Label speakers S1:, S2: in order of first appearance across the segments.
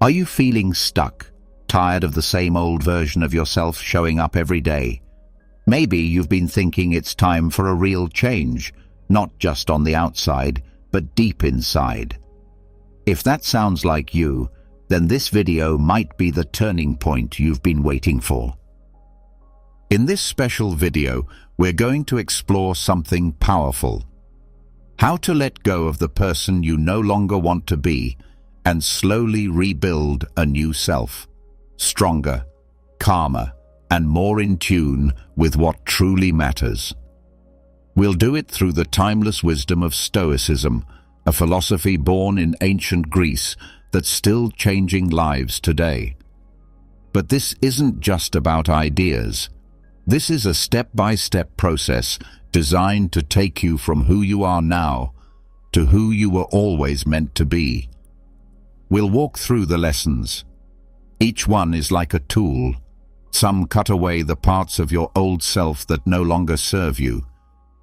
S1: Are you feeling stuck, tired of the same old version of yourself showing up every day? Maybe you've been thinking it's time for a real change, not just on the outside, but deep inside. If that sounds like you, then this video might be the turning point you've been waiting for. In this special video, we're going to explore something powerful. How to let go of the person you no longer want to be and slowly rebuild a new self, stronger, calmer, and more in tune with what truly matters. We'll do it through the timeless wisdom of Stoicism, a philosophy born in ancient Greece that's still changing lives today. But this isn't just about ideas. This is a step-by-step process designed to take you from who you are now to who you were always meant to be. We'll walk through the lessons. Each one is like a tool. Some cut away the parts of your old self that no longer serve you,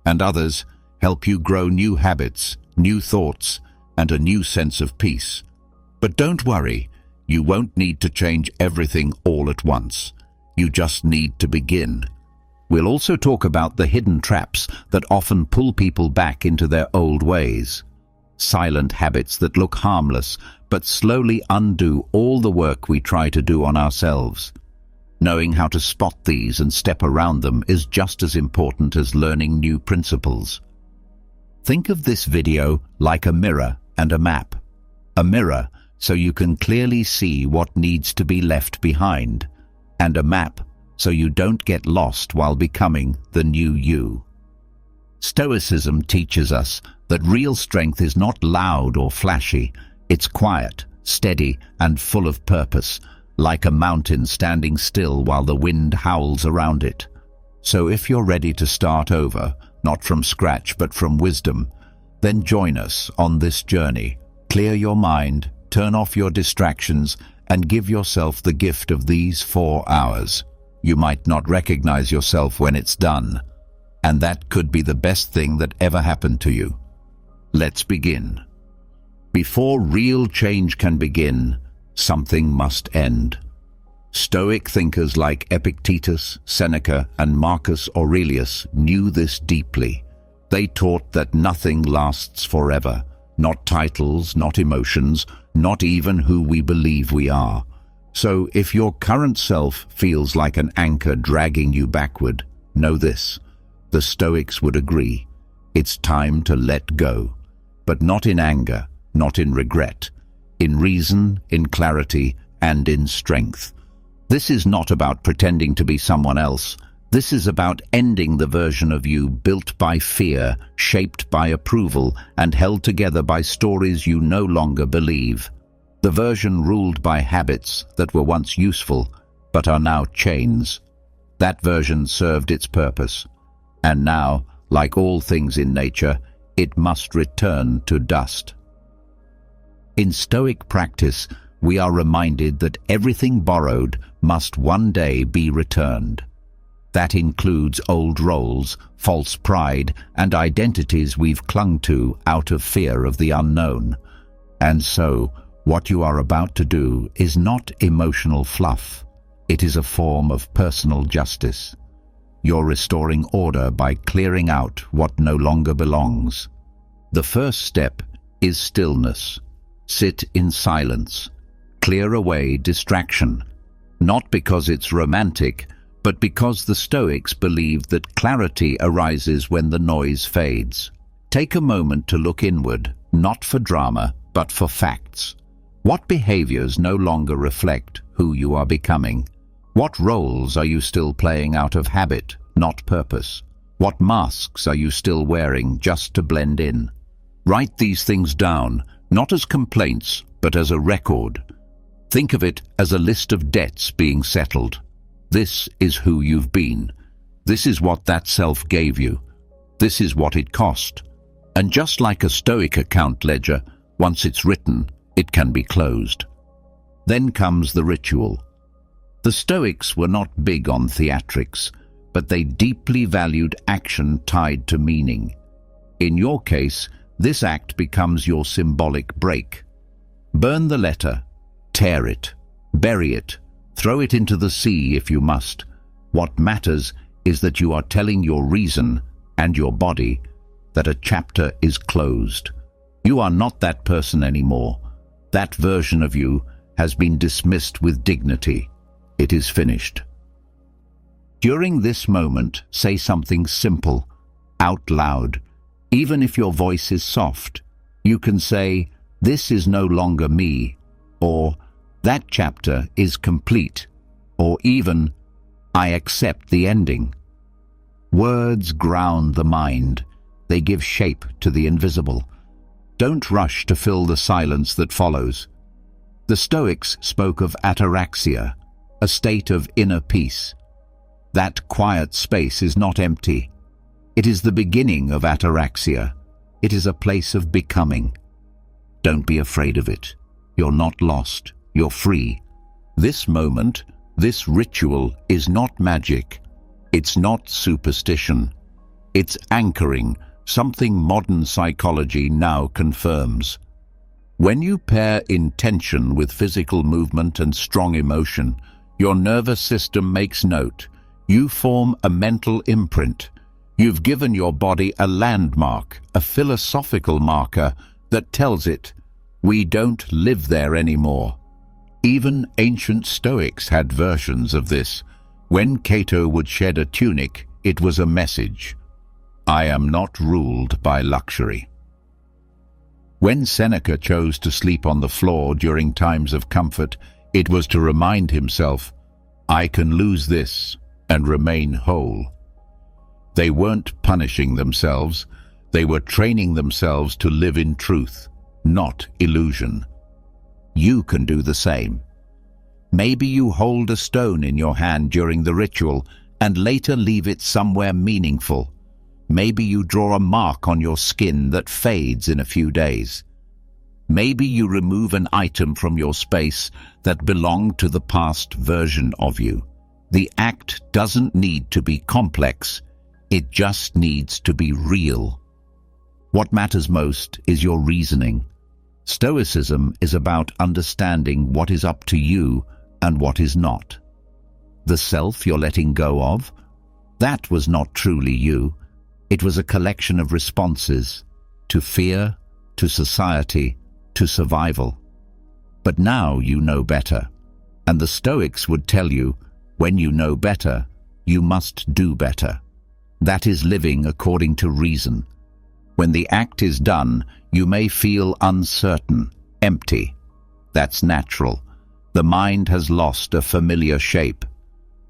S1: and others help you grow new habits, new thoughts, and a new sense of peace. But don't worry, you won't need to change everything all at once. You just need to begin. We'll also talk about the hidden traps that often pull people back into their old ways. Silent habits that look harmless, but slowly undo all the work we try to do on ourselves. Knowing how to spot these and step around them is just as important as learning new principles. Think of this video like a mirror and a map. A mirror so you can clearly see what needs to be left behind, and a map so you don't get lost while becoming the new you. Stoicism teaches us that real strength is not loud or flashy. It's quiet, steady, and full of purpose, like a mountain standing still while the wind howls around it. So if you're ready to start over, not from scratch but from wisdom, then join us on this journey. Clear your mind, turn off your distractions, and give yourself the gift of these 4 hours. You might not recognize yourself when it's done, and that could be the best thing that ever happened to you. Let's begin. Before real change can begin, something must end. Stoic thinkers like Epictetus, Seneca, and Marcus Aurelius knew this deeply. They taught that nothing lasts forever, not titles, not emotions, not even who we believe we are. So if your current self feels like an anchor dragging you backward, know this: the Stoics would agree. It's time to let go, but not in anger, not in regret, in reason, in clarity, and in strength. This is not about pretending to be someone else. This is about ending the version of you built by fear, shaped by approval, and held together by stories you no longer believe. The version ruled by habits that were once useful, but are now chains. That version served its purpose, and now, like all things in nature, it must return to dust. In Stoic practice, we are reminded that everything borrowed must one day be returned. That includes old roles, false pride, and identities we've clung to out of fear of the unknown. And so, what you are about to do is not emotional fluff. It is a form of personal justice. You're restoring order by clearing out what no longer belongs. The first step is stillness. Sit in silence. Clear away distraction. Not because it's romantic, but because the Stoics believed that clarity arises when the noise fades. Take a moment to look inward, not for drama, but for facts. What behaviors no longer reflect who you are becoming? What roles are you still playing out of habit, not purpose? What masks are you still wearing just to blend in? Write these things down, not as complaints, but as a record. Think of it as a list of debts being settled. This is who you've been. This is what that self gave you. This is what it cost. And just like a Stoic account ledger, once it's written, it can be closed. Then comes the ritual. The Stoics were not big on theatrics, but they deeply valued action tied to meaning. In your case, this act becomes your symbolic break. Burn the letter, Tear it, bury it, throw it into the sea if you must. What matters is that you are telling your reason and your body that a chapter is closed. You are not that person anymore. That version of you has been dismissed with dignity. It is finished. During this moment, say something simple, out loud. Even if your voice is soft, you can say, "This is no longer me," or "That chapter is complete," or even, "I accept the ending." Words ground the mind. They give shape to the invisible. Don't rush to fill the silence that follows. The Stoics spoke of ataraxia, a state of inner peace. That quiet space is not empty. It is the beginning of ataraxia. It is a place of becoming. Don't be afraid of it. You're not lost. You're free. This moment, this ritual is not magic. It's not superstition. It's anchoring, something modern psychology now confirms. When you pair intention with physical movement and strong emotion, your nervous system makes note. You form a mental imprint. You've given your body a landmark, a philosophical marker that tells it, "We don't live there anymore." Even ancient Stoics had versions of this. When Cato would shed a tunic, it was a message. I am not ruled by luxury. When Seneca chose to sleep on the floor during times of comfort, it was to remind himself, I can lose this and remain whole. They weren't punishing themselves, they were training themselves to live in truth, not illusion. You can do the same. Maybe you hold a stone in your hand during the ritual and later leave it somewhere meaningful. Maybe you draw a mark on your skin that fades in a few days. Maybe you remove an item from your space that belonged to the past version of you. The act doesn't need to be complex, it just needs to be real. What matters most is your reasoning. Stoicism is about understanding what is up to you and what is not. The self you're letting go of, that was not truly you. It was a collection of responses to fear, to society, to survival. But now you know better. And the Stoics would tell you, when you know better, you must do better. That is living according to reason. When the act is done, you may feel uncertain, empty. That's natural. The mind has lost a familiar shape.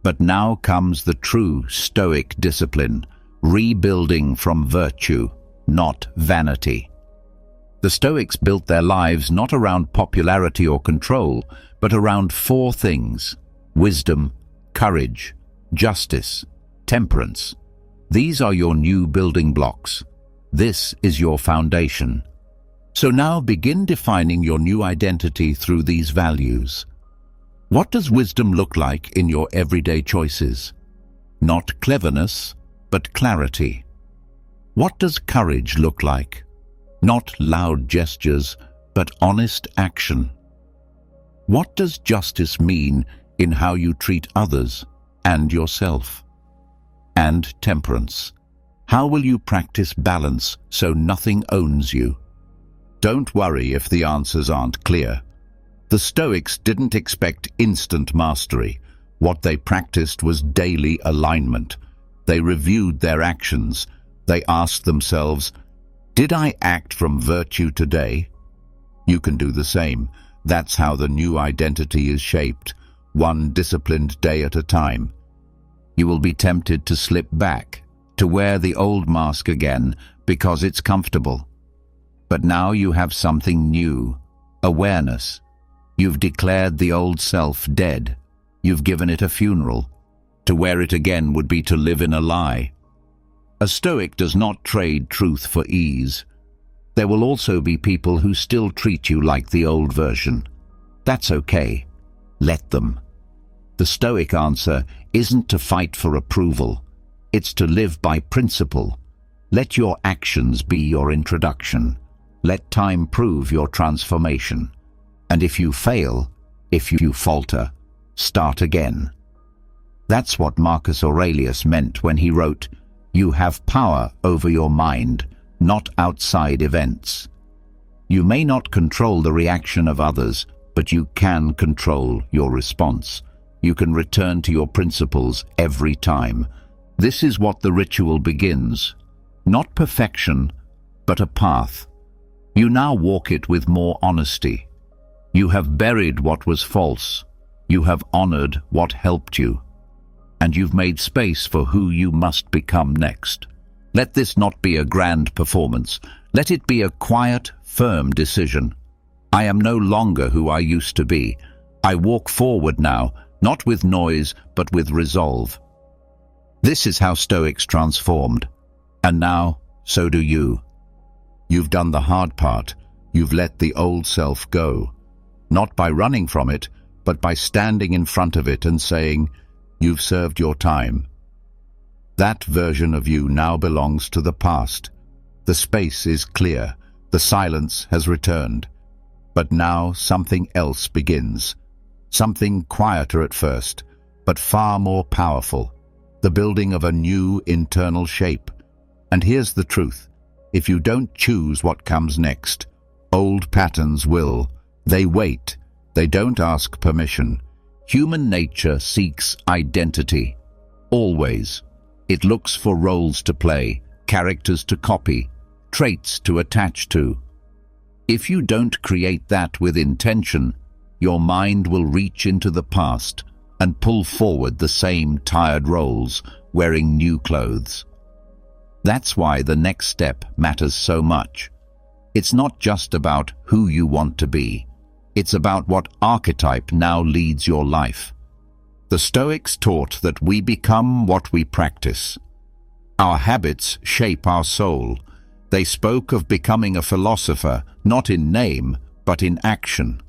S1: But now comes the true Stoic discipline, rebuilding from virtue, not vanity. The Stoics built their lives not around popularity or control, but around four things: wisdom, courage, justice, temperance. These are your new building blocks. This is your foundation. So now begin defining your new identity through these values. What does wisdom look like in your everyday choices? Not cleverness, but clarity. What does courage look like? Not loud gestures, but honest action. What does justice mean in how you treat others and yourself? And temperance. How will you practice balance so nothing owns you? Don't worry if the answers aren't clear. The Stoics didn't expect instant mastery. What they practiced was daily alignment. They reviewed their actions. They asked themselves, did I act from virtue today? You can do the same. That's how the new identity is shaped, one disciplined day at a time. You will be tempted to slip back, to wear the old mask again because it's comfortable. But now you have something new, awareness. You've declared the old self dead. You've given it a funeral. To wear it again would be to live in a lie. A Stoic does not trade truth for ease. There will also be people who still treat you like the old version. That's okay. Let them. The Stoic answer isn't to fight for approval. It's to live by principle. Let your actions be your introduction. Let time prove your transformation. And if you fail, If you falter, start again. That's what Marcus Aurelius meant when he wrote, "You have power over your mind, not outside events." You may not control the reaction of others, but you can control your response. You can return to your principles every time. This is what the ritual begins. Not perfection, but a path. You now walk it with more honesty. You have buried what was false. You have honored what helped you. And you've made space for who you must become next. Let this not be a grand performance. Let it be a quiet, firm decision. I am no longer who I used to be. I walk forward now, not with noise, but with resolve. This is how Stoics transformed. And now, so do you. You've done the hard part. You've let the old self go. Not by running from it, but by standing in front of it and saying, "You've served your time." That version of you now belongs to the past. The space is clear. The silence has returned. But now something else begins. Something quieter at first, but far more powerful. The building of a new internal shape. And here's the truth. If you don't choose what comes next, old patterns will. They wait. They don't ask permission. Human nature seeks identity. Always. It looks for roles to play, characters to copy, traits to attach to. If you don't create that with intention, your mind will reach into the past and pull forward the same tired roles, wearing new clothes. That's why the next step matters so much. It's not just about who you want to be. It's about what archetype now leads your life. The Stoics taught that we become what we practice. Our habits shape our soul. They spoke of becoming a philosopher, not in name, but in action.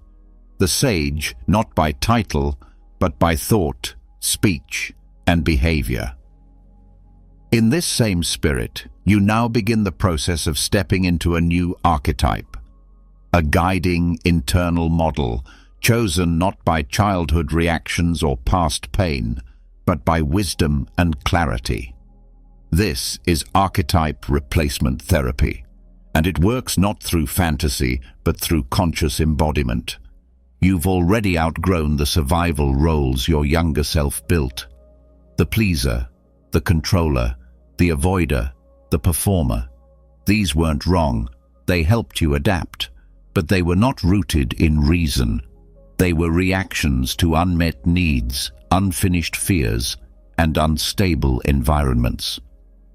S1: The sage, not by title, but by thought, speech, and behavior. In this same spirit, you now begin the process of stepping into a new archetype. A guiding internal model, chosen not by childhood reactions or past pain, but by wisdom and clarity. This is archetype replacement therapy, and it works not through fantasy, but through conscious embodiment. You've already outgrown the survival roles your younger self built. The pleaser, the controller, the avoider, the performer. These weren't wrong. They helped you adapt, but they were not rooted in reason. They were reactions to unmet needs, unfinished fears, and unstable environments.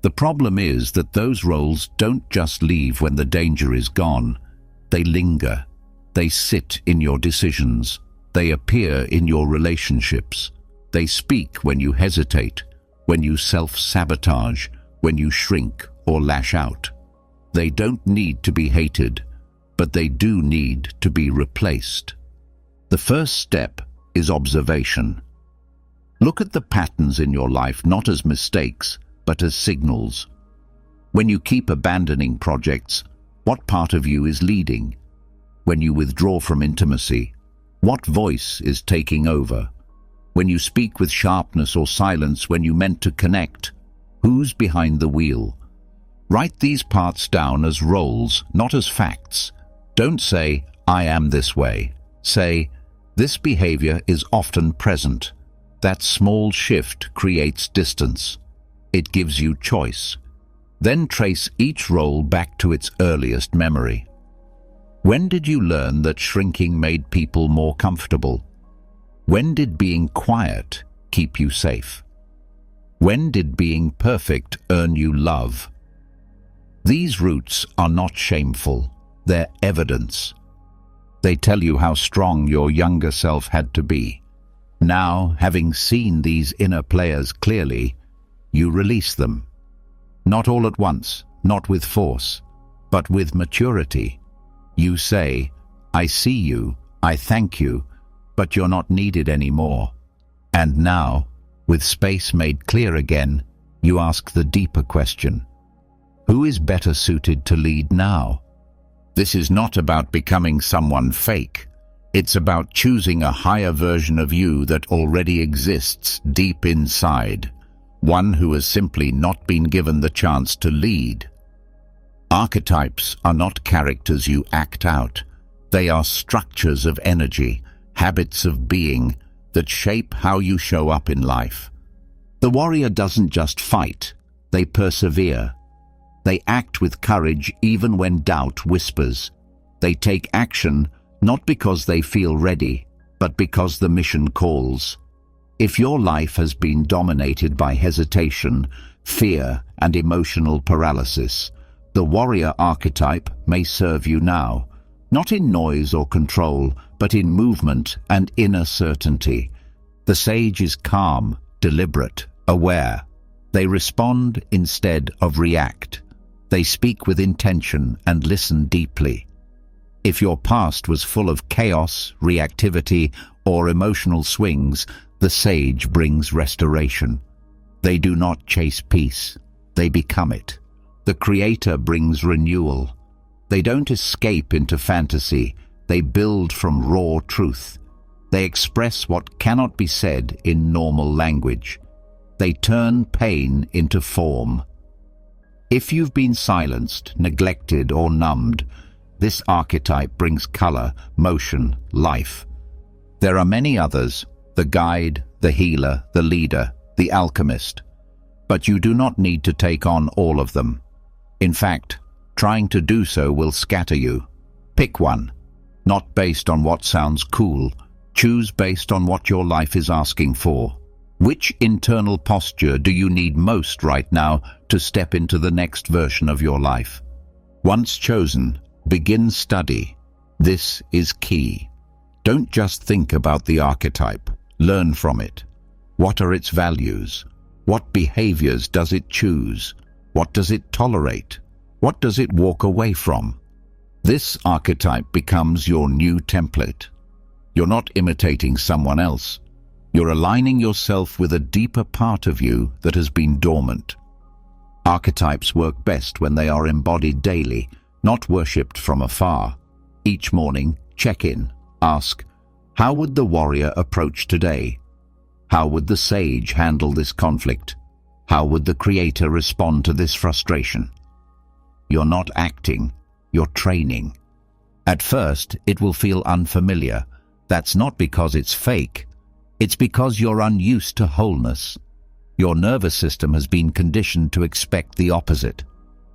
S1: The problem is that those roles don't just leave when the danger is gone. They linger. They sit in your decisions. They appear in your relationships. They speak when you hesitate, when you self-sabotage, when you shrink or lash out. They don't need to be hated, but they do need to be replaced. The first step is observation. Look at the patterns in your life not as mistakes, but as signals. When you keep abandoning projects, what part of you is leading? When you withdraw from intimacy, what voice is taking over? When you speak with sharpness or silence when you meant to connect, who's behind the wheel? Write these parts down as roles, not as facts. Don't say, "I am this way." Say, "This behavior is often present." That small shift creates distance. It gives you choice. Then trace each role back to its earliest memory. When did you learn that shrinking made people more comfortable? When did being quiet keep you safe? When did being perfect earn you love? These roots are not shameful. They're evidence. They tell you how strong your younger self had to be. Now, having seen these inner players clearly, you release them. Not all at once, not with force, but with maturity. You say, "I see you, I thank you, but you're not needed anymore." And now, with space made clear again, you ask the deeper question: who is better suited to lead now? This is not about becoming someone fake. It's about choosing a higher version of you that already exists deep inside, one who has simply not been given the chance to lead. Archetypes are not characters you act out. They are structures of energy, habits of being that shape how you show up in life. The warrior doesn't just fight, they persevere. They act with courage even when doubt whispers. They take action not because they feel ready, but because the mission calls. If your life has been dominated by hesitation, fear, and emotional paralysis, the warrior archetype may serve you now, not in noise or control, but in movement and inner certainty. The sage is calm, deliberate, aware. They respond instead of react. They speak with intention and listen deeply. If your past was full of chaos, reactivity, or emotional swings, the sage brings restoration. They do not chase peace, they become it. The creator brings renewal. They don't escape into fantasy, they build from raw truth. They express what cannot be said in normal language. They turn pain into form. If you've been silenced, neglected, or numbed, this archetype brings color, motion, life. There are many others, the guide, the healer, the leader, the alchemist. But you do not need to take on all of them. In fact, trying to do so will scatter you. Pick one, not based on what sounds cool. Choose based on what your life is asking for. Which internal posture do you need most right now to step into the next version of your life? Once chosen, begin study. This is key. Don't just think about the archetype. Learn from it. What are its values? What behaviors does it choose? What does it tolerate? What does it walk away from? This archetype becomes your new template. You're not imitating someone else. You're aligning yourself with a deeper part of you that has been dormant. Archetypes work best when they are embodied daily, not worshipped from afar. Each morning, check in. Ask, how would the warrior approach today? How would the sage handle this conflict? How would the creator respond to this frustration? You're not acting, you're training. At first, it will feel unfamiliar. That's not because it's fake. It's because you're unused to wholeness. Your nervous system has been conditioned to expect the opposite.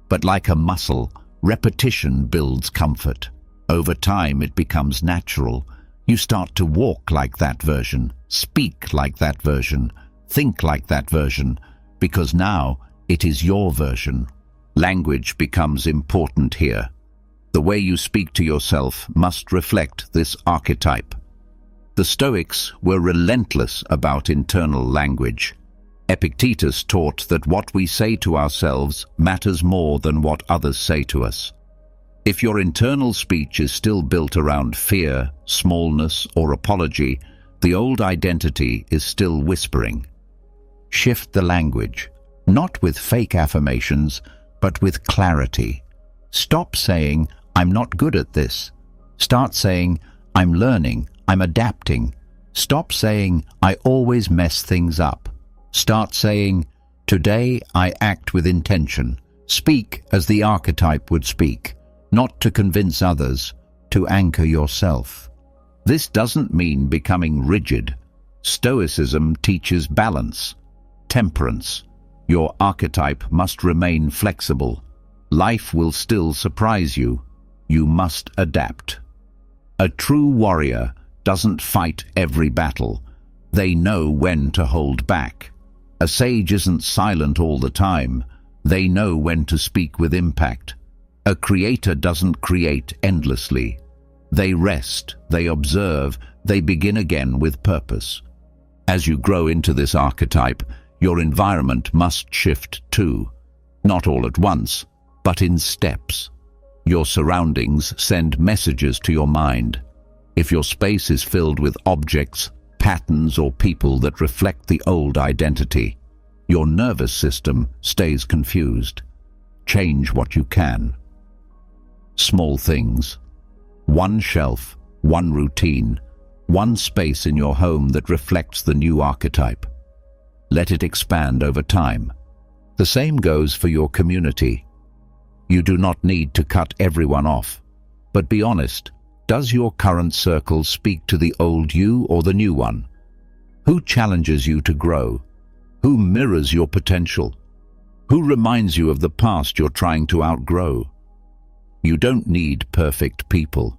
S1: But like a muscle, repetition builds comfort. Over time, it becomes natural. You start to walk like that version, speak like that version, think like that version, because now it is your version. Language becomes important here. The way you speak to yourself must reflect this archetype. The Stoics were relentless about internal language. Epictetus taught that what we say to ourselves matters more than what others say to us. If your internal speech is still built around fear, smallness, or apology, the old identity is still whispering. Shift the language, not with fake affirmations, but with clarity. Stop saying, "I'm not good at this." Start saying, "I'm learning, I'm adapting." Stop saying, "I always mess things up." Start saying, "Today I act with intention." Speak as the archetype would speak, not to convince others, to anchor yourself. This doesn't mean becoming rigid. Stoicism teaches balance, temperance. Your archetype must remain flexible. Life will still surprise you. You must adapt. A true warrior doesn't fight every battle. They know when to hold back. A sage isn't silent all the time. They know when to speak with impact. A creator doesn't create endlessly. They rest, they observe, they begin again with purpose. As you grow into this archetype, your environment must shift too. Not all at once, but in steps. Your surroundings send messages to your mind. If your space is filled with objects, patterns, or people that reflect the old identity, your nervous system stays confused. Change what you can. Small things. One shelf, one routine, one space in your home that reflects the new archetype. Let it expand over time. The same goes for your community. You do not need to cut everyone off, but be honest. Does your current circle speak to the old you or the new one? Who challenges you to grow? Who mirrors your potential? Who reminds you of the past you're trying to outgrow? You don't need perfect people.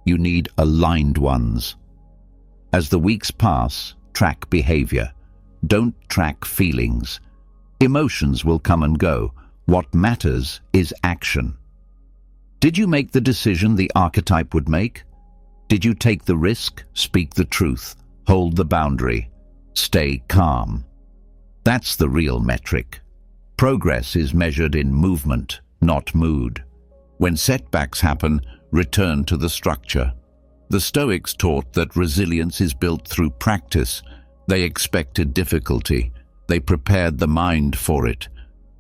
S1: You need aligned ones. As the weeks pass, track behavior. Don't track feelings. Emotions will come and go. What matters is action. Did you make the decision the archetype would make? Did you take the risk, speak the truth, hold the boundary, stay calm? That's the real metric. Progress is measured in movement, not mood. When setbacks happen, return to the structure. The Stoics taught that resilience is built through practice. They expected difficulty. They prepared the mind for it.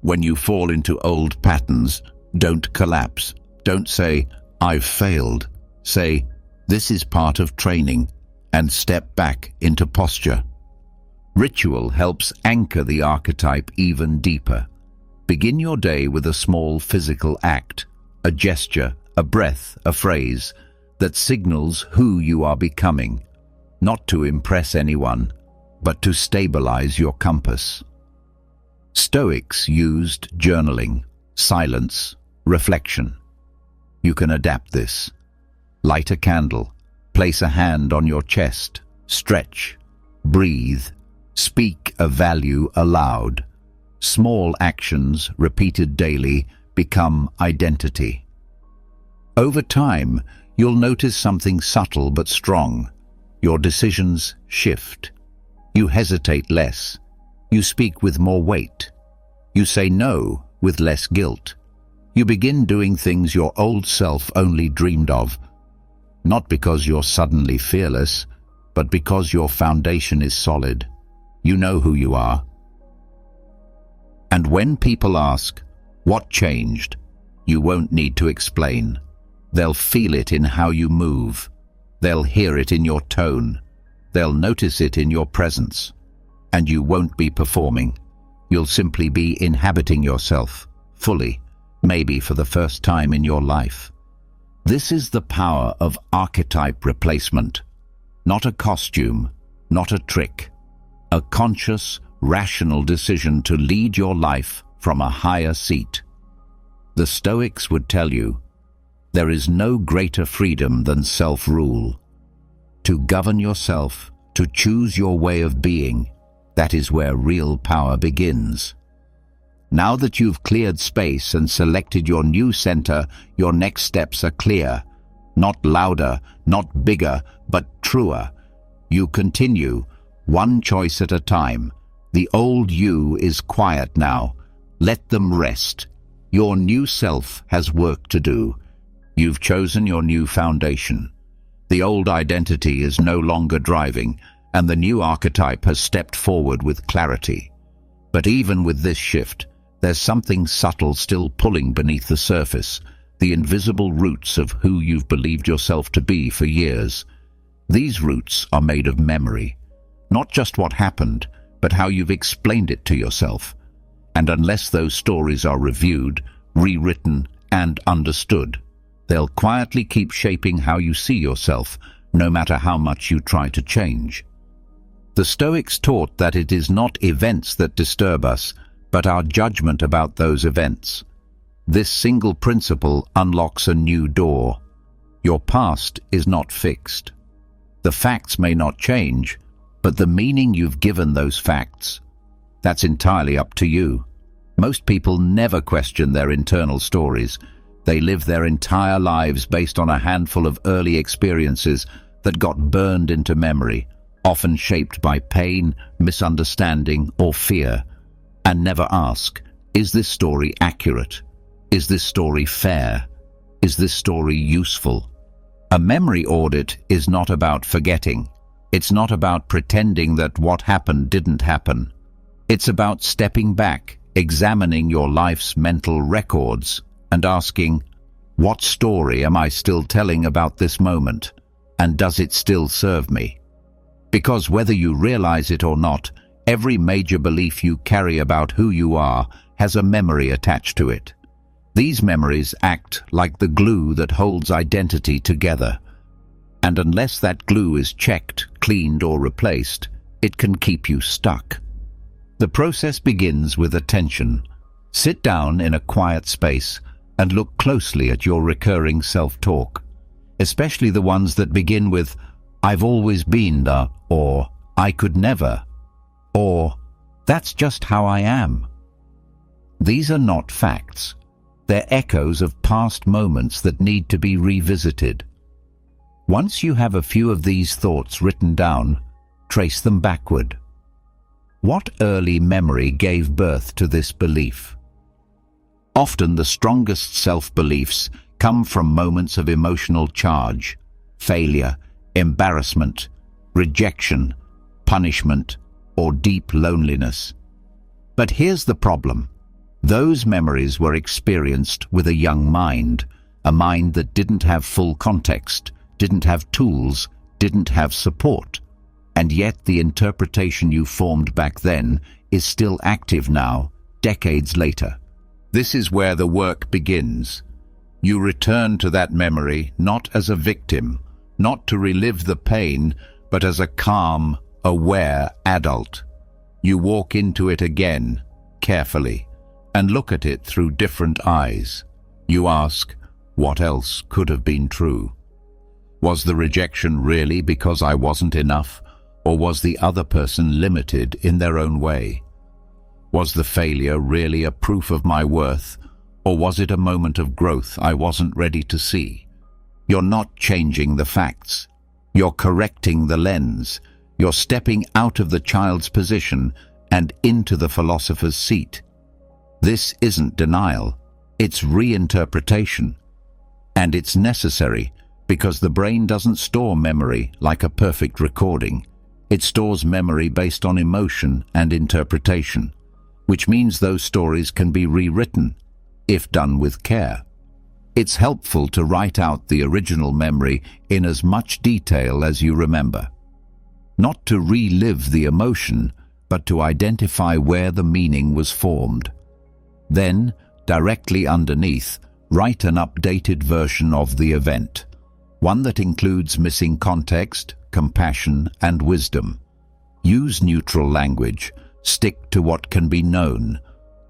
S1: When you fall into old patterns, don't collapse. Don't say, "I've failed." Say, "This is part of training," and step back into posture. Ritual helps anchor the archetype even deeper. Begin your day with a small physical act, a gesture, a breath, a phrase that signals who you are becoming, not to impress anyone, but to stabilize your compass. Stoics used journaling, silence, reflection. You can adapt this. Light a candle, place a hand on your chest, stretch, breathe, speak a value aloud. Small actions repeated daily become identity. Over time, you'll notice something subtle but strong. Your decisions shift. You hesitate less. You speak with more weight. You say no with less guilt. You begin doing things your old self only dreamed of, not because you're suddenly fearless, but because your foundation is solid. You know who you are. And when people ask, "What changed?" you won't need to explain. They'll feel it in how you move. They'll hear it in your tone. They'll notice it in your presence. And you won't be performing. You'll simply be inhabiting yourself, fully, maybe for the first time in your life. This is the power of archetype replacement. Not a costume, not a trick. A conscious, rational decision to lead your life from a higher seat. The Stoics would tell you, there is no greater freedom than self-rule. To govern yourself, to choose your way of being, that is where real power begins. Now that you've cleared space and selected your new center, your next steps are clear. Not louder, not bigger, but truer. You continue, one choice at a time. The old you is quiet now. Let them rest. Your new self has work to do. You've chosen your new foundation. The old identity is no longer driving, and the new archetype has stepped forward with clarity. But even with this shift, there's something subtle still pulling beneath the surface, the invisible roots of who you've believed yourself to be for years. These roots are made of memory, not just what happened, but how you've explained it to yourself. And unless those stories are reviewed, rewritten, and understood, they'll quietly keep shaping how you see yourself, no matter how much you try to change. The Stoics taught that it is not events that disturb us, but our judgment about those events. This single principle unlocks a new door. Your past is not fixed. The facts may not change, but the meaning you've given those facts, that's entirely up to you. Most people never question their internal stories. They live their entire lives based on a handful of early experiences that got burned into memory, often shaped by pain, misunderstanding, or fear, and never ask, is this story accurate? Is this story fair? Is this story useful? A memory audit is not about forgetting. It's not about pretending that what happened didn't happen. It's about stepping back, examining your life's mental records, and asking, what story am I still telling about this moment? And does it still serve me? Because whether you realize it or not, every major belief you carry about who you are has a memory attached to it. These memories act like the glue that holds identity together. And unless that glue is checked, cleaned, or replaced, it can keep you stuck. The process begins with attention. Sit down in a quiet space and look closely at your recurring self-talk, especially the ones that begin with, "I've always been the," or "I could never," or "That's just how I am." These are not facts. They're echoes of past moments that need to be revisited. Once you have a few of these thoughts written down, trace them backward. What early memory gave birth to this belief? Often the strongest self-beliefs come from moments of emotional charge, failure, embarrassment, rejection, punishment, or deep loneliness. But here's the problem. Those memories were experienced with a young mind, a mind that didn't have full context, didn't have tools, didn't have support. And yet the interpretation you formed back then is still active now, decades later. This is where the work begins. You return to that memory not as a victim, not to relive the pain, but as a calm, aware adult. You walk into it again, carefully, and look at it through different eyes. You ask, what else could have been true? Was the rejection really because I wasn't enough, or was the other person limited in their own way? Was the failure really a proof of my worth, or was it a moment of growth I wasn't ready to see? You're not changing the facts. You're correcting the lens. You're stepping out of the child's position and into the philosopher's seat. This isn't denial. It's reinterpretation. And it's necessary because the brain doesn't store memory like a perfect recording. It stores memory based on emotion and interpretation, which means those stories can be rewritten, if done with care. It's helpful to write out the original memory in as much detail as you remember. Not to relive the emotion, but to identify where the meaning was formed. Then, directly underneath, write an updated version of the event, one that includes missing context, compassion, and wisdom. Use neutral language. Stick to what can be known.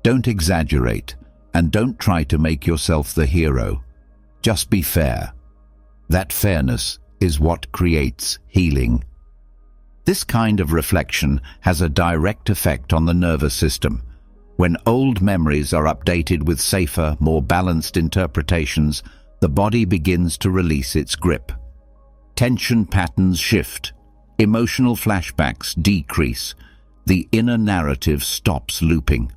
S1: Don't exaggerate, and don't try to make yourself the hero. Just be fair. That fairness is what creates healing. This kind of reflection has a direct effect on the nervous system. When old memories are updated with safer, more balanced interpretations, the body begins to release its grip. Tension patterns shift. Emotional flashbacks decrease. The inner narrative stops looping.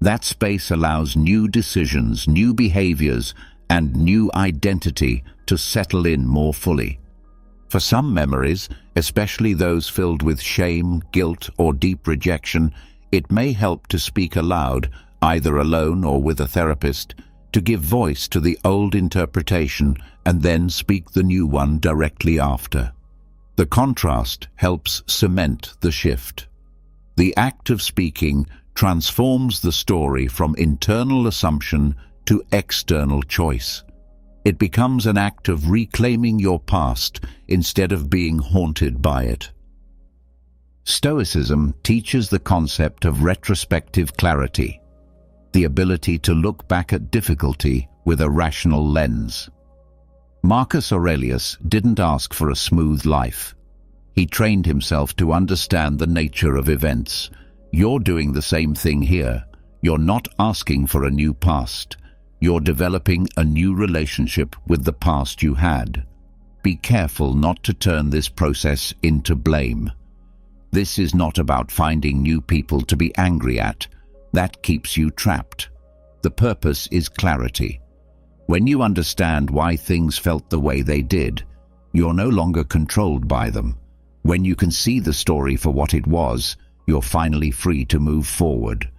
S1: That space allows new decisions, new behaviors, and new identity to settle in more fully. For some memories, especially those filled with shame, guilt, or deep rejection, it may help to speak aloud, either alone or with a therapist, to give voice to the old interpretation and then speak the new one directly after. The contrast helps cement the shift. The act of speaking transforms the story from internal assumption to external choice. It becomes an act of reclaiming your past instead of being haunted by it. Stoicism teaches the concept of retrospective clarity, the ability to look back at difficulty with a rational lens. Marcus Aurelius didn't ask for a smooth life. He trained himself to understand the nature of events. You're doing the same thing here. You're not asking for a new past. You're developing a new relationship with the past you had. Be careful not to turn this process into blame. This is not about finding new people to be angry at. That keeps you trapped. The purpose is clarity. When you understand why things felt the way they did, you're no longer controlled by them. When you can see the story for what it was, you're finally free to move forward.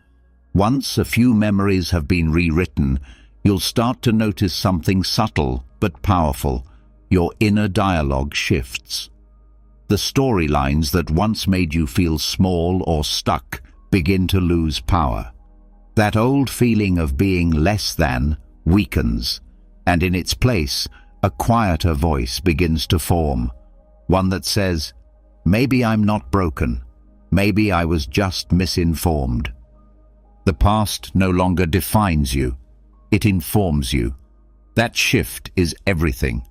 S1: Once a few memories have been rewritten, you'll start to notice something subtle but powerful. your inner dialogue shifts. The storylines that once made you feel small or stuck begin to lose power. That old feeling of being less than weakens, and in its place, a quieter voice begins to form, one that says, "Maybe I'm not broken. Maybe I was just misinformed." The past no longer defines you. It informs you. That shift is everything.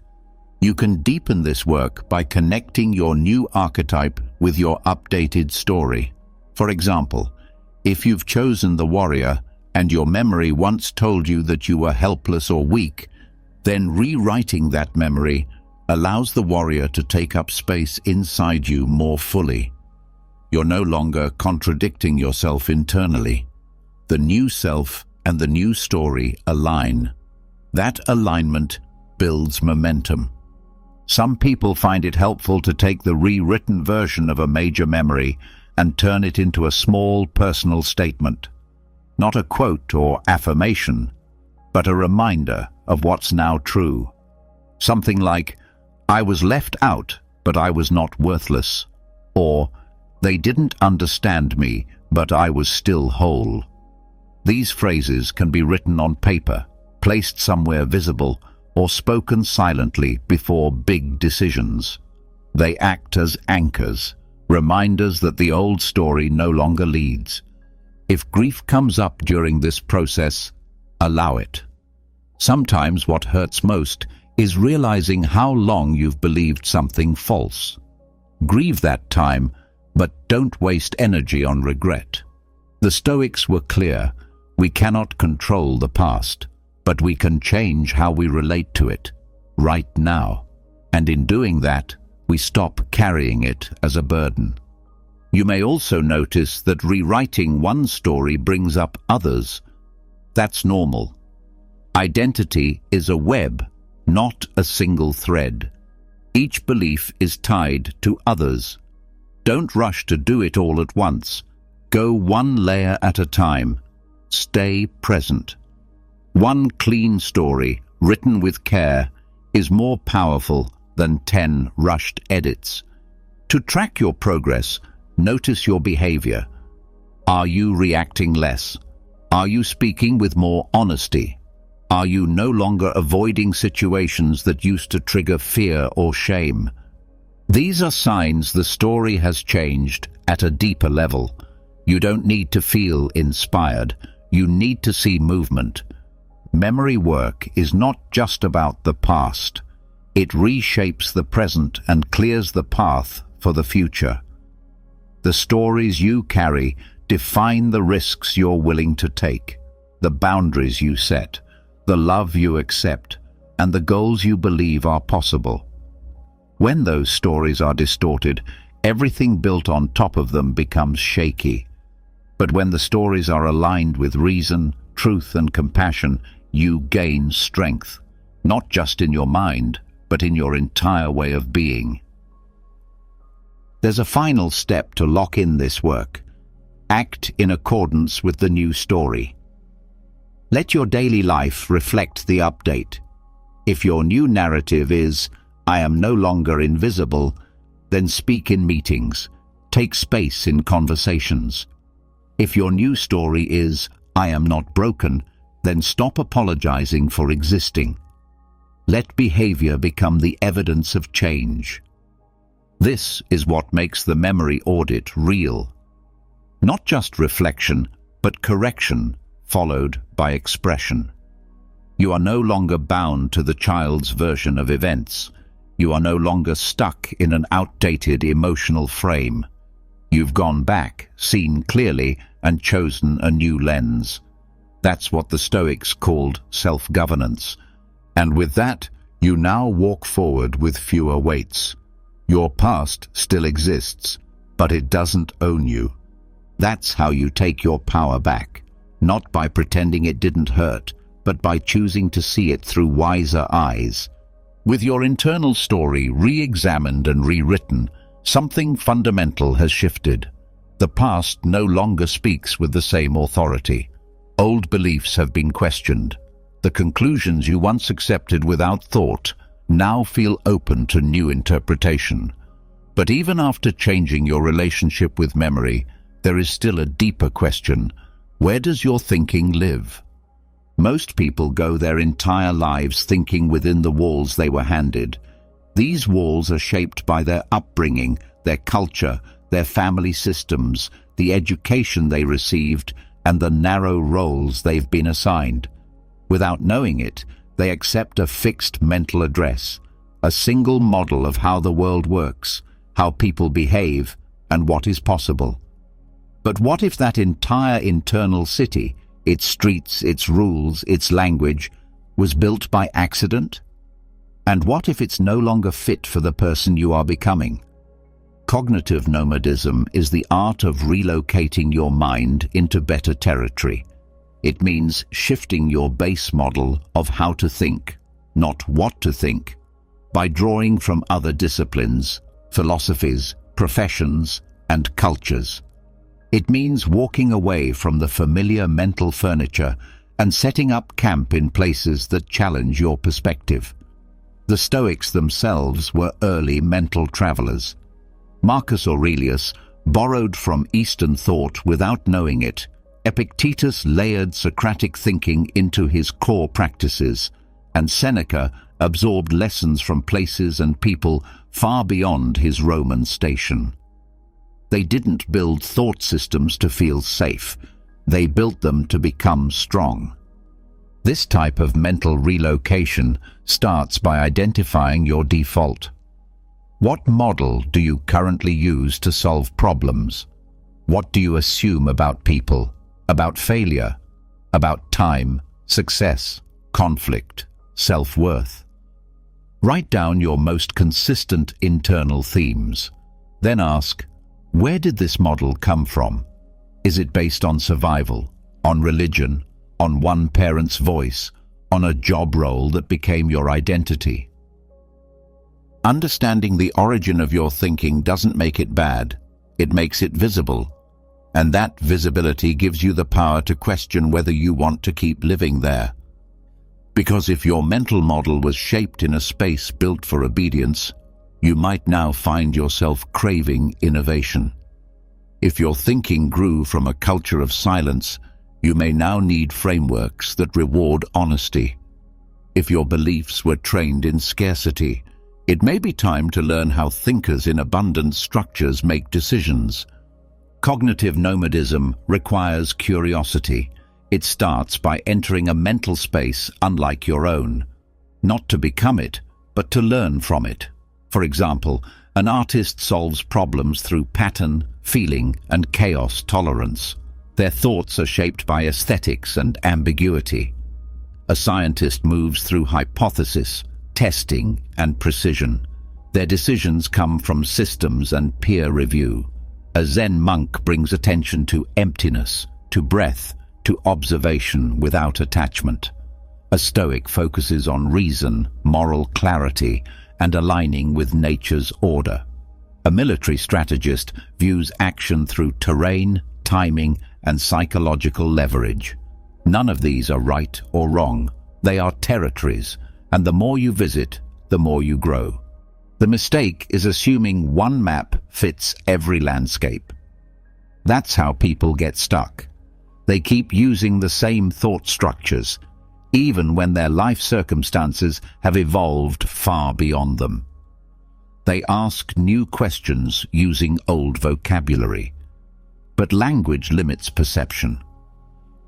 S1: You can deepen this work by connecting your new archetype with your updated story. For example, if you've chosen the warrior and your memory once told you that you were helpless or weak, then rewriting that memory allows the warrior to take up space inside you more fully. You're no longer contradicting yourself internally. The new self and the new story align. That alignment builds momentum. Some people find it helpful to take the rewritten version of a major memory and turn it into a small personal statement. Not a quote or affirmation, but a reminder of what's now true. Something like, "I was left out, but I was not worthless," or "They didn't understand me, but I was still whole." These phrases can be written on paper, placed somewhere visible, or spoken silently before big decisions. They act as anchors, reminders that the old story no longer leads. If grief comes up during this process, allow it. Sometimes what hurts most is realizing how long you've believed something false. Grieve that time, but don't waste energy on regret. The Stoics were clear: we cannot control the past, but we can change how we relate to it, right now. And in doing that, we stop carrying it as a burden. You may also notice that rewriting one story brings up others. That's normal. Identity is a web, not a single thread. Each belief is tied to others. Don't rush to do it all at once. Go one layer at a time. Stay present. One clean story, written with care, is more powerful than 10 rushed edits. To track your progress, notice your behavior. Are you reacting less? Are you speaking with more honesty? Are you no longer avoiding situations that used to trigger fear or shame? These are signs the story has changed at a deeper level. You don't need to feel inspired. You need to see movement. Memory work is not just about the past. It reshapes the present and clears the path for the future. The stories you carry define the risks you're willing to take, the boundaries you set, the love you accept, and the goals you believe are possible. When those stories are distorted, everything built on top of them becomes shaky. But when the stories are aligned with reason, truth, and compassion, you gain strength, not just in your mind, but in your entire way of being. There's a final step to lock in this work. Act in accordance with the new story. Let your daily life reflect the update. If your new narrative is, "I am no longer invisible," then speak in meetings. Take space in conversations. If your new story is, "I am not broken," then stop apologizing for existing. Let behavior become the evidence of change. This is what makes the memory audit real. Not just reflection, but correction, followed by expression. You are no longer bound to the child's version of events. You are no longer stuck in an outdated emotional frame. You've gone back, seen clearly, and chosen a new lens. That's what the Stoics called self-governance. And with that, you now walk forward with fewer weights. Your past still exists, but it doesn't own you. That's how you take your power back, not by pretending it didn't hurt, but by choosing to see it through wiser eyes. With your internal story re-examined and rewritten, something fundamental has shifted. The past no longer speaks with the same authority. Old beliefs have been questioned. The conclusions you once accepted without thought now feel open to new interpretation. But even after changing your relationship with memory, there is still a deeper question. Where does your thinking live? Most people go their entire lives thinking within the walls they were handed. These walls are shaped by their upbringing, their culture, their family systems, the education they received, and the narrow roles they've been assigned. Without knowing it, they accept a fixed mental address, a single model of how the world works, how people behave, and what is possible. But what if that entire internal city, its streets, its rules, its language, was built by accident? And what if it's no longer fit for the person you are becoming? Cognitive nomadism is the art of relocating your mind into better territory. It means shifting your base model of how to think, not what to think, by drawing from other disciplines, philosophies, professions, and cultures. It means walking away from the familiar mental furniture and setting up camp in places that challenge your perspective. The Stoics themselves were early mental travelers. Marcus Aurelius borrowed from Eastern thought without knowing it. Epictetus layered Socratic thinking into his core practices, and Seneca absorbed lessons from places and people far beyond his Roman station. They didn't build thought systems to feel safe. They built them to become strong. This type of mental relocation starts by identifying your default. What model do you currently use to solve problems? What do you assume about people, about failure, about time, success, conflict, self-worth? Write down your most consistent internal themes. Then ask, where did this model come from? Is it based on survival, on religion, on one parent's voice, on a job role that became your identity? Understanding the origin of your thinking doesn't make it bad, it makes it visible. And that visibility gives you the power to question whether you want to keep living there. Because if your mental model was shaped in a space built for obedience, you might now find yourself craving innovation. If your thinking grew from a culture of silence, you may now need frameworks that reward honesty. If your beliefs were trained in scarcity, it may be time to learn how thinkers in abundant structures make decisions. Cognitive nomadism requires curiosity. It starts by entering a mental space unlike your own, not to become it, but to learn from it. For example, an artist solves problems through pattern, feeling, and chaos tolerance. Their thoughts are shaped by aesthetics and ambiguity. A scientist moves through hypothesis, testing, and precision. Their decisions come from systems and peer review. A Zen monk brings attention to emptiness, to breath, to observation without attachment. A Stoic focuses on reason, moral clarity, and aligning with nature's order. A military strategist views action through terrain, timing, and psychological leverage. None of these are right or wrong. They are territories, and the more you visit, the more you grow. The mistake is assuming one map fits every landscape. That's how people get stuck. They keep using the same thought structures, even when their life circumstances have evolved far beyond them. They ask new questions using old vocabulary. But language limits perception.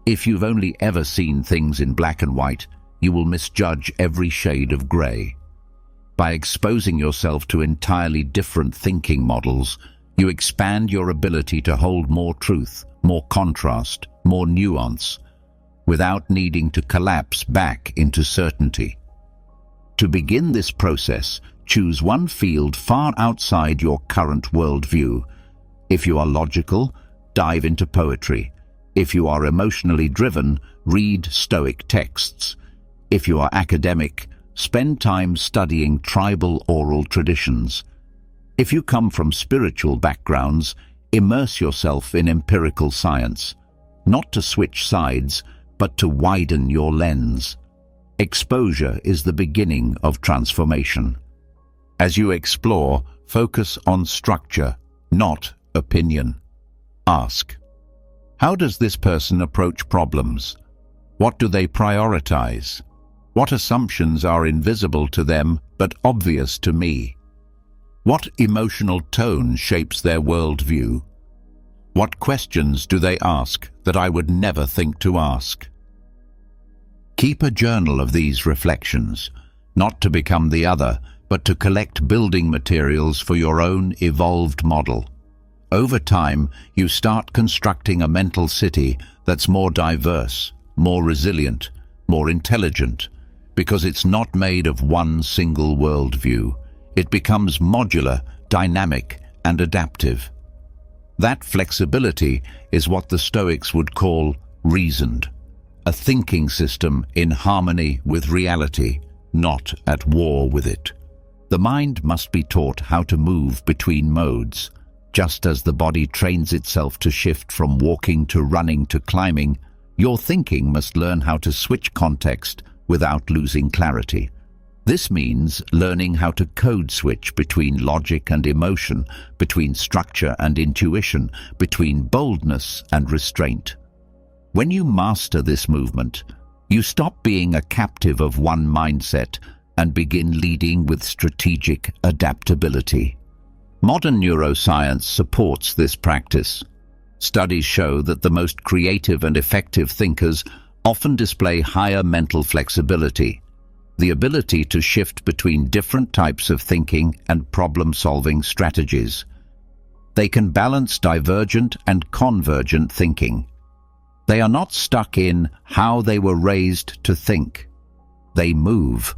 S1: If you've only ever seen things in black and white, you will misjudge every shade of grey. By exposing yourself to entirely different thinking models, you expand your ability to hold more truth, more contrast, more nuance, without needing to collapse back into certainty. To begin this process, choose one field far outside your current worldview. If you are logical, dive into poetry. If you are emotionally driven, read Stoic texts. If you are academic, spend time studying tribal oral traditions. If you come from spiritual backgrounds, immerse yourself in empirical science, not to switch sides, but to widen your lens. Exposure is the beginning of transformation. As you explore, focus on structure, not opinion. Ask, how does this person approach problems? What do they prioritize? What assumptions are invisible to them but obvious to me? What emotional tone shapes their worldview? What questions do they ask that I would never think to ask? Keep a journal of these reflections, not to become the other, but to collect building materials for your own evolved model. Over time, you start constructing a mental city that's more diverse, more resilient, more intelligent, because it's not made of one single worldview. It becomes modular, dynamic, and adaptive. That flexibility is what the Stoics would call reasoned, a thinking system in harmony with reality, not at war with it. The mind must be taught how to move between modes. Just as the body trains itself to shift from walking to running to climbing, your thinking must learn how to switch context without losing clarity. This means learning how to code switch between logic and emotion, between structure and intuition, between boldness and restraint. When you master this movement, you stop being a captive of one mindset and begin leading with strategic adaptability. Modern neuroscience supports this practice. Studies show that the most creative and effective thinkers often display higher mental flexibility, the ability to shift between different types of thinking and problem-solving strategies. They can balance divergent and convergent thinking. They are not stuck in how they were raised to think. They move,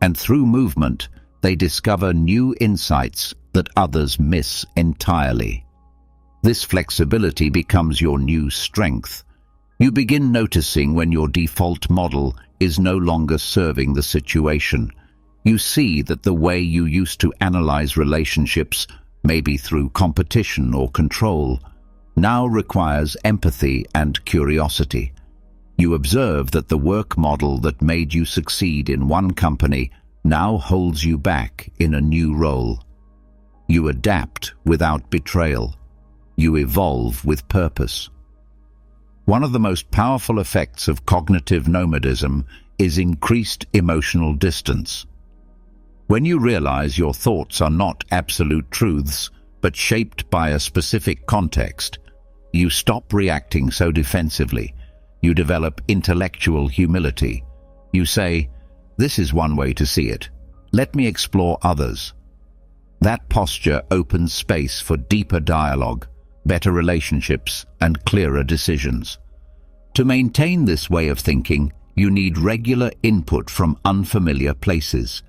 S1: and through movement, they discover new insights that others miss entirely. This flexibility becomes your new strength. You begin noticing when your default model is no longer serving the situation. You see that the way you used to analyze relationships, maybe through competition or control, now requires empathy and curiosity. You observe that the work model that made you succeed in one company now holds you back in a new role. You adapt without betrayal. You evolve with purpose. One of the most powerful effects of cognitive nomadism is increased emotional distance. When you realize your thoughts are not absolute truths, but shaped by a specific context, you stop reacting so defensively. You develop intellectual humility. You say, "This is one way to see it. Let me explore others." That posture opens space for deeper dialogue, better relationships, and clearer decisions. To maintain this way of thinking, you need regular input from unfamiliar places.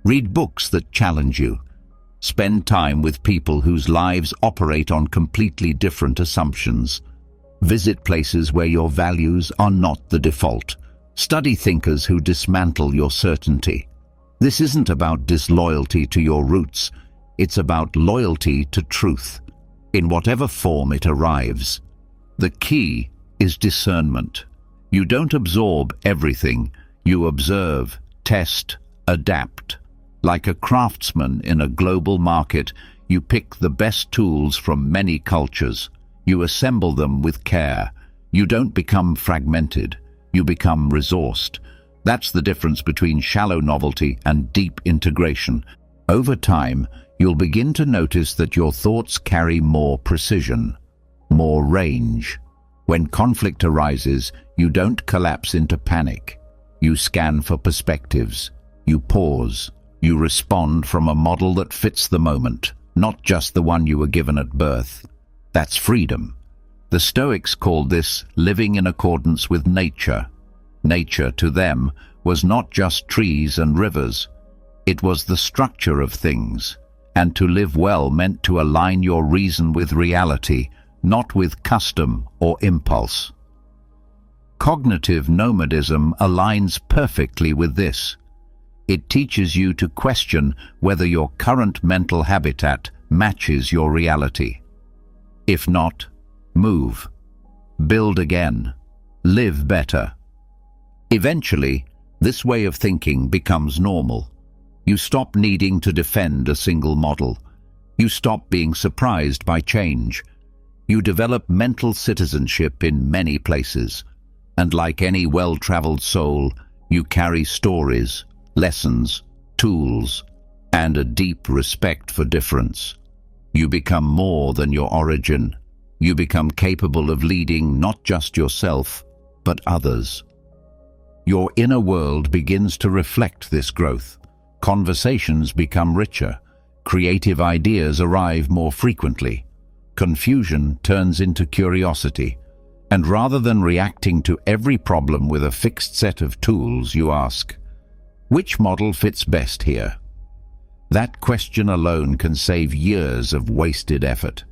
S1: Read books that challenge you. Spend time with people whose lives operate on completely different assumptions. Visit places where your values are not the default. Study thinkers who dismantle your certainty. This isn't about disloyalty to your roots. It's about loyalty to truth, in whatever form it arrives. The key is discernment. You don't absorb everything. You observe, test, adapt. Like a craftsman in a global market, you pick the best tools from many cultures. You assemble them with care. You don't become fragmented. You become resourced. That's the difference between shallow novelty and deep integration. Over time, you'll begin to notice that your thoughts carry more precision, more range. When conflict arises, you don't collapse into panic. You scan for perspectives. You pause. You respond from a model that fits the moment, not just the one you were given at birth. That's freedom. The Stoics called this living in accordance with nature. Nature, to them, was not just trees and rivers. It was the structure of things. And to live well meant to align your reason with reality, not with custom or impulse. Cognitive nomadism aligns perfectly with this. It teaches you to question whether your current mental habitat matches your reality. If not, move. Build again. Live better. Eventually, This way of thinking becomes normal. You stop needing to defend a single model. You stop being surprised by change. You develop mental citizenship in many places. And like any well-traveled soul, you carry stories, lessons, tools, and a deep respect for difference. You become more than your origin. You become capable of leading not just yourself, but others. Your inner world begins to reflect this growth. Conversations become richer. Creative ideas arrive more frequently. Confusion turns into curiosity. And rather than reacting to every problem with a fixed set of tools, you ask, which model fits best here? That question alone can save years of wasted effort.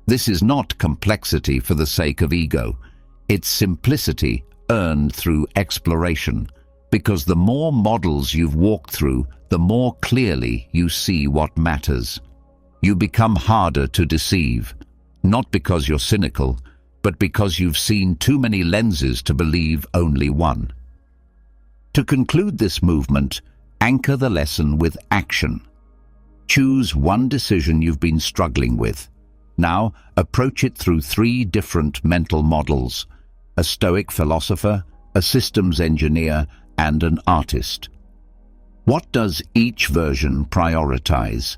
S1: This is not complexity for the sake of ego. It's simplicity earned through exploration, because the more models you've walked through, the more clearly you see what matters. You become harder to deceive, not because you're cynical, but because you've seen too many lenses to believe only one. To conclude this movement, anchor the lesson with action. Choose one decision you've been struggling with. Now, approach it through 3 different mental models: a Stoic philosopher, a systems engineer, and an artist. What does each version prioritize?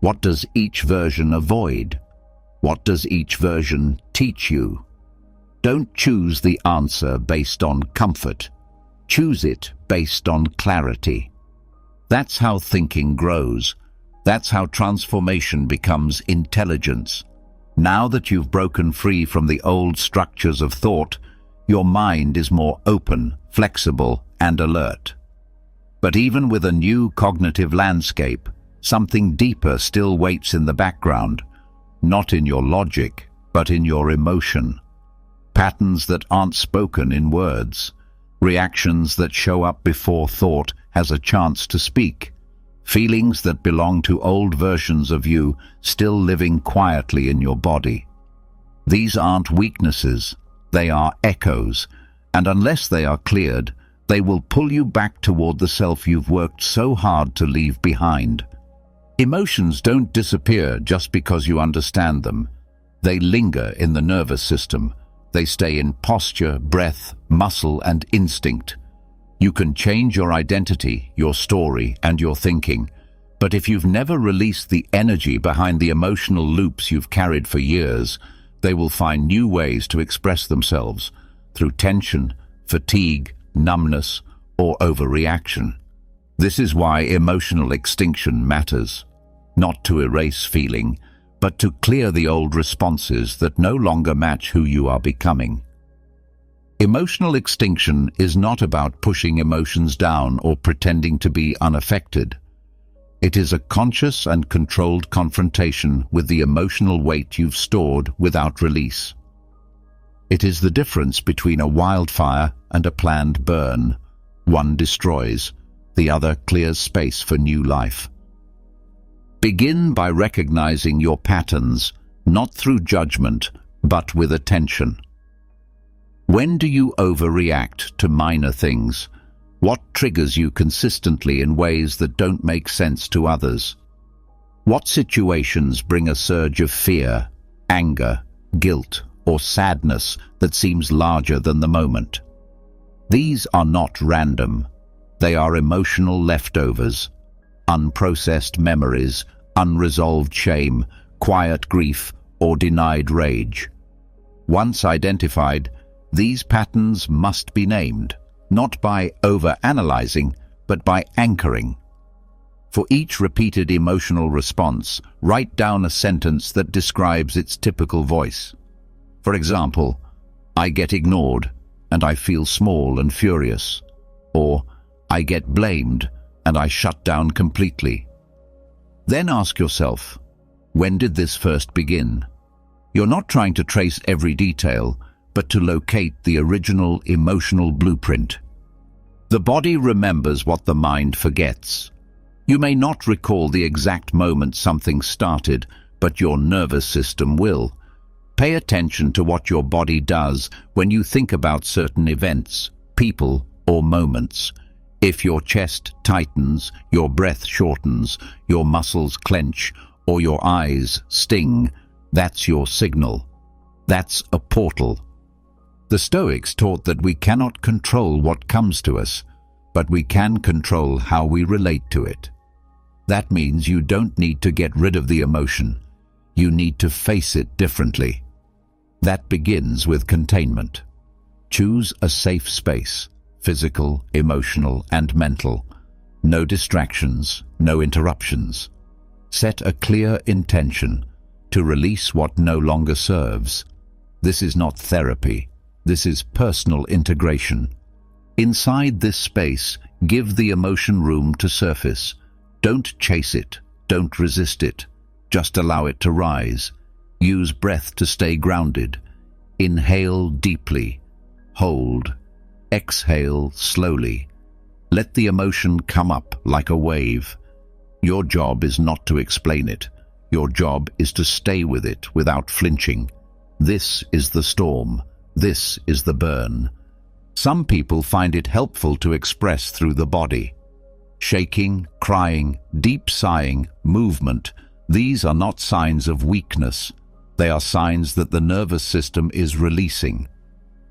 S1: What does each version avoid? What does each version teach you? Don't choose the answer based on comfort. Choose it based on clarity. That's how thinking grows. That's how transformation becomes intelligence. Now that you've broken free from the old structures of thought, your mind is more open, flexible, and alert. But even with a new cognitive landscape, something deeper still waits in the background, not in your logic, but in your emotion. Patterns that aren't spoken in words, reactions that show up before thought has a chance to speak, feelings that belong to old versions of you still living quietly in your body. These aren't weaknesses, they are echoes, and unless they are cleared, they will pull you back toward the self you've worked so hard to leave behind. Emotions don't disappear just because you understand them. They linger in the nervous system. They stay in posture, breath, muscle, and instinct. You can change your identity, your story, and your thinking, but if you've never released the energy behind the emotional loops you've carried for years, they will find new ways to express themselves through tension, fatigue, numbness, or overreaction. This is why emotional extinction matters, not to erase feeling, but to clear the old responses that no longer match who you are becoming. Emotional extinction is not about pushing emotions down or pretending to be unaffected. It is a conscious and controlled confrontation with the emotional weight you've stored without release. It is the difference between a wildfire and a planned burn. One destroys, the other clears space for new life. Begin by recognizing your patterns, not through judgment, but with attention. When do you overreact to minor things? What triggers you consistently in ways that don't make sense to others? What situations bring a surge of fear, anger, guilt, or sadness that seems larger than the moment? These are not random. They are emotional leftovers, unprocessed memories, unresolved shame, quiet grief, or denied rage. Once identified, these patterns must be named, not by over-analyzing, but by anchoring. For each repeated emotional response, write down a sentence that describes its typical voice. For example, I get ignored, and I feel small and furious. Or, I get blamed, and I shut down completely. Then ask yourself, when did this first begin? You're not trying to trace every detail, but to locate the original emotional blueprint. The body remembers what the mind forgets. You may not recall the exact moment something started, but your nervous system will. Pay attention to what your body does when you think about certain events, people, or moments. If your chest tightens, your breath shortens, your muscles clench, or your eyes sting, that's your signal. That's a portal. The Stoics taught that we cannot control what comes to us, but we can control how we relate to it. That means you don't need to get rid of the emotion. You need to face it differently. That begins with containment. Choose a safe space, physical, emotional, and mental. No distractions, no interruptions. Set a clear intention to release what no longer serves. This is not therapy. This is personal integration. Inside this space, give the emotion room to surface. Don't chase it. Don't resist it. Just allow it to rise. Use breath to stay grounded. Inhale deeply. Hold. Exhale slowly. Let the emotion come up like a wave. Your job is not to explain it. Your job is to stay with it without flinching. This is the storm. This is the burn. Some people find it helpful to express through the body. Shaking, crying, deep sighing, movement, these are not signs of weakness. They are signs that the nervous system is releasing.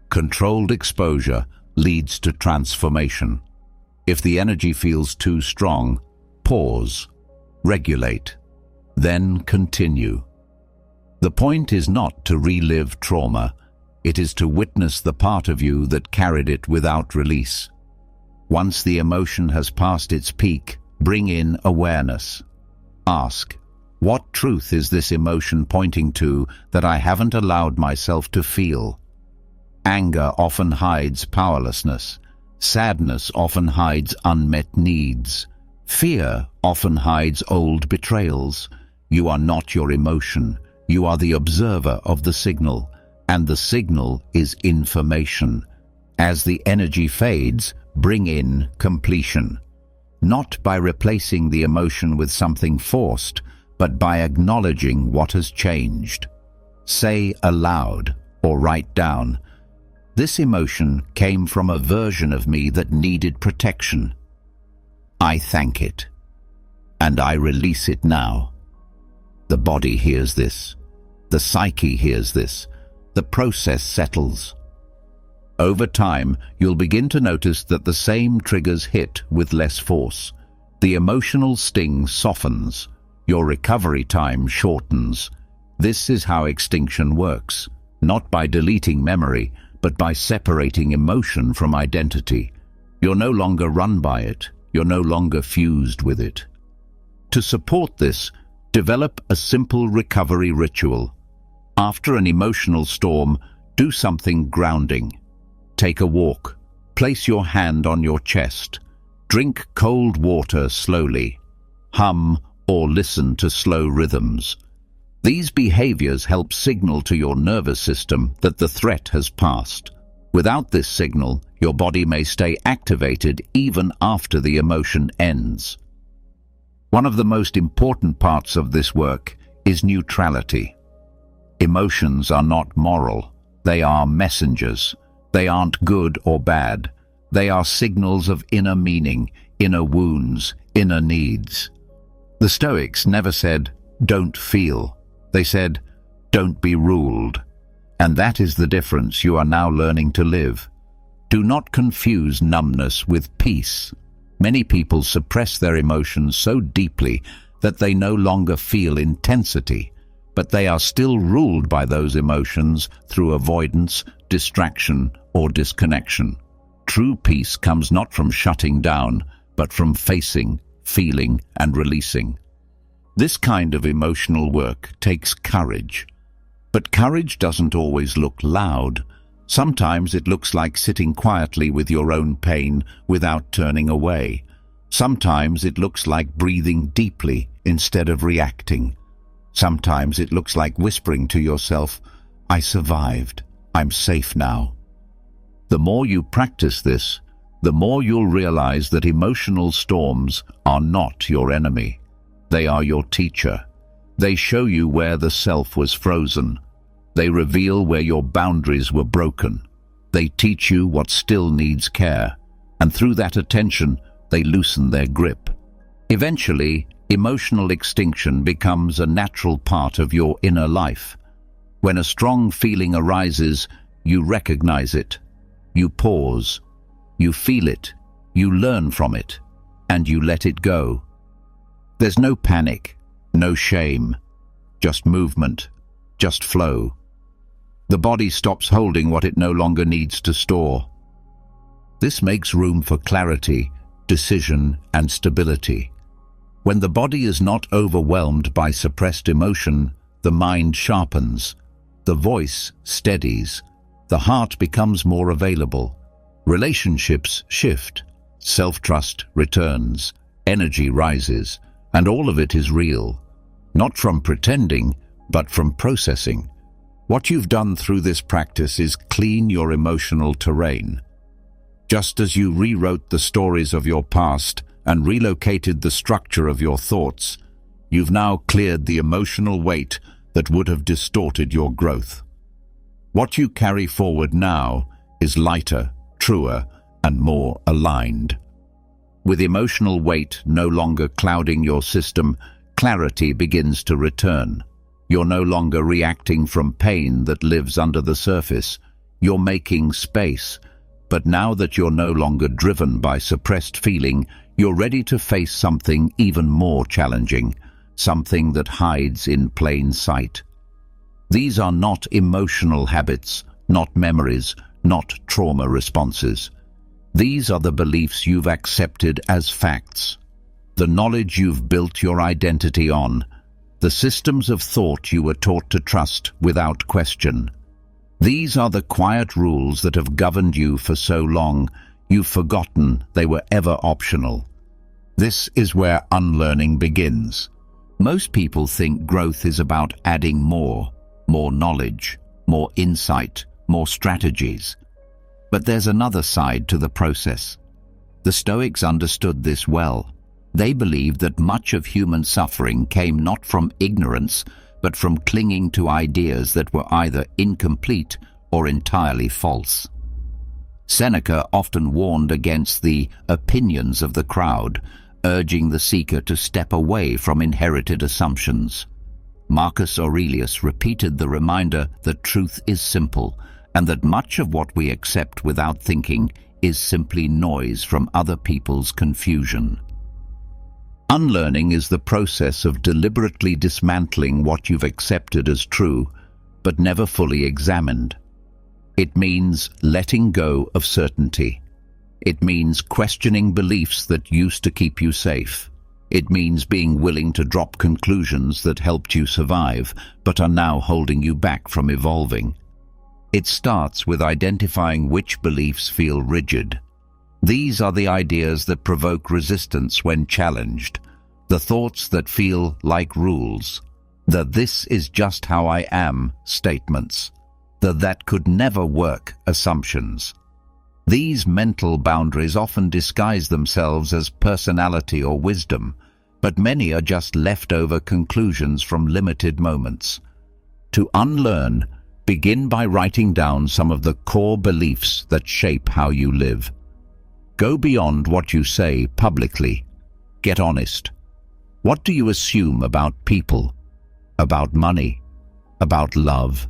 S1: Controlled exposure leads to transformation. If the energy feels too strong, pause, regulate, then continue. The point is not to relive trauma. It is to witness the part of you that carried it without release. Once the emotion has passed its peak, bring in awareness. Ask, what truth is this emotion pointing to that I haven't allowed myself to feel? Anger often hides powerlessness. Sadness often hides unmet needs. Fear often hides old betrayals. You are not your emotion. You are the observer of the signal, and the signal is information. As the energy fades, bring in completion. Not by replacing the emotion with something forced, but by acknowledging what has changed. Say aloud or write down, this emotion came from a version of me that needed protection. I thank it, and I release it now. The body hears this. The psyche hears this. The process settles. Over time, you'll begin to notice that the same triggers hit with less force. The emotional sting softens. Your recovery time shortens. This is how extinction works, not by deleting memory, but by separating emotion from identity. You're no longer run by it. You're no longer fused with it. To support this, develop a simple recovery ritual. After an emotional storm, do something grounding. Take a walk. Place your hand on your chest. Drink cold water slowly. Hum or listen to slow rhythms. These behaviors help signal to your nervous system that the threat has passed. Without this signal, your body may stay activated even after the emotion ends. One of the most important parts of this work is neutrality. Emotions are not moral. They are messengers. They aren't good or bad. They are signals of inner meaning, inner wounds, inner needs. The Stoics never said, don't feel. They said, don't be ruled. And that is the difference you are now learning to live. Do not confuse numbness with peace. Many people suppress their emotions so deeply that they no longer feel intensity, but they are still ruled by those emotions through avoidance, distraction, or disconnection. True peace comes not from shutting down, but from facing, feeling, and releasing. This kind of emotional work takes courage. But courage doesn't always look loud. Sometimes it looks like sitting quietly with your own pain without turning away. Sometimes it looks like breathing deeply instead of reacting. Sometimes it looks like whispering to yourself, I survived. I'm safe now. The more you practice this, the more you'll realize that emotional storms are not your enemy. They are your teacher. They show you where the self was frozen. They reveal where your boundaries were broken. They teach you what still needs care. and through that attention, they loosen their grip. Eventually, emotional extinction becomes a natural part of your inner life. When a strong feeling arises, you recognize it. You pause. You feel it. You learn from it. And you let it go. There's no panic, no shame, just movement, just flow. The body stops holding what it no longer needs to store. This makes room for clarity, decision, and stability. When the body is not overwhelmed by suppressed emotion, the mind sharpens, the voice steadies, the heart becomes more available, relationships shift, self-trust returns, energy rises, and all of it is real, not from pretending, but from processing. What you've done through this practice is clean your emotional terrain. Just as you rewrote the stories of your past and relocated the structure of your thoughts, you've now cleared the emotional weight that would have distorted your growth. What you carry forward now is lighter, truer, and more aligned. With emotional weight no longer clouding your system, clarity begins to return. You're no longer reacting from pain that lives under the surface. You're making space. But now that you're no longer driven by suppressed feeling, you're ready to face something even more challenging, something that hides in plain sight. These are not emotional habits, not memories, not trauma responses. These are the beliefs you've accepted as facts, the knowledge you've built your identity on, the systems of thought you were taught to trust without question. These are the quiet rules that have governed you for so long, you've forgotten they were ever optional. This is where unlearning begins. Most people think growth is about adding more knowledge, more insight, more strategies. But there's another side to the process. The Stoics understood this well. They believed that much of human suffering came not from ignorance, but from clinging to ideas that were either incomplete or entirely false. Seneca often warned against the opinions of the crowd, urging the seeker to step away from inherited assumptions. Marcus Aurelius repeated the reminder that truth is simple, and that much of what we accept without thinking is simply noise from other people's confusion. Unlearning is the process of deliberately dismantling what you've accepted as true, but never fully examined. It means letting go of certainty. It means questioning beliefs that used to keep you safe. It means being willing to drop conclusions that helped you survive, but are now holding you back from evolving. It starts with identifying which beliefs feel rigid. These are the ideas that provoke resistance when challenged, the thoughts that feel like rules, the "this is just how I am" statements, the "that could never work" assumptions. These mental boundaries often disguise themselves as personality or wisdom, but many are just leftover conclusions from limited moments. To unlearn, begin by writing down some of the core beliefs that shape how you live. Go beyond what you say publicly. Get honest. What do you assume about people, about money, about love,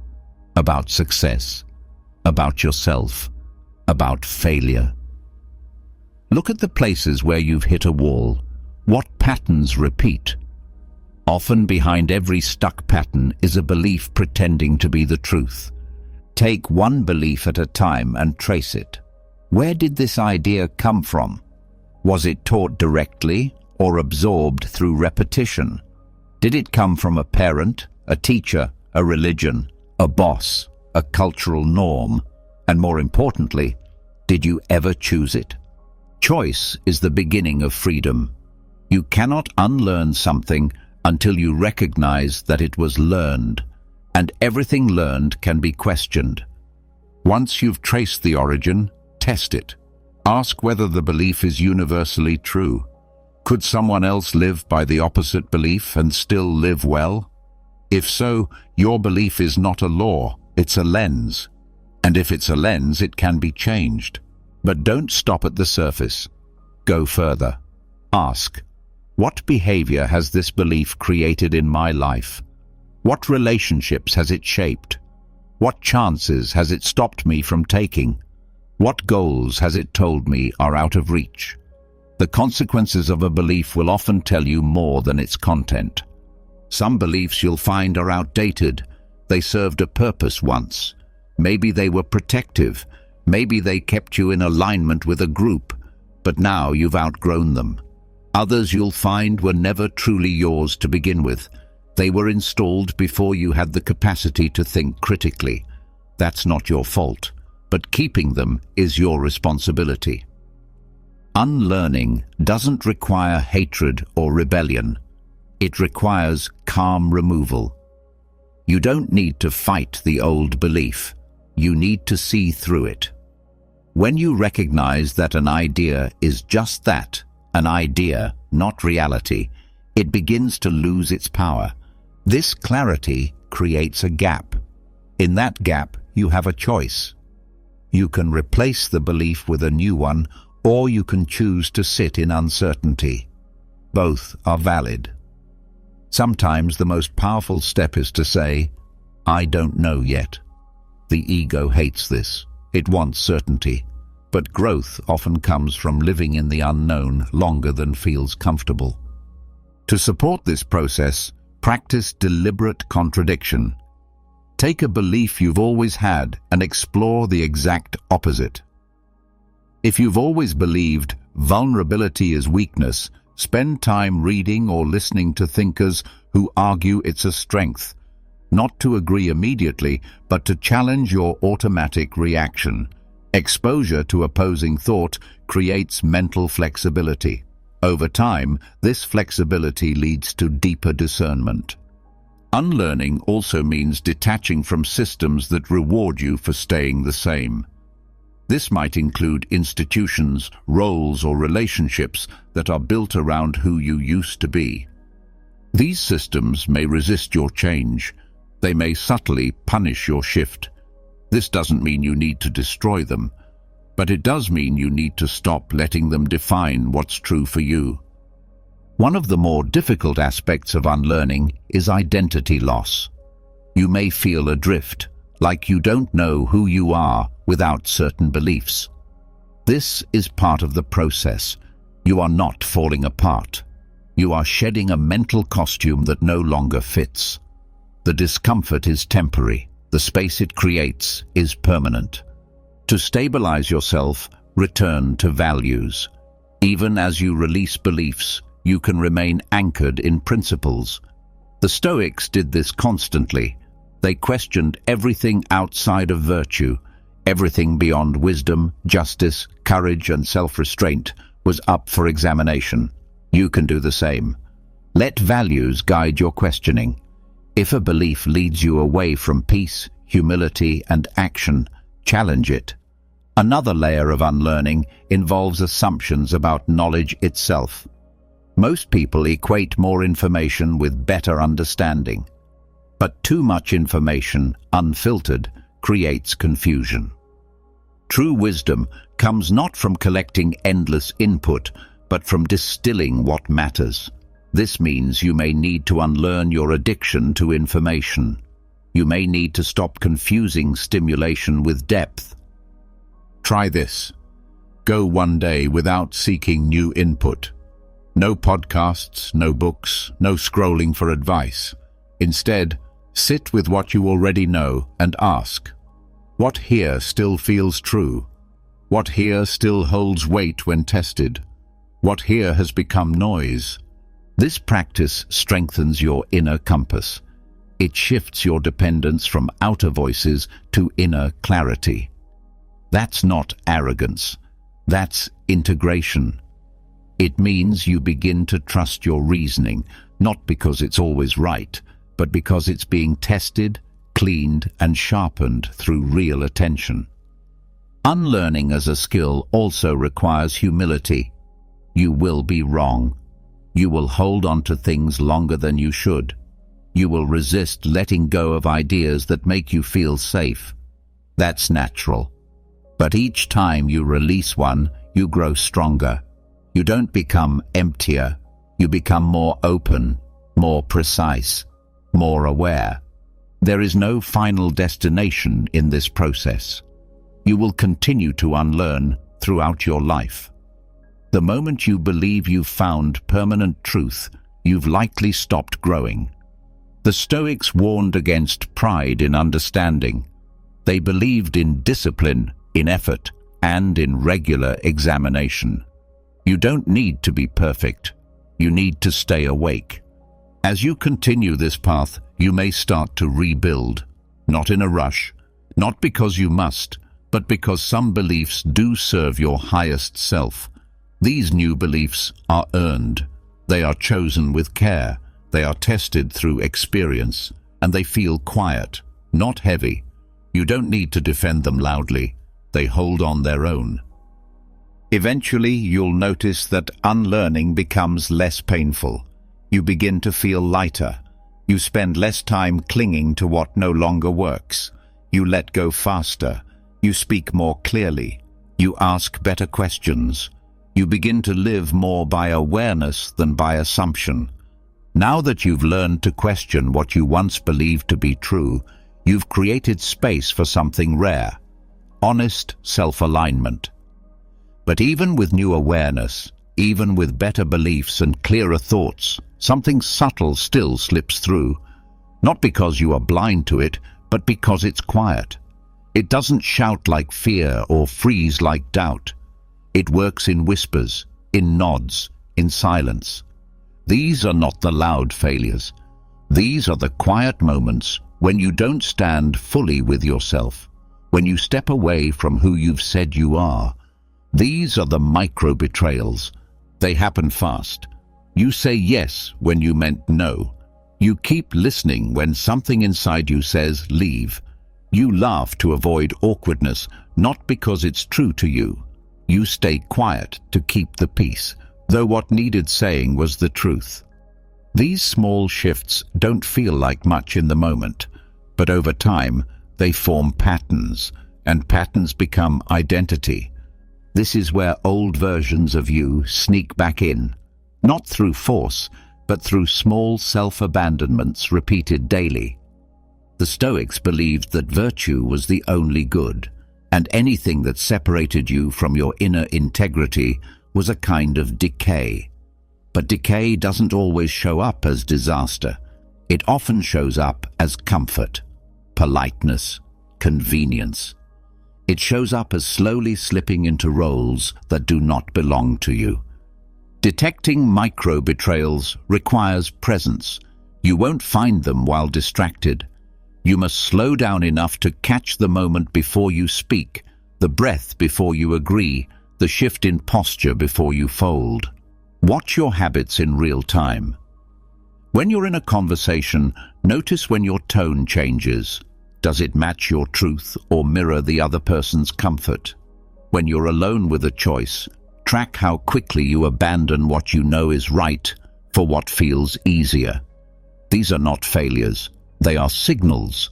S1: about success, about yourself, about failure? Look at the places where you've hit a wall. What patterns repeat? Often behind every stuck pattern is a belief pretending to be the truth. Take one belief at a time and trace it. Where did this idea come from? Was it taught directly or absorbed through repetition? Did it come from a parent, a teacher, a religion, a boss, a cultural norm? And more importantly, did you ever choose it? Choice is the beginning of freedom. You cannot unlearn something until you recognize that it was learned, and everything learned can be questioned. Once you've traced the origin, test it. Ask whether the belief is universally true. Could someone else live by the opposite belief and still live well? If so, your belief is not a law, it's a lens. And if it's a lens, it can be changed. But don't stop at the surface. Go further. Ask, what behavior has this belief created in my life? What relationships has it shaped? What chances has it stopped me from taking? What goals has it told me are out of reach? The consequences of a belief will often tell you more than its content. Some beliefs you'll find are outdated. They served a purpose once. Maybe they were protective. Maybe they kept you in alignment with a group, but now you've outgrown them. Others you'll find were never truly yours to begin with. They were installed before you had the capacity to think critically. That's not your fault, but keeping them is your responsibility. Unlearning doesn't require hatred or rebellion. It requires calm removal. You don't need to fight the old belief. You need to see through it. When you recognize that an idea is just that, an idea, not reality, it begins to lose its power. This clarity creates a gap. In that gap, you have a choice. You can replace the belief with a new one, or you can choose to sit in uncertainty. Both are valid. Sometimes the most powerful step is to say, I don't know yet. The ego hates this. It wants certainty. But growth often comes from living in the unknown longer than feels comfortable. To support this process, practice deliberate contradiction. Take a belief you've always had and explore the exact opposite. If you've always believed vulnerability is weakness, spend time reading or listening to thinkers who argue it's a strength. Not to agree immediately, but to challenge your automatic reaction. Exposure to opposing thought creates mental flexibility. Over time, this flexibility leads to deeper discernment. Unlearning also means detaching from systems that reward you for staying the same. This might include institutions, roles, or relationships that are built around who you used to be. These systems may resist your change. They may subtly punish your shift. This doesn't mean you need to destroy them, but it does mean you need to stop letting them define what's true for you. One of the more difficult aspects of unlearning is identity loss. You may feel adrift, like you don't know who you are without certain beliefs. This is part of the process. You are not falling apart. You are shedding a mental costume that no longer fits. The discomfort is temporary. The space it creates is permanent. To stabilize yourself, return to values. Even as you release beliefs, you can remain anchored in principles. The Stoics did this constantly. They questioned everything outside of virtue. Everything beyond wisdom, justice, courage, and self-restraint was up for examination. You can do the same. Let values guide your questioning. If a belief leads you away from peace, humility, and action, challenge it. Another layer of unlearning involves assumptions about knowledge itself. Most people equate more information with better understanding. But too much information, unfiltered, creates confusion. True wisdom comes not from collecting endless input, but from distilling what matters. This means you may need to unlearn your addiction to information. You may need to stop confusing stimulation with depth. Try this. Go one day without seeking new input. No podcasts, no books, no scrolling for advice. Instead, sit with what you already know and ask, what here still feels true? What here still holds weight when tested? What here has become noise? This practice strengthens your inner compass. It shifts your dependence from outer voices to inner clarity. That's not arrogance. That's integration. It means you begin to trust your reasoning, not because it's always right, but because it's being tested, cleaned, and sharpened through real attention. Unlearning as a skill also requires humility. You will be wrong. You will hold on to things longer than you should. You will resist letting go of ideas that make you feel safe. That's natural. But each time you release one, you grow stronger. You don't become emptier. You become more open, more precise, more aware. There is no final destination in this process. You will continue to unlearn throughout your life. The moment you believe you've found permanent truth, you've likely stopped growing. The Stoics warned against pride in understanding. They believed in discipline, in effort, and in regular examination. You don't need to be perfect. You need to stay awake. As you continue this path, you may start to rebuild, not in a rush, not because you must, but because some beliefs do serve your highest self. These new beliefs are earned. They are chosen with care. They are tested through experience, and they feel quiet, not heavy. You don't need to defend them loudly. They hold on their own. Eventually, you'll notice that unlearning becomes less painful. You begin to feel lighter. You spend less time clinging to what no longer works. You let go faster. You speak more clearly. You ask better questions. You begin to live more by awareness than by assumption. Now that you've learned to question what you once believed to be true, you've created space for something rare: honest self-alignment. But even with new awareness, even with better beliefs and clearer thoughts, something subtle still slips through. Not because you are blind to it, but because it's quiet. It doesn't shout like fear or freeze like doubt. It works in whispers, in nods, in silence. These are not the loud failures. These are the quiet moments when you don't stand fully with yourself, when you step away from who you've said you are. These are the micro-betrayals. They happen fast. You say yes when you meant no. You keep listening when something inside you says leave. You laugh to avoid awkwardness, not because it's true to you. You stay quiet to keep the peace, though what needed saying was the truth. These small shifts don't feel like much in the moment, but over time they form patterns, and patterns become identity. This is where old versions of you sneak back in, not through force, but through small self-abandonments repeated daily. The Stoics believed that virtue was the only good, and anything that separated you from your inner integrity was a kind of decay. But decay doesn't always show up as disaster. It often shows up as comfort, politeness, convenience. It shows up as slowly slipping into roles that do not belong to you. Detecting micro-betrayals requires presence. You won't find them while distracted. You must slow down enough to catch the moment before you speak, the breath before you agree, the shift in posture before you fold. Watch your habits in real time. When you're in a conversation, notice when your tone changes. Does it match your truth or mirror the other person's comfort? When you're alone with a choice, track how quickly you abandon what you know is right for what feels easier. These are not failures. They are signals.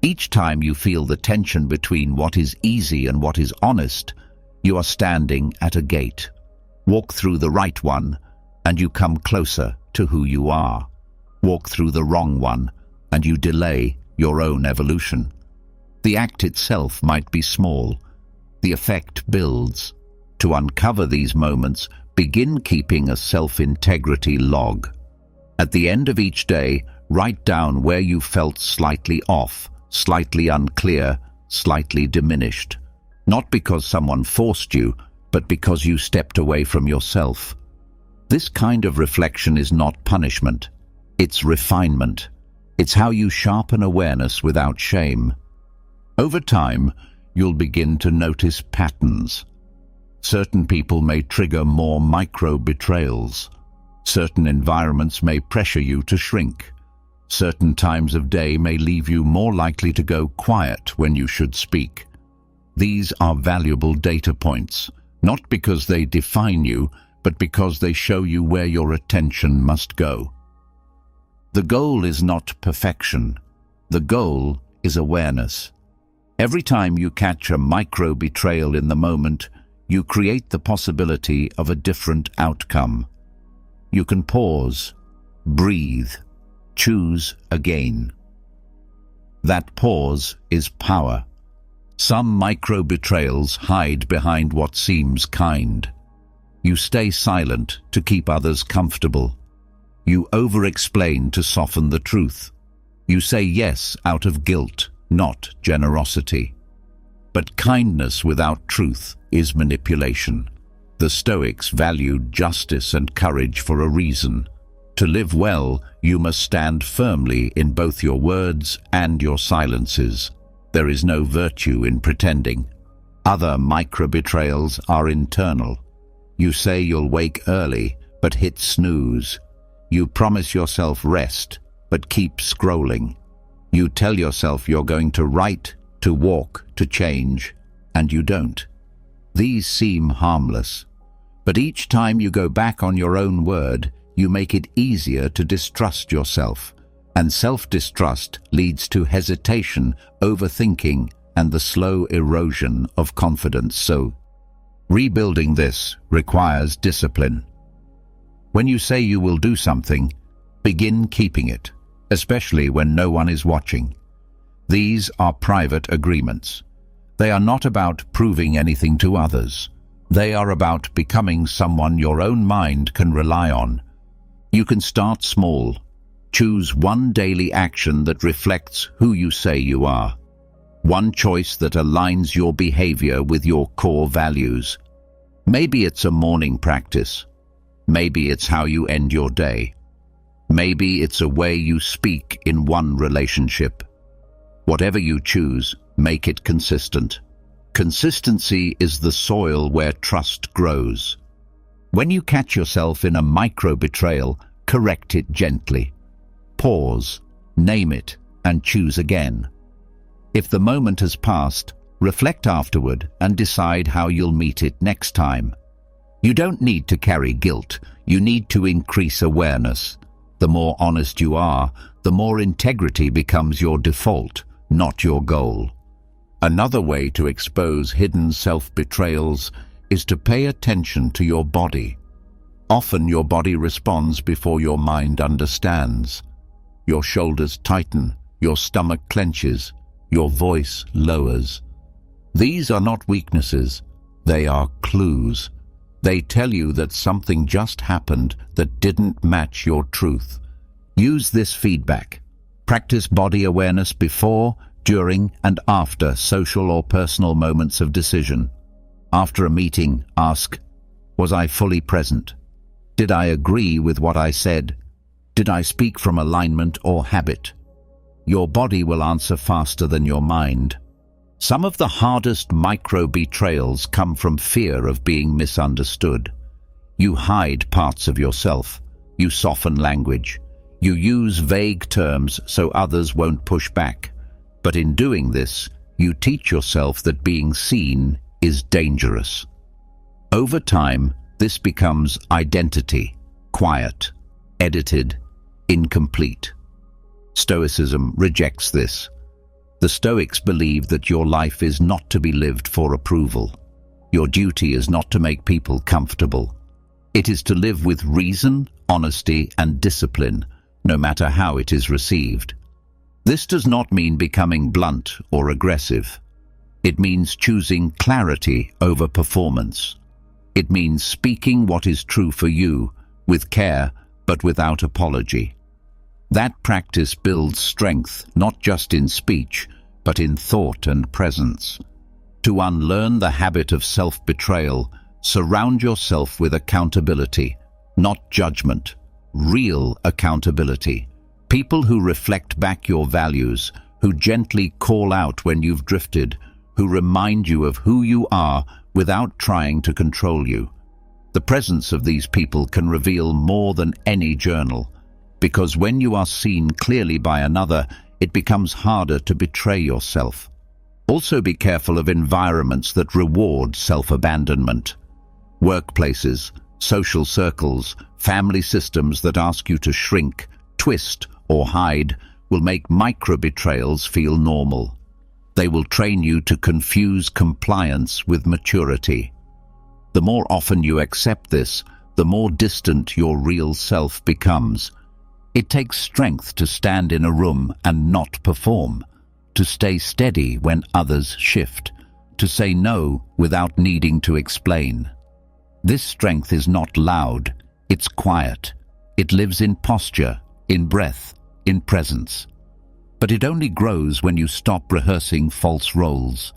S1: Each time you feel the tension between what is easy and what is honest, you are standing at a gate. Walk through the right one, and you come closer to who you are. Walk through the wrong one, and you delay your own evolution. The act itself might be small. The effect builds. To uncover these moments, begin keeping a self-integrity log. At the end of each day, write down where you felt slightly off, slightly unclear, slightly diminished. Not because someone forced you, but because you stepped away from yourself. This kind of reflection is not punishment. It's refinement. It's how you sharpen awareness without shame. Over time, you'll begin to notice patterns. Certain people may trigger more micro-betrayals. Certain environments may pressure you to shrink. Certain times of day may leave you more likely to go quiet when you should speak. These are valuable data points, not because they define you, but because they show you where your attention must go. The goal is not perfection. The goal is awareness. Every time you catch a micro-betrayal in the moment, you create the possibility of a different outcome. You can pause, breathe, choose again. That pause is power. Some micro-betrayals hide behind what seems kind. You stay silent to keep others comfortable. You over-explain to soften the truth. You say yes out of guilt, not generosity. But kindness without truth is manipulation. The Stoics valued justice and courage for a reason. To live well, you must stand firmly in both your words and your silences. There is no virtue in pretending. Other micro-betrayals are internal. You say you'll wake early, but hit snooze. You promise yourself rest, but keep scrolling. You tell yourself you're going to write, to walk, to change, and you don't. These seem harmless, but each time you go back on your own word, you make it easier to distrust yourself, and self-distrust leads to hesitation, overthinking, and the slow erosion of confidence. So, rebuilding this requires discipline. When you say you will do something, begin keeping it, especially when no one is watching. These are private agreements. They are not about proving anything to others. They are about becoming someone your own mind can rely on. You can start small. Choose one daily action that reflects who you say you are. One choice that aligns your behavior with your core values. Maybe it's a morning practice. Maybe it's how you end your day. Maybe it's a way you speak in one relationship. Whatever you choose, make it consistent. Consistency is the soil where trust grows. When you catch yourself in a micro-betrayal, correct it gently. Pause, name it, and choose again. If the moment has passed, reflect afterward and decide how you'll meet it next time. You don't need to carry guilt, you need to increase awareness. The more honest you are, the more integrity becomes your default, not your goal. Another way to expose hidden self-betrayals is to pay attention to your body. Often your body responds before your mind understands. Your shoulders tighten, your stomach clenches, your voice lowers. These are not weaknesses, they are clues. They tell you that something just happened that didn't match your truth. Use this feedback. Practice body awareness before, during, and after social or personal moments of decision. After a meeting, ask, was I fully present? Did I agree with what I said? Did I speak from alignment or habit? Your body will answer faster than your mind. Some of the hardest micro-betrayals come from fear of being misunderstood. You hide parts of yourself. You soften language. You use vague terms so others won't push back. But in doing this, you teach yourself that being seen is dangerous. Over time, this becomes identity, quiet, edited, incomplete. Stoicism rejects this. The Stoics believe that your life is not to be lived for approval. Your duty is not to make people comfortable. It is to live with reason, honesty, and discipline, no matter how it is received. This does not mean becoming blunt or aggressive. It means choosing clarity over performance. It means speaking what is true for you, with care, but without apology. That practice builds strength, not just in speech, but in thought and presence. To unlearn the habit of self-betrayal, surround yourself with accountability, not judgment, real accountability. People who reflect back your values, who gently call out when you've drifted, who remind you of who you are without trying to control you. The presence of these people can reveal more than any journal, because when you are seen clearly by another, it becomes harder to betray yourself. Also be careful of environments that reward self-abandonment. Workplaces, social circles, family systems that ask you to shrink, twist, or hide will make micro-betrayals feel normal. They will train you to confuse compliance with maturity. The more often you accept this, the more distant your real self becomes. It takes strength to stand in a room and not perform, to stay steady when others shift, to say no without needing to explain. This strength is not loud, it's quiet. It lives in posture, in breath, in presence. But it only grows when you stop rehearsing false roles.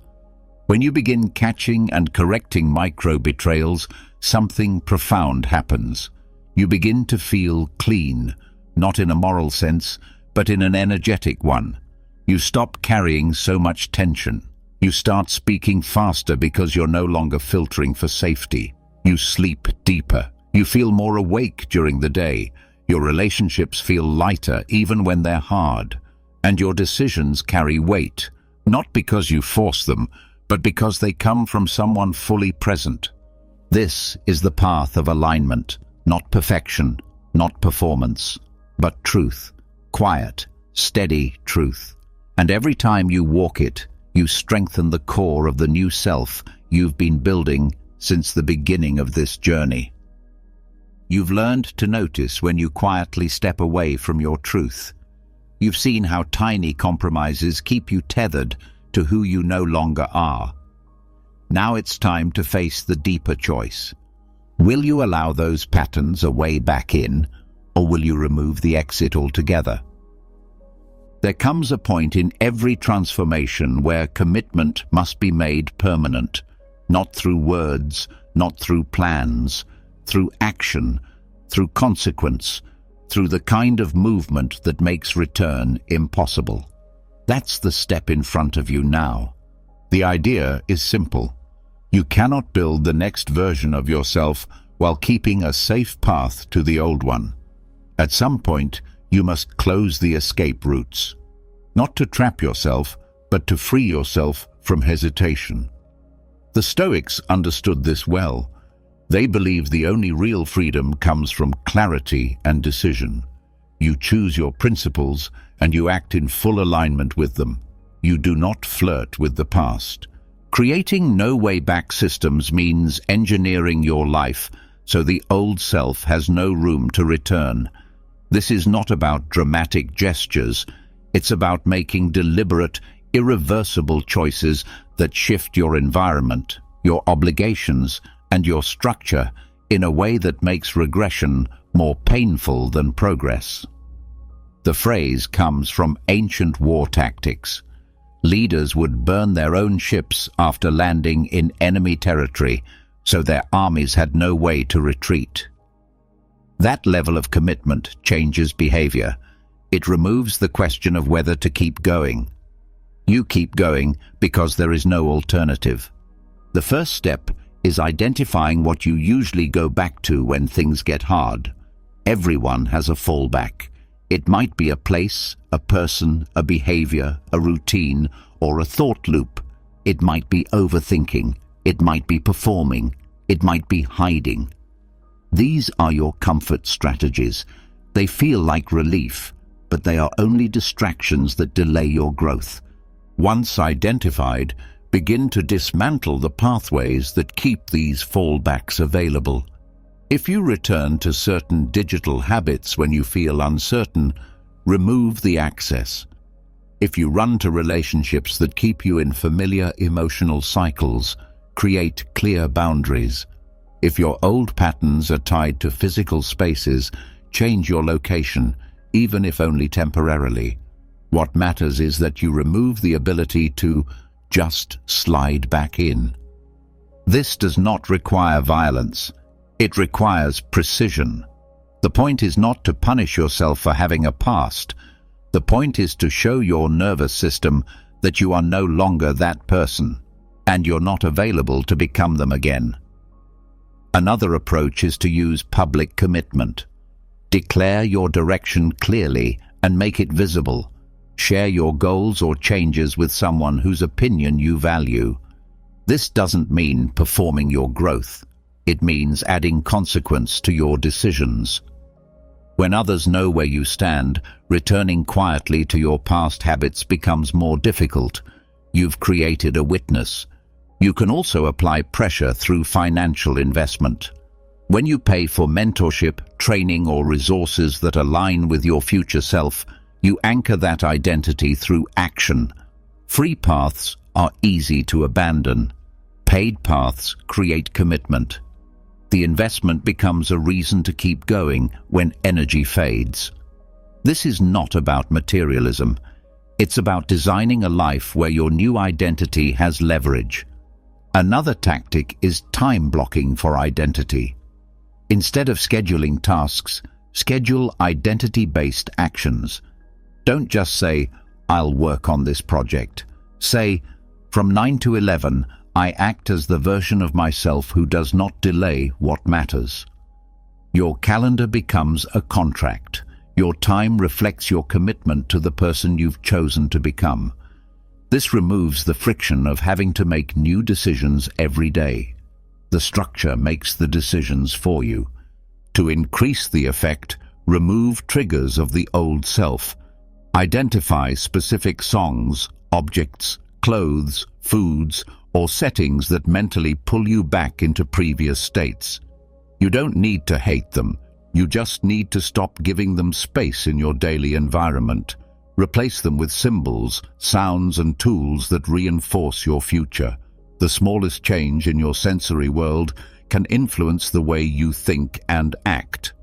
S1: When you begin catching and correcting micro-betrayals, something profound happens. You begin to feel clean, not in a moral sense, but in an energetic one. You stop carrying so much tension. You start speaking faster because you're no longer filtering for safety. You sleep deeper. You feel more awake during the day. Your relationships feel lighter even when they're hard. And your decisions carry weight, not because you force them, but because they come from someone fully present. This is the path of alignment, not perfection, not performance, but truth, quiet, steady truth. And every time you walk it, you strengthen the core of the new self you've been building since the beginning of this journey. You've learned to notice when you quietly step away from your truth. You've seen how tiny compromises keep you tethered to who you no longer are. Now it's time to face the deeper choice. Will you allow those patterns a way back in, or will you remove the exit altogether? There comes a point in every transformation where commitment must be made permanent, not through words, not through plans, through action, through consequence, through the kind of movement that makes return impossible. That's the step in front of you now. The idea is simple. You cannot build the next version of yourself while keeping a safe path to the old one. At some point, you must close the escape routes, not to trap yourself, but to free yourself from hesitation. The Stoics understood this well. They believed the only real freedom comes from clarity and decision. You choose your principles and you act in full alignment with them. You do not flirt with the past. Creating no-way-back systems means engineering your life so the old self has no room to return. This is not about dramatic gestures. It's about making deliberate, irreversible choices that shift your environment, your obligations, and your structure in a way that makes regression more painful than progress. The phrase comes from ancient war tactics. Leaders would burn their own ships after landing in enemy territory, so their armies had no way to retreat. That level of commitment changes behavior. It removes the question of whether to keep going. You keep going because there is no alternative. The first step is identifying what you usually go back to when things get hard. Everyone has a fallback. It might be a place, a person, a behavior, a routine, or a thought loop. It might be overthinking. It might be performing. It might be hiding. These are your comfort strategies. They feel like relief, but they are only distractions that delay your growth. Once identified, begin to dismantle the pathways that keep these fallbacks available. If you return to certain digital habits when you feel uncertain, remove the access. If you run to relationships that keep you in familiar emotional cycles, create clear boundaries. If your old patterns are tied to physical spaces, change your location, even if only temporarily. What matters is that you remove the ability to just slide back in. This does not require violence. It requires precision. The point is not to punish yourself for having a past. The point is to show your nervous system that you are no longer that person, and you're not available to become them again. Another approach is to use public commitment. Declare your direction clearly and make it visible. Share your goals or changes with someone whose opinion you value. This doesn't mean performing your growth. It means adding consequence to your decisions. When others know where you stand, returning quietly to your past habits becomes more difficult. You've created a witness. You can also apply pressure through financial investment. When you pay for mentorship, training, or resources that align with your future self, you anchor that identity through action. Free paths are easy to abandon. Paid paths create commitment. The investment becomes a reason to keep going when energy fades. This is not about materialism. It's about designing a life where your new identity has leverage. Another tactic is time blocking for identity. Instead of scheduling tasks, schedule identity-based actions. Don't just say, "I'll work on this project." Say, "From 9 to 11, I act as the version of myself who does not delay what matters." Your calendar becomes a contract. Your time reflects your commitment to the person you've chosen to become. This removes the friction of having to make new decisions every day. The structure makes the decisions for you. To increase the effect, remove triggers of the old self. Identify specific songs, objects, clothes, foods, or settings that mentally pull you back into previous states. You don't need to hate them. You just need to stop giving them space in your daily environment. Replace them with symbols, sounds, and tools that reinforce your future. The smallest change in your sensory world can influence the way you think and act.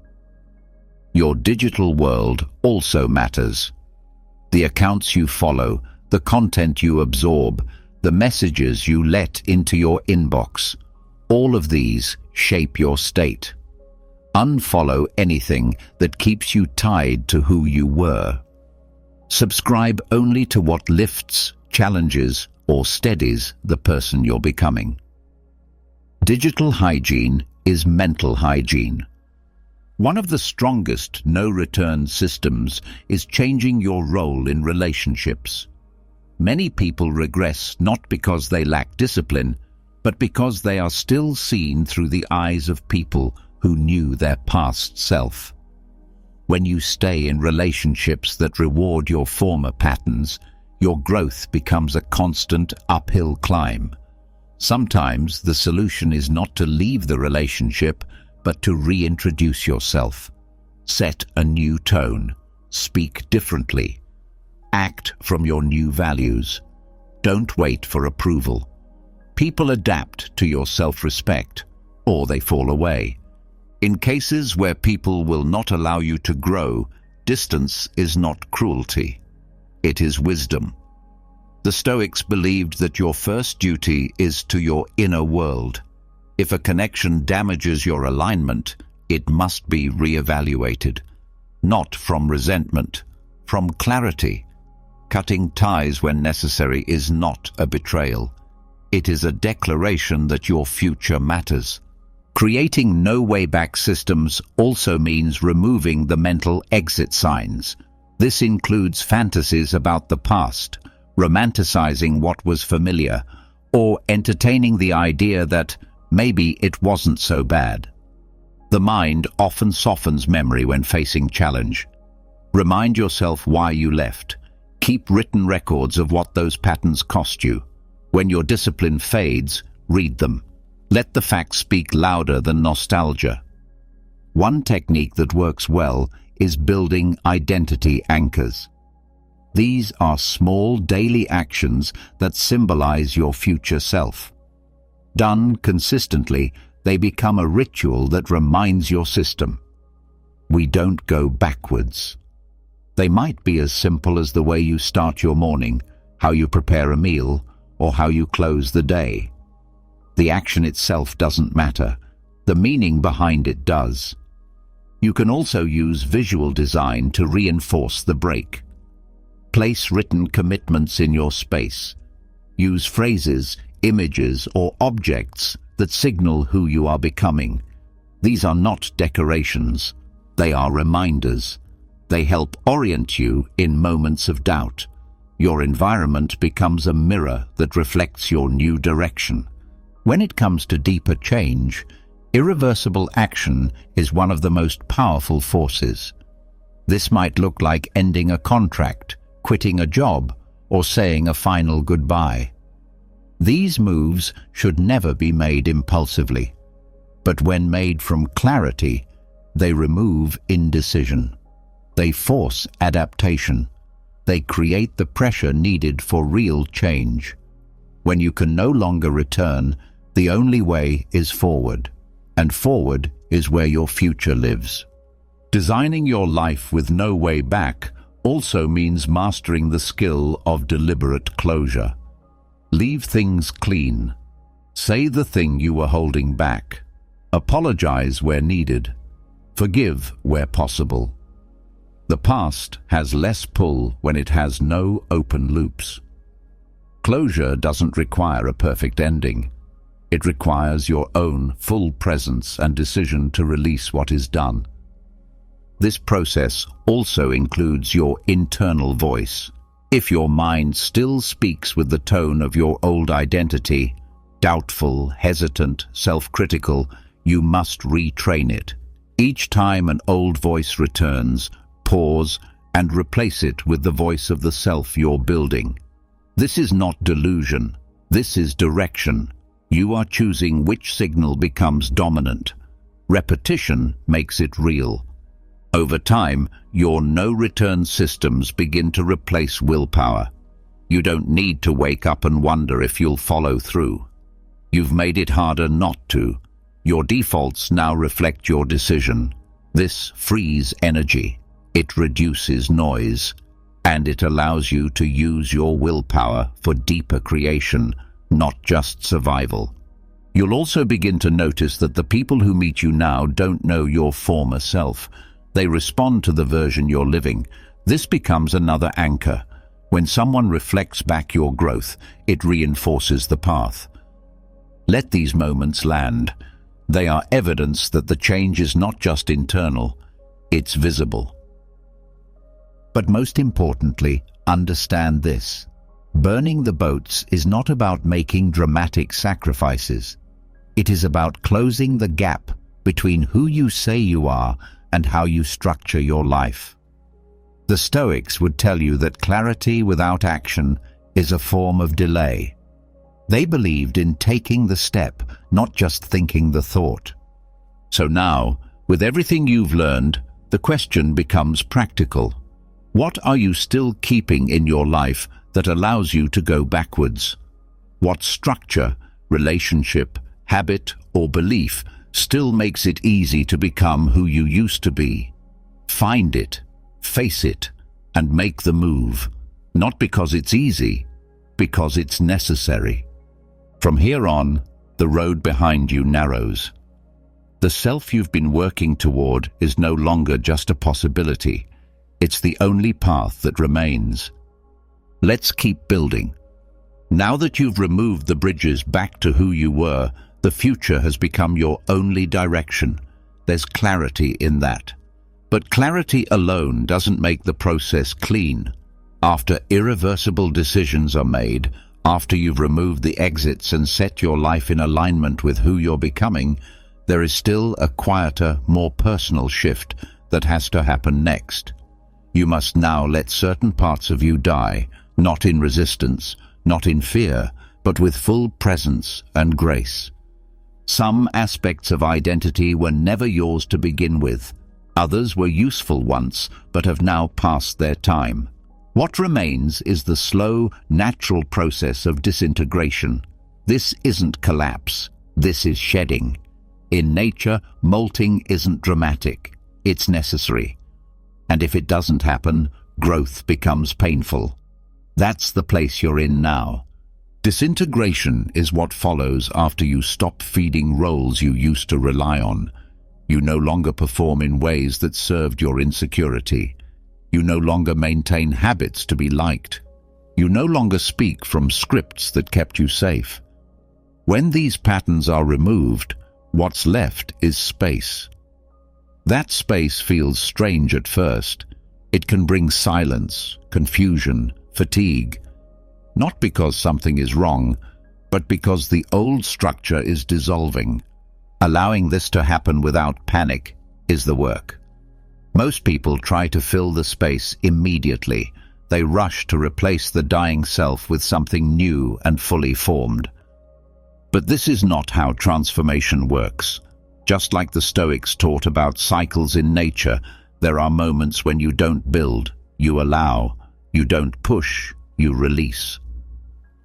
S1: Your digital world also matters. The accounts you follow, the content you absorb, the messages you let into your inbox, all of these shape your state. Unfollow anything that keeps you tied to who you were. Subscribe only to what lifts, challenges, or steadies the person you're becoming. Digital hygiene is mental hygiene. One of the strongest no-return systems is changing your role in relationships. Many people regress not because they lack discipline, but because they are still seen through the eyes of people who knew their past self. When you stay in relationships that reward your former patterns, your growth becomes a constant uphill climb. Sometimes the solution is not to leave the relationship, but to reintroduce yourself. Set a new tone. Speak differently. Act from your new values. Don't wait for approval. People adapt to your self-respect, or they fall away. In cases where people will not allow you to grow, distance is not cruelty. It is wisdom. The Stoics believed that your first duty is to your inner world. If a connection damages your alignment, it must be reevaluated. Not from resentment, from clarity. Cutting ties when necessary is not a betrayal. It is a declaration that your future matters. Creating no-way-back systems also means removing the mental exit signs. This includes fantasies about the past, romanticizing what was familiar, or entertaining the idea that maybe it wasn't so bad. The mind often softens memory when facing challenge. Remind yourself why you left. Keep written records of what those patterns cost you. When your discipline fades, read them. Let the facts speak louder than nostalgia. One technique that works well is building identity anchors. These are small daily actions that symbolize your future self. Done consistently, they become a ritual that reminds your system. We don't go backwards. They might be as simple as the way you start your morning, how you prepare a meal, or how you close the day. The action itself doesn't matter. The meaning behind it does. You can also use visual design to reinforce the break. Place written commitments in your space. Use phrases, images, or objects that signal who you are becoming. These are not decorations. They are reminders. They help orient you in moments of doubt. Your environment becomes a mirror that reflects your new direction. When it comes to deeper change, irreversible action is one of the most powerful forces. This might look like ending a contract, quitting a job, or saying a final goodbye. These moves should never be made impulsively, but when made from clarity, they remove indecision. They force adaptation. They create the pressure needed for real change. When you can no longer return, the only way is forward, and forward is where your future lives. Designing your life with no way back also means mastering the skill of deliberate closure. Leave things clean. Say the thing you were holding back. Apologize where needed. Forgive where possible. The past has less pull when it has no open loops. Closure doesn't require a perfect ending. It requires your own full presence and decision to release what is done. This process also includes your internal voice. If your mind still speaks with the tone of your old identity, doubtful, hesitant, self-critical, you must retrain it. Each time an old voice returns, pause and replace it with the voice of the self you're building. This is not delusion. This is direction. You are choosing which signal becomes dominant. Repetition makes it real. Over time, your no-return systems begin to replace willpower. You don't need to wake up and wonder if you'll follow through. You've made it harder not to. Your defaults now reflect your decision. This frees energy. It reduces noise, and it allows you to use your willpower for deeper creation, not just survival. You'll also begin to notice that the people who meet you now don't know your former self. They respond to the version you're living. This becomes another anchor. When someone reflects back your growth, it reinforces the path. Let these moments land. They are evidence that the change is not just internal, it's visible. But most importantly, understand this. Burning the boats is not about making dramatic sacrifices. It is about closing the gap between who you say you are and how you structure your life. The Stoics would tell you that clarity without action is a form of delay. They believed in taking the step, not just thinking the thought. So now, with everything you've learned, the question becomes practical. What are you still keeping in your life that allows you to go backwards? What structure, relationship, habit, or belief still makes it easy to become who you used to be? Find it, face it, and make the move. Not because it's easy, because it's necessary. From here on, the road behind you narrows. The self you've been working toward is no longer just a possibility. It's the only path that remains. Let's keep building. Now that you've removed the bridges back to who you were, the future has become your only direction. There's clarity in that. But clarity alone doesn't make the process clean. After irreversible decisions are made, after you've removed the exits and set your life in alignment with who you're becoming, there is still a quieter, more personal shift that has to happen next. You must now let certain parts of you die, not in resistance, not in fear, but with full presence and grace. Some aspects of identity were never yours to begin with. Others were useful once, but have now passed their time. What remains is the slow, natural process of disintegration. This isn't collapse. This is shedding. In nature, molting isn't dramatic. It's necessary. And if it doesn't happen, growth becomes painful. That's the place you're in now. Disintegration is what follows after you stop feeding roles you used to rely on. You no longer perform in ways that served your insecurity. You no longer maintain habits to be liked. You no longer speak from scripts that kept you safe. When these patterns are removed, what's left is space. That space feels strange at first. It can bring silence, confusion, fatigue. Not because something is wrong, but because the old structure is dissolving. Allowing this to happen without panic is the work. Most people try to fill the space immediately. they rush to replace the dying self with something new and fully formed. But this is not how transformation works. Just like the Stoics taught about cycles in nature, there are moments when you don't build, you allow. You don't push, you release.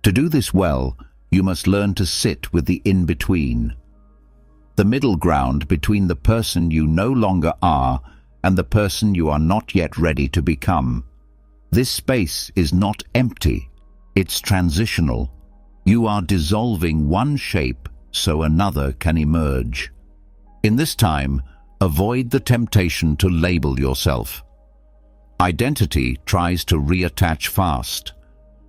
S1: To do this well, you must learn to sit with the in-between, the middle ground between the person you no longer are and the person you are not yet ready to become. This space is not empty, it's transitional. You are dissolving one shape so another can emerge. In this time, avoid the temptation to label yourself. Identity tries to reattach fast.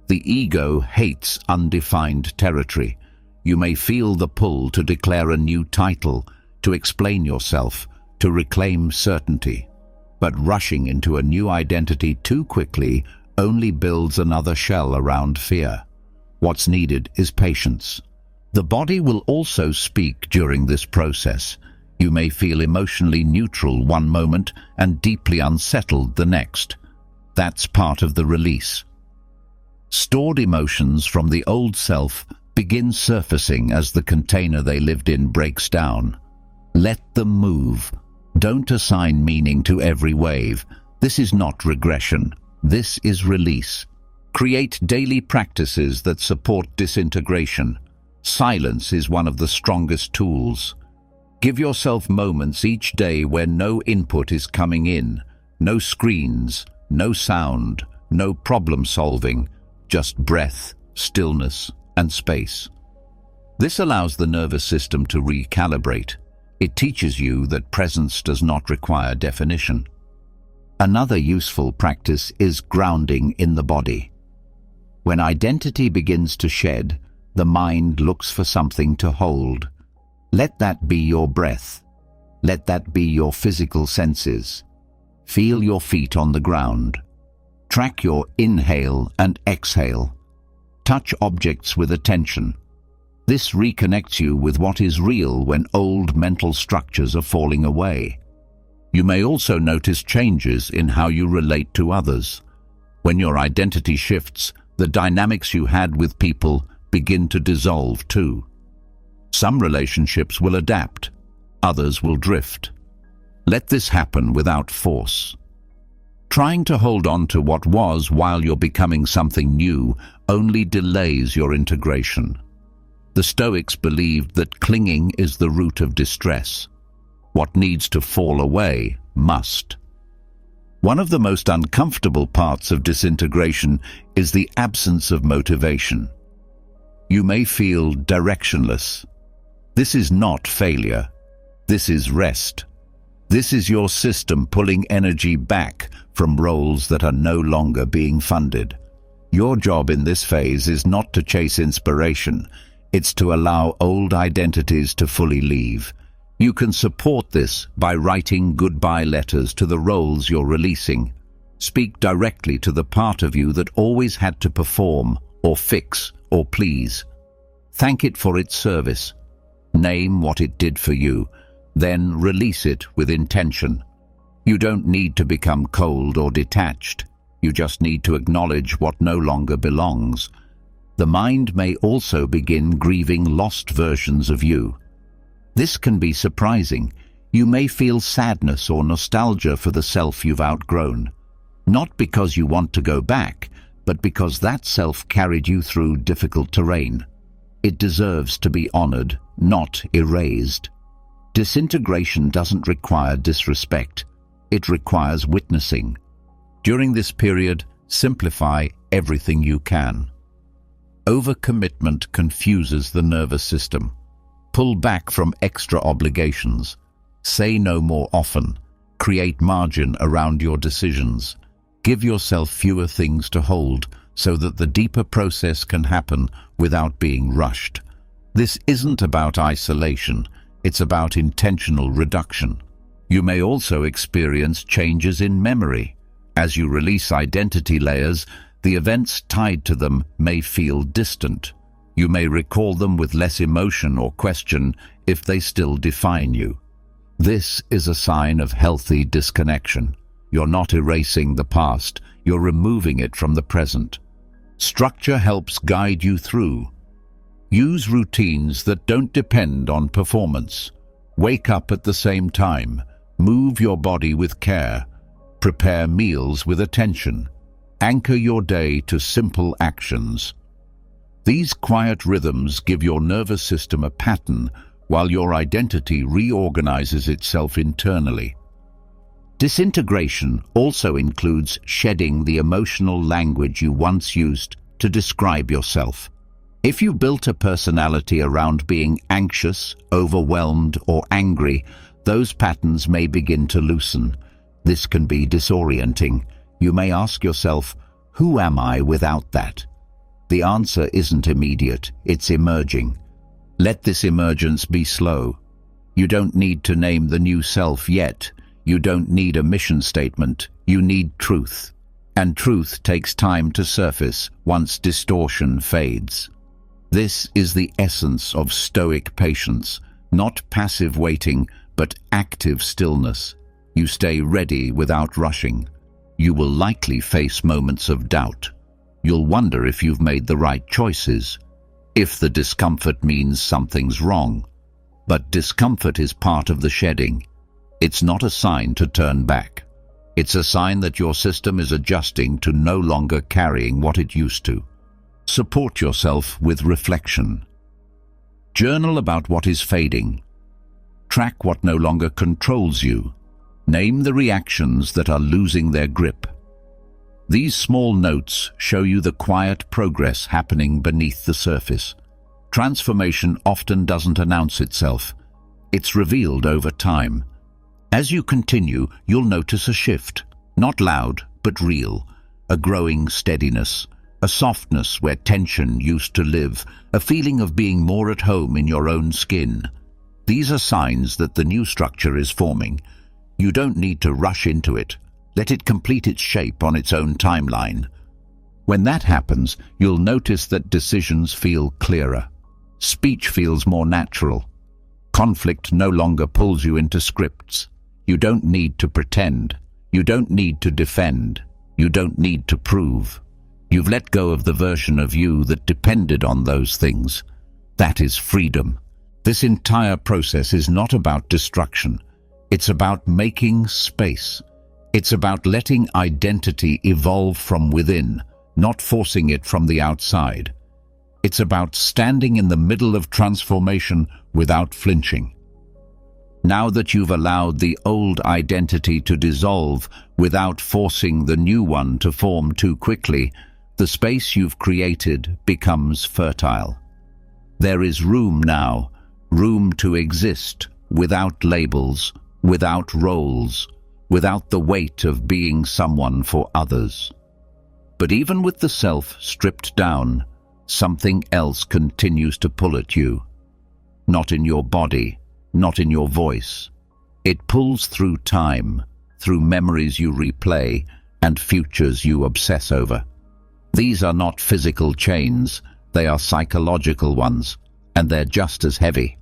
S1: The ego hates undefined territory. You may feel the pull to declare a new title, to explain yourself, to reclaim certainty. But rushing into a new identity too quickly only builds another shell around fear. What's needed is patience. The body will also speak during this process. You may feel emotionally neutral one moment and deeply unsettled the next. That's part of the release. Stored emotions from the old self begin surfacing as the container they lived in breaks down. Let them move. Don't assign meaning to every wave. This is not regression. This is release. Create daily practices that support disintegration. Silence is one of the strongest tools. Give yourself moments each day where no input is coming in, no screens, no sound, no problem solving, just breath, stillness, and space. This allows the nervous system to recalibrate. It teaches you that presence does not require definition. Another useful practice is grounding in the body. When identity begins to shed, the mind looks for something to hold. Let that be your breath. Let that be your physical senses. Feel your feet on the ground. Track your inhale and exhale. Touch objects with attention. This reconnects you with what is real when old mental structures are falling away. You may also notice changes in how you relate to others. When your identity shifts, the dynamics you had with people begin to dissolve too. Some relationships will adapt, others will drift. Let this happen without force. Trying to hold on to what was while you're becoming something new only delays your integration. The Stoics believed that clinging is the root of distress. What needs to fall away must. One of the most uncomfortable parts of disintegration is the absence of motivation. You may feel directionless. This is not failure. This is rest. This is your system pulling energy back from roles that are no longer being funded. Your job in this phase is not to chase inspiration. It's to allow old identities to fully leave. You can support this by writing goodbye letters to the roles you're releasing. Speak directly to the part of you that always had to perform, or fix, or please. Thank it for its service. Name what it did for you, then release it with intention. You don't need to become cold or detached. You just need to acknowledge what no longer belongs. The mind may also begin grieving lost versions of you. This can be surprising. You may feel sadness or nostalgia for the self you've outgrown. Not because you want to go back, but because that self carried you through difficult terrain. It deserves to be honored, not erased. Disintegration doesn't require disrespect. It requires witnessing. During this period, simplify everything you can. Overcommitment confuses the nervous system. Pull back from extra obligations. Say no more often. Create margin around your decisions. Give yourself fewer things to hold so that the deeper process can happen without being rushed. This isn't about isolation. It's about intentional reduction. You may also experience changes in memory. As you release identity layers, the events tied to them may feel distant. You may recall them with less emotion or question if they still define you. This is a sign of healthy disconnection. You're not erasing the past, you're removing it from the present. Structure helps guide you through. Use routines that don't depend on performance. Wake up at the same time. Move your body with care. Prepare meals with attention. Anchor your day to simple actions. These quiet rhythms give your nervous system a pattern while your identity reorganizes itself internally. Disintegration also includes shedding the emotional language you once used to describe yourself. If you built a personality around being anxious, overwhelmed, or angry, those patterns may begin to loosen. This can be disorienting. You may ask yourself, who am I without that? The answer isn't immediate, it's emerging. Let this emergence be slow. You don't need to name the new self yet. You don't need a mission statement. You need truth. And truth takes time to surface once distortion fades. This is the essence of Stoic patience, not passive waiting, but active stillness. You stay ready without rushing. You will likely face moments of doubt. You'll wonder if you've made the right choices, if the discomfort means something's wrong. But discomfort is part of the shedding. It's not a sign to turn back. It's a sign that your system is adjusting to no longer carrying what it used to. Support yourself with reflection. Journal about what is fading. Track what no longer controls you. Name the reactions that are losing their grip. These small notes show you the quiet progress happening beneath the surface. Transformation often doesn't announce itself. It's revealed over time. As you continue, you'll notice a shift, not loud, but real, a growing steadiness, a softness where tension used to live, a feeling of being more at home in your own skin. These are signs that the new structure is forming. You don't need to rush into it. Let it complete its shape on its own timeline. When that happens, you'll notice that decisions feel clearer. Speech feels more natural. Conflict no longer pulls you into scripts. You don't need to pretend. You don't need to defend. You don't need to prove. You've let go of the version of you that depended on those things. That is freedom. This entire process is not about destruction. It's about making space. It's about letting identity evolve from within, not forcing it from the outside. It's about standing in the middle of transformation without flinching. Now that you've allowed the old identity to dissolve without forcing the new one to form too quickly, the space you've created becomes fertile. There is room now, room to exist without labels, without roles, without the weight of being someone for others. But even with the self stripped down, something else continues to pull at you. Not in your body, not in your voice. It pulls through time, through memories you replay and futures you obsess over. These are not physical chains, they are psychological ones, and they're just as heavy.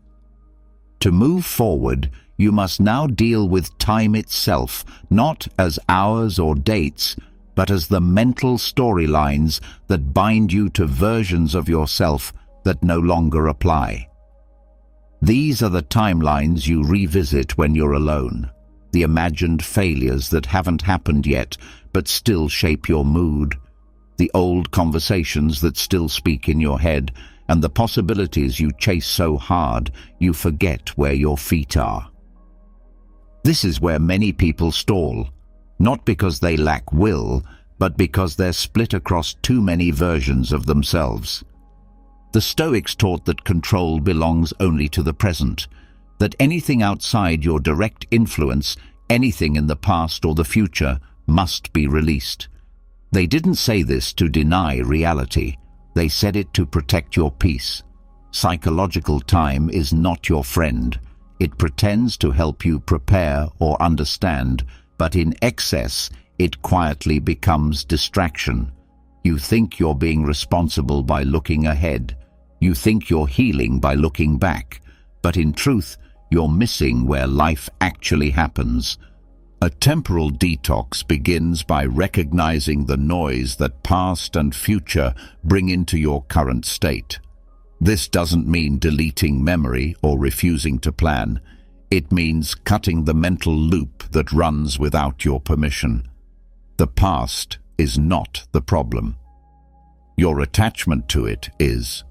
S1: To move forward, you must now deal with time itself, not as hours or dates, but as the mental storylines that bind you to versions of yourself that no longer apply. These are the timelines you revisit when you're alone, the imagined failures that haven't happened yet but still shape your mood, the old conversations that still speak in your head, and the possibilities you chase so hard you forget where your feet are. This is where many people stall, not because they lack will, but because they're split across too many versions of themselves. The Stoics taught that control belongs only to the present, that anything outside your direct influence, anything in the past or the future, must be released. They didn't say this to deny reality. They said it to protect your peace. Psychological time is not your friend. It pretends to help you prepare or understand, but in excess, it quietly becomes distraction. You think you're being responsible by looking ahead. You think you're healing by looking back. But in truth, you're missing where life actually happens. A temporal detox begins by recognizing the noise that past and future bring into your current state. This doesn't mean deleting memory or refusing to plan. It means cutting the mental loop that runs without your permission. The past is not the problem. Your attachment to it is.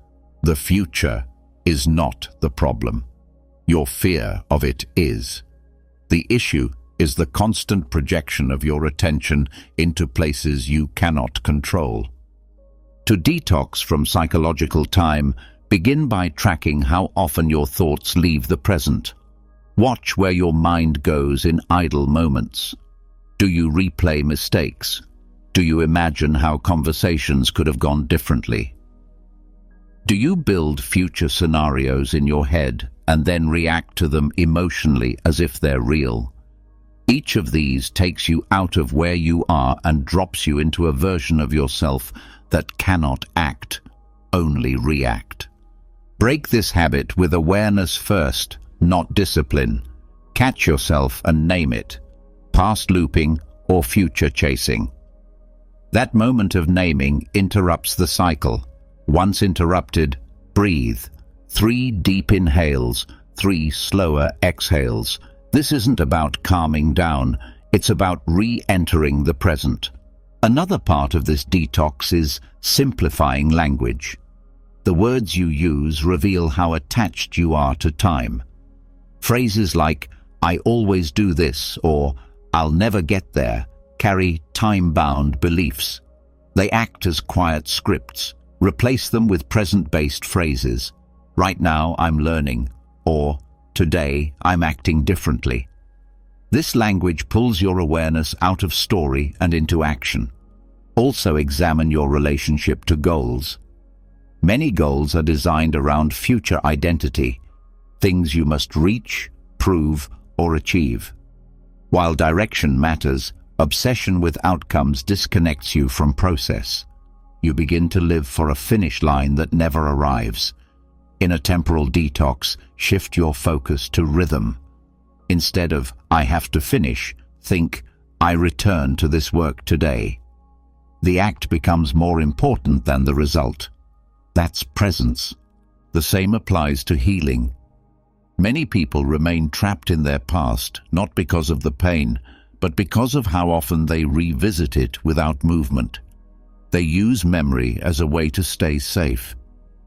S1: The future is not the problem. Your fear of it is. The issue is the constant projection of your attention into places you cannot control. To detox from psychological time, begin by tracking how often your thoughts leave the present. Watch where your mind goes in idle moments. Do you replay mistakes? Do you imagine how conversations could have gone differently? Do you build future scenarios in your head and then react to them emotionally as if they're real? Each of these takes you out of where you are and drops you into a version of yourself that cannot act, only react. Break this habit with awareness first, not discipline. Catch yourself and name it. Past looping or future chasing. That moment of naming interrupts the cycle. Once interrupted, breathe. 3 deep inhales, 3 slower exhales. This isn't about calming down, it's about re-entering the present. Another part of this detox is simplifying language. The words you use reveal how attached you are to time. Phrases like, "I always do this," or "I'll never get there," carry time-bound beliefs. They act as quiet scripts. Replace them with present-based phrases. "Right now I'm learning," or "Today I'm acting differently." This language pulls your awareness out of story and into action. Also examine your relationship to goals. Many goals are designed around future identity, things you must reach, prove, or achieve. While direction matters, obsession with outcomes disconnects you from process. You begin to live for a finish line that never arrives. In a temporal detox, shift your focus to rhythm. Instead of "I have to finish," think "I return to this work today." The act becomes more important than the result. That's presence. The same applies to healing. Many people remain trapped in their past, not because of the pain, but because of how often they revisit it without movement. They use memory as a way to stay safe.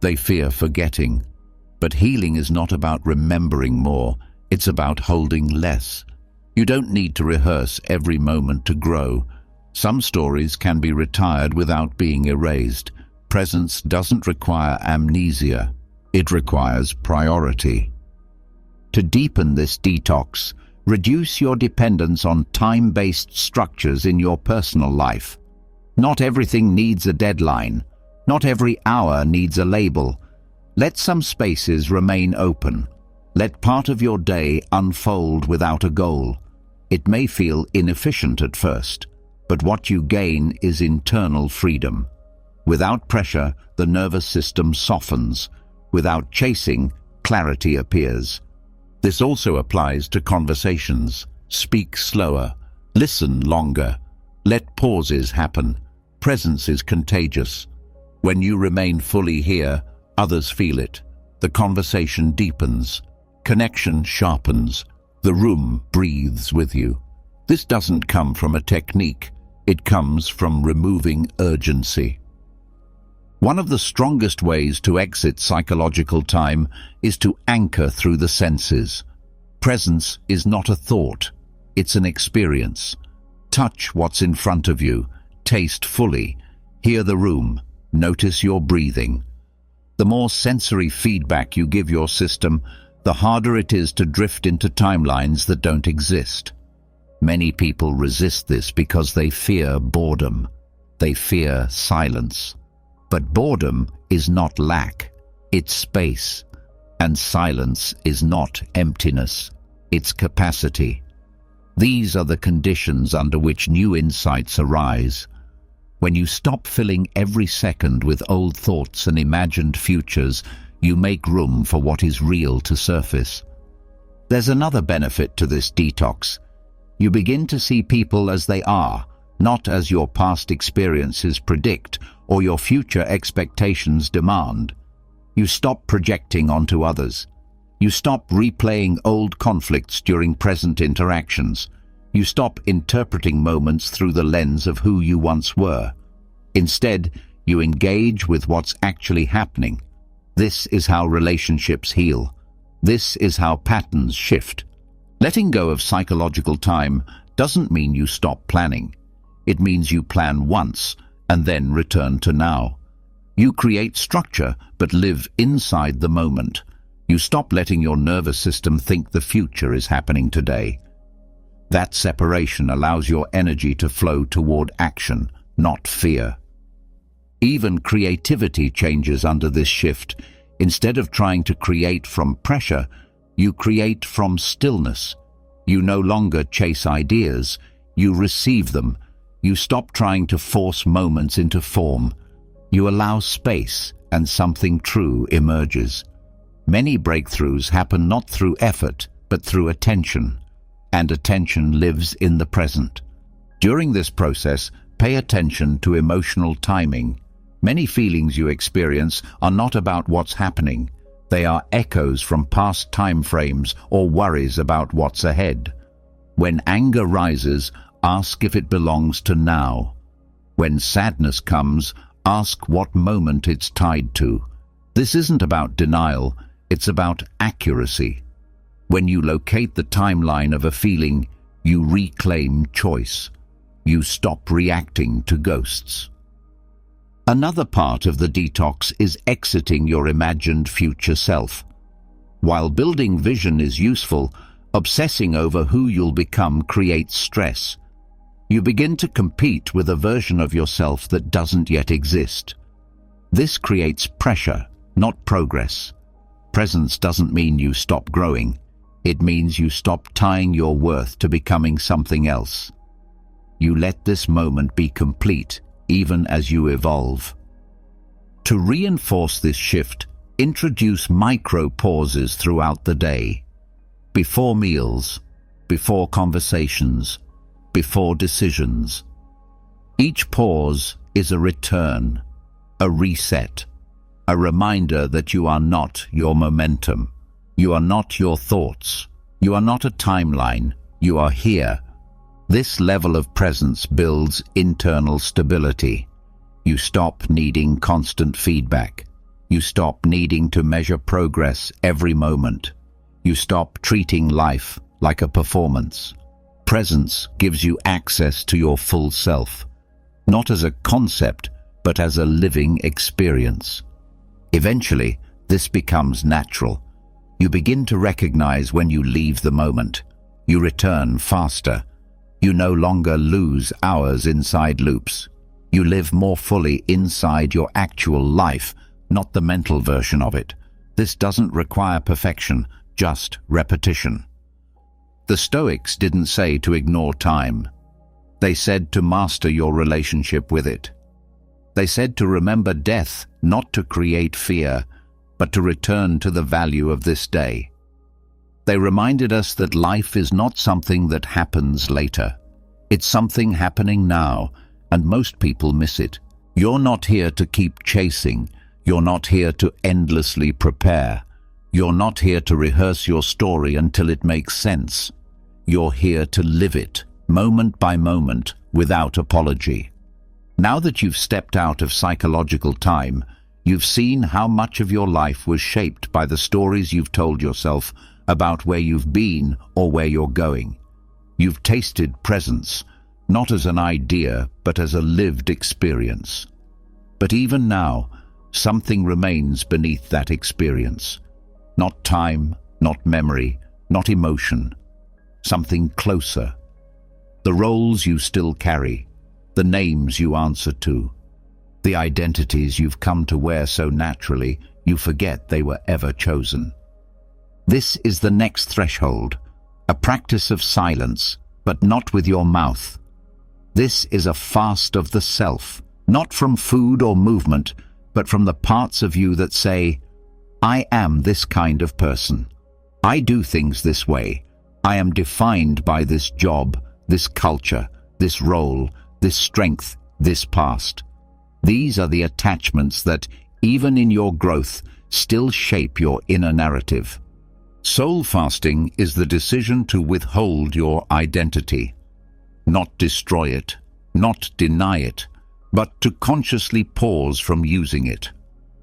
S1: They fear forgetting. But healing is not about remembering more, it's about holding less. You don't need to rehearse every moment to grow. Some stories can be retired without being erased. Presence doesn't require amnesia, it requires priority. To deepen this detox, reduce your dependence on time-based structures in your personal life. Not everything needs a deadline. Not every hour needs a label. Let some spaces remain open. Let part of your day unfold without a goal. It may feel inefficient at first, but what you gain is internal freedom. Without pressure, the nervous system softens. Without chasing, clarity appears. This also applies to conversations. Speak slower. Listen longer. Let pauses happen. Presence is contagious. When you remain fully here, others feel it. The conversation deepens. Connection sharpens. The room breathes with you. This doesn't come from a technique. It comes from removing urgency. One of the strongest ways to exit psychological time is to anchor through the senses. Presence is not a thought. It's an experience. Touch what's in front of you. Taste fully. Hear the room. Notice your breathing. The more sensory feedback you give your system, the harder it is to drift into timelines that don't exist. Many people resist this because they fear boredom. They fear silence. But boredom is not lack, it's space. And silence is not emptiness, it's capacity. These are the conditions under which new insights arise. When you stop filling every second with old thoughts and imagined futures, you make room for what is real to surface. There's another benefit to this detox. You begin to see people as they are, not as your past experiences predict or your future expectations demand. You stop projecting onto others. You stop replaying old conflicts during present interactions. You stop interpreting moments through the lens of who you once were. Instead, you engage with what's actually happening. This is how relationships heal. This is how patterns shift. Letting go of psychological time doesn't mean you stop planning. It means you plan once and then return to now. You create structure but live inside the moment. You stop letting your nervous system think the future is happening today. That separation allows your energy to flow toward action, not fear. Even creativity changes under this shift. Instead of trying to create from pressure, you create from stillness. You no longer chase ideas, you receive them. You stop trying to force moments into form. You allow space, and something true emerges. Many breakthroughs happen not through effort, but through attention. And attention lives in the present. During this process, pay attention to emotional timing. Many feelings you experience are not about what's happening. They are echoes from past time frames or worries about what's ahead. When anger rises, ask if it belongs to now. When sadness comes, ask what moment it's tied to. This isn't about denial, it's about accuracy. When you locate the timeline of a feeling, you reclaim choice. You stop reacting to ghosts. Another part of the detox is exiting your imagined future self. While building vision is useful, obsessing over who you'll become creates stress. You begin to compete with a version of yourself that doesn't yet exist. This creates pressure, not progress. Presence doesn't mean you stop growing. It means you stop tying your worth to becoming something else. You let this moment be complete, even as you evolve. To reinforce this shift, introduce micro pauses throughout the day. Before meals, before conversations, before decisions. Each pause is a return, a reset, a reminder that you are not your momentum. You are not your thoughts. You are not a timeline. You are here. This level of presence builds internal stability. You stop needing constant feedback. You stop needing to measure progress every moment. You stop treating life like a performance. Presence gives you access to your full self, not as a concept, but as a living experience. Eventually, this becomes natural. You begin to recognize when you leave the moment. You return faster. You no longer lose hours inside loops. You live more fully inside your actual life, not the mental version of it. This doesn't require perfection, just repetition. The Stoics didn't say to ignore time. They said to master your relationship with it. They said to remember death, not to create fear, but to return to the value of this day. They reminded us that life is not something that happens later. It's something happening now, and most people miss it. You're not here to keep chasing. You're not here to endlessly prepare. You're not here to rehearse your story until it makes sense. You're here to live it, moment by moment, without apology. Now that you've stepped out of psychological time, you've seen how much of your life was shaped by the stories you've told yourself about where you've been or where you're going. You've tasted presence, not as an idea, but as a lived experience. But even now, something remains beneath that experience. Not time, not memory, not emotion. Something closer. The roles you still carry, the names you answer to, the identities you've come to wear so naturally you forget they were ever chosen. This is the next threshold, a practice of silence, but not with your mouth. This is a fast of the self, not from food or movement, but from the parts of you that say, I am this kind of person. I do things this way. I am defined by this job, this culture, this role, this strength, this past. These are the attachments that, even in your growth, still shape your inner narrative. Soul fasting is the decision to withhold your identity, not destroy it, not deny it, but to consciously pause from using it,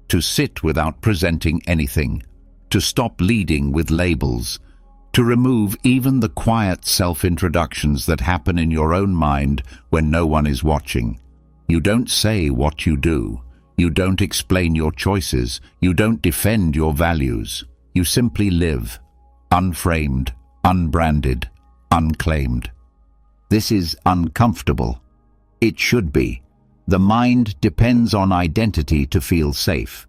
S1: to sit without presenting anything, to stop leading with labels, to remove even the quiet self-introductions that happen in your own mind when no one is watching. You don't say what you do. You don't explain your choices. You don't defend your values. You simply live, unframed, unbranded, unclaimed. This is uncomfortable. It should be. The mind depends on identity to feel safe.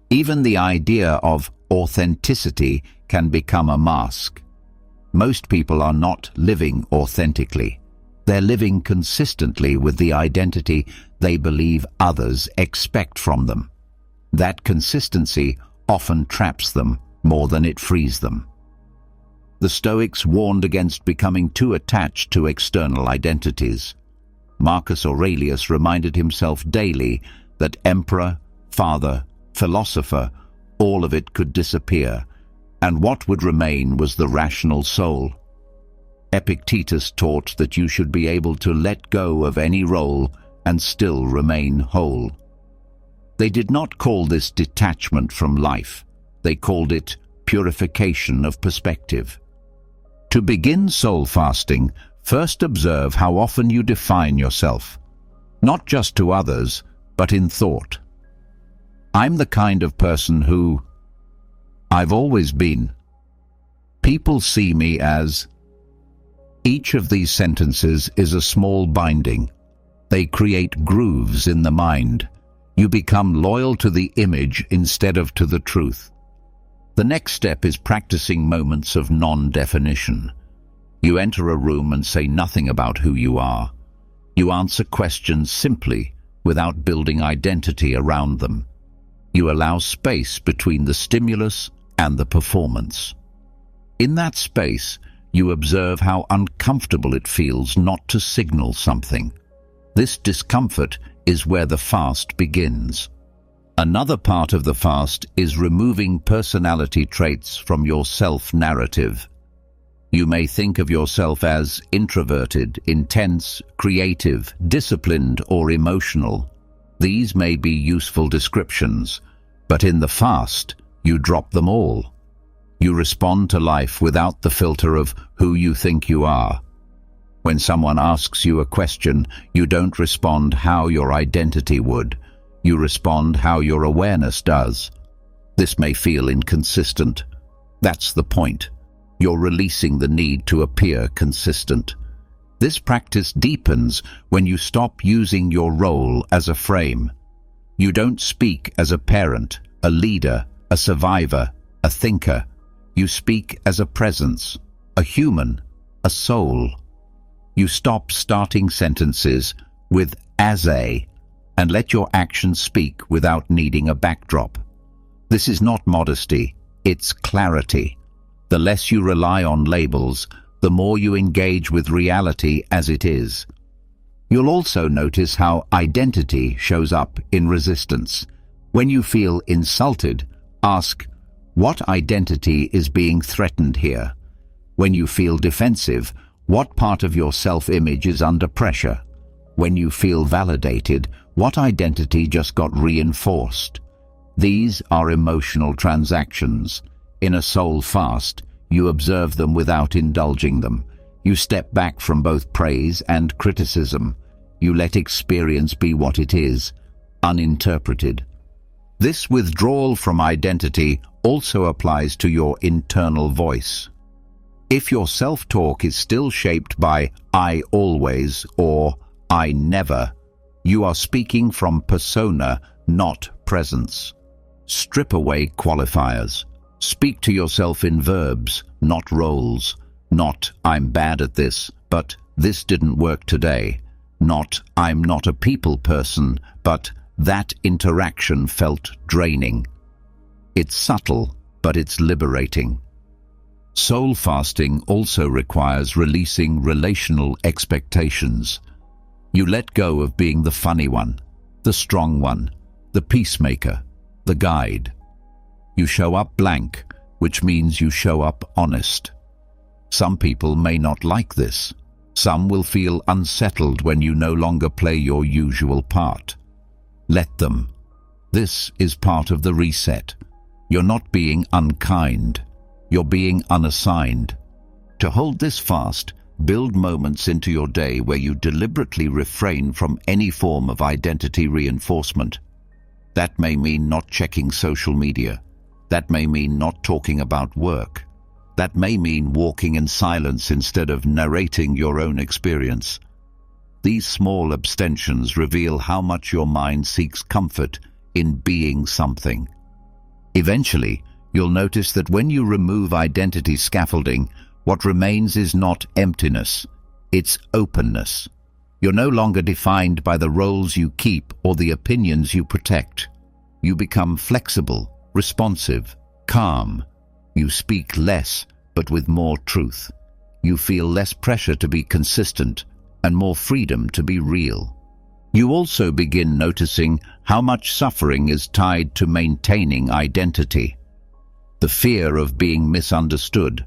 S1: Even the idea of authenticity can become a mask. Most people are not living authentically. They're living consistently with the identity they believe others expect from them. That consistency often traps them more than it frees them. The Stoics warned against becoming too attached to external identities. Marcus Aurelius reminded himself daily that emperor, father, philosopher, all of it could disappear, and what would remain was the rational soul. Epictetus taught that you should be able to let go of any role and still remain whole. They did not call this detachment from life. They called it purification of perspective. To begin soul fasting, first observe how often you define yourself, not just to others, but in thought. I'm the kind of person who... I've always been. People see me as... Each of these sentences is a small binding. They create grooves in the mind. You become loyal to the image instead of to the truth. The next step is practicing moments of non-definition. You enter a room and say nothing about who you are. You answer questions simply, without building identity around them. You allow space between the stimulus and the performance. In that space, you observe how uncomfortable it feels not to signal something. This discomfort is where the fast begins. Another part of the fast is removing personality traits from your self-narrative. You may think of yourself as introverted, intense, creative, disciplined, or emotional. These may be useful descriptions, but in the fast, you drop them all. You respond to life without the filter of who you think you are. When someone asks you a question, you don't respond how your identity would. You respond how your awareness does. This may feel inconsistent. That's the point. You're releasing the need to appear consistent. This practice deepens when you stop using your role as a frame. You don't speak as a parent, a leader, a survivor, a thinker. You speak as a presence, a human, a soul. You stop starting sentences with "as a" and let your actions speak without needing a backdrop. This is not modesty, it's clarity. The less you rely on labels, the more you engage with reality as it is. You'll also notice how identity shows up in resistance. When you feel insulted, ask, what identity is being threatened here? When you feel defensive, what part of your self-image is under pressure? When you feel validated, what identity just got reinforced? These are emotional transactions. In a soul fast, you observe them without indulging them. You step back from both praise and criticism. You let experience be what it is, uninterpreted. This withdrawal from identity also applies to your internal voice. If your self-talk is still shaped by "I always" or "I never," you are speaking from persona, not presence. Strip away qualifiers. Speak to yourself in verbs, not roles. Not "I'm bad at this," but "this didn't work today." Not "I'm not a people person," but "that interaction felt draining." It's subtle, but it's liberating. Soul fasting also requires releasing relational expectations. You let go of being the funny one, the strong one, the peacemaker, the guide. You show up blank, which means you show up honest. Some people may not like this. Some will feel unsettled when you no longer play your usual part. Let them. This is part of the reset. You're not being unkind. You're being unassigned. To hold this fast, build moments into your day where you deliberately refrain from any form of identity reinforcement. That may mean not checking social media. That may mean not talking about work. That may mean walking in silence instead of narrating your own experience. These small abstentions reveal how much your mind seeks comfort in being something. Eventually, you'll notice that when you remove identity scaffolding, what remains is not emptiness, it's openness. You're no longer defined by the roles you keep or the opinions you protect. You become flexible, responsive, calm. You speak less, but with more truth. You feel less pressure to be consistent and more freedom to be real. You also begin noticing how much suffering is tied to maintaining identity. The fear of being misunderstood,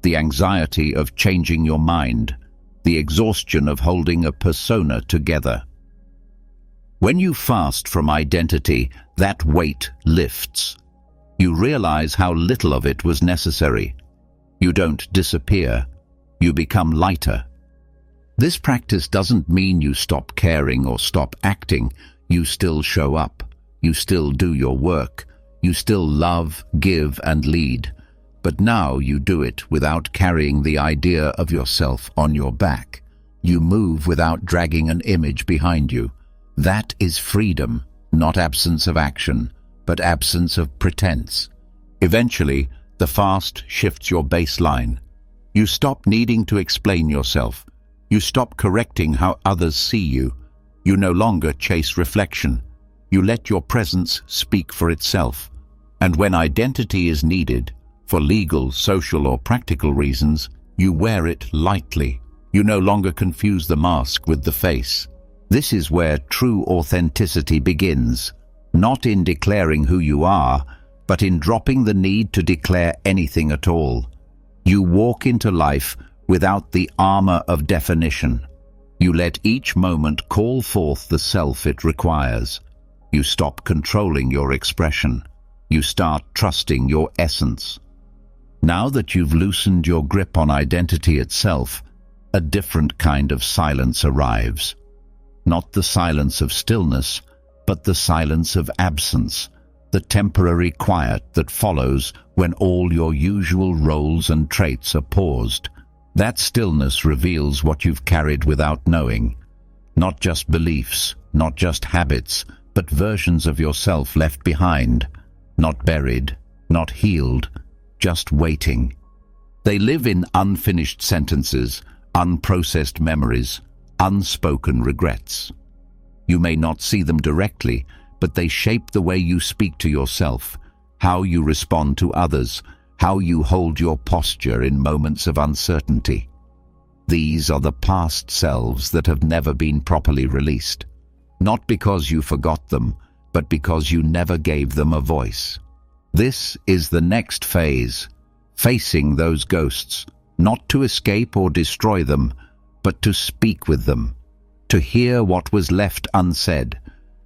S1: the anxiety of changing your mind, the exhaustion of holding a persona together. When you fast from identity, that weight lifts. You realize how little of it was necessary. You don't disappear. You become lighter. This practice doesn't mean you stop caring or stop acting. You still show up. You still do your work. You still love, give, and lead. But now you do it without carrying the idea of yourself on your back. You move without dragging an image behind you. That is freedom, not absence of action, but absence of pretense. Eventually, the fast shifts your baseline. You stop needing to explain yourself. You stop correcting how others see you. You no longer chase reflection. You let your presence speak for itself. And when identity is needed, for legal, social, or practical reasons, you wear it lightly. You no longer confuse the mask with the face. This is where true authenticity begins, not in declaring who you are, but in dropping the need to declare anything at all. You walk into life without the armor of definition. You let each moment call forth the self it requires. You stop controlling your expression. You start trusting your essence. Now that you've loosened your grip on identity itself, a different kind of silence arrives. Not the silence of stillness, but the silence of absence, the temporary quiet that follows when all your usual roles and traits are paused. That stillness reveals what you've carried without knowing. Not just beliefs, not just habits, but versions of yourself left behind. Not buried, not healed, just waiting. They live in unfinished sentences, unprocessed memories, unspoken regrets. You may not see them directly, but they shape the way you speak to yourself, how you respond to others, how you hold your posture in moments of uncertainty. These are the past selves that have never been properly released. Not because you forgot them, but because you never gave them a voice. This is the next phase, facing those ghosts, not to escape or destroy them, but to speak with them, to hear what was left unsaid,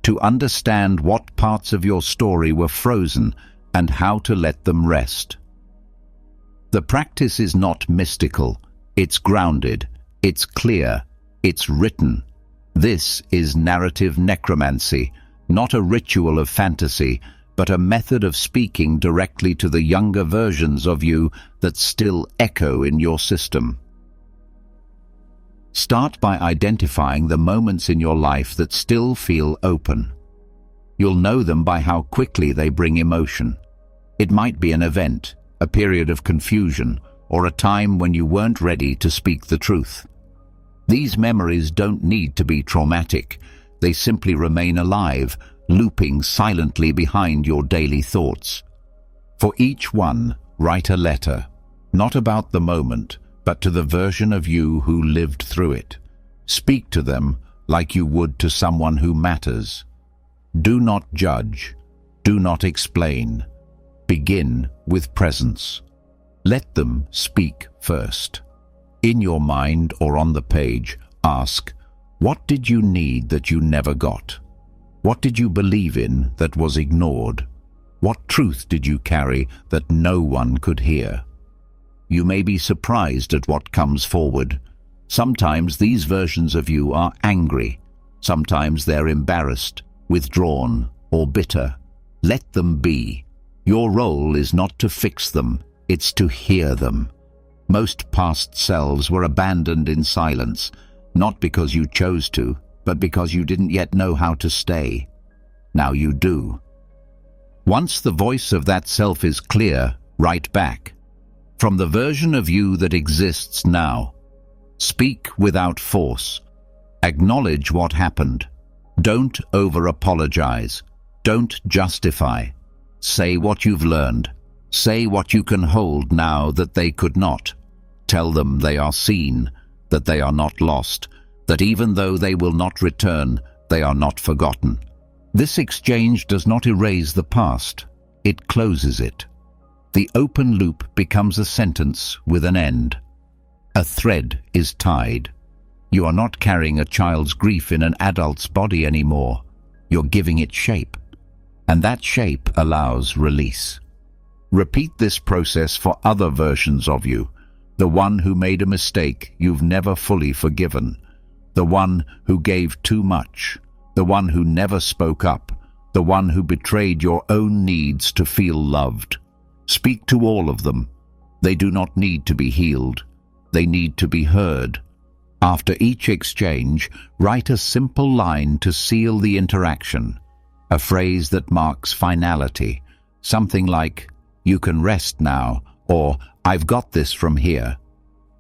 S1: to understand what parts of your story were frozen and how to let them rest. The practice is not mystical, it's grounded, it's clear, it's written. This is narrative necromancy, not a ritual of fantasy, but a method of speaking directly to the younger versions of you that still echo in your system. Start by identifying the moments in your life that still feel open. You'll know them by how quickly they bring emotion. It might be an event, a period of confusion, or a time when you weren't ready to speak the truth. These memories don't need to be traumatic. They simply remain alive, looping silently behind your daily thoughts. For each one, write a letter. not about the moment, but to the version of you who lived through it. Speak to them like you would to someone who matters. Do not judge. Do not explain. Begin with presence. Let them speak first. In your mind or on the page, ask, what did you need that you never got? What did you believe in that was ignored? What truth did you carry that no one could hear? You may be surprised at what comes forward. Sometimes these versions of you are angry. Sometimes they're embarrassed, withdrawn, or bitter. Let them be. Your role is not to fix them, it's to hear them. Most past selves were abandoned in silence, not because you chose to, but because you didn't yet know how to stay. Now you do. Once the voice of that self is clear, write back. From the version of you that exists now. Speak without force. Acknowledge what happened. Don't over-apologize. Don't justify. Say what you've learned. Say what you can hold now that they could not. Tell them they are seen, that they are not lost, that even though they will not return, they are not forgotten. This exchange does not erase the past. It closes it. The open loop becomes a sentence with an end. A thread is tied. You are not carrying a child's grief in an adult's body anymore. You're giving it shape. And that shape allows release. Repeat this process for other versions of you. The one who made a mistake you've never fully forgiven. The one who gave too much. The one who never spoke up. The one who betrayed your own needs to feel loved. Speak to all of them. They do not need to be healed. They need to be heard. After each exchange, write a simple line to seal the interaction. A phrase that marks finality. Something like, "You can rest now," or "I've got this from here."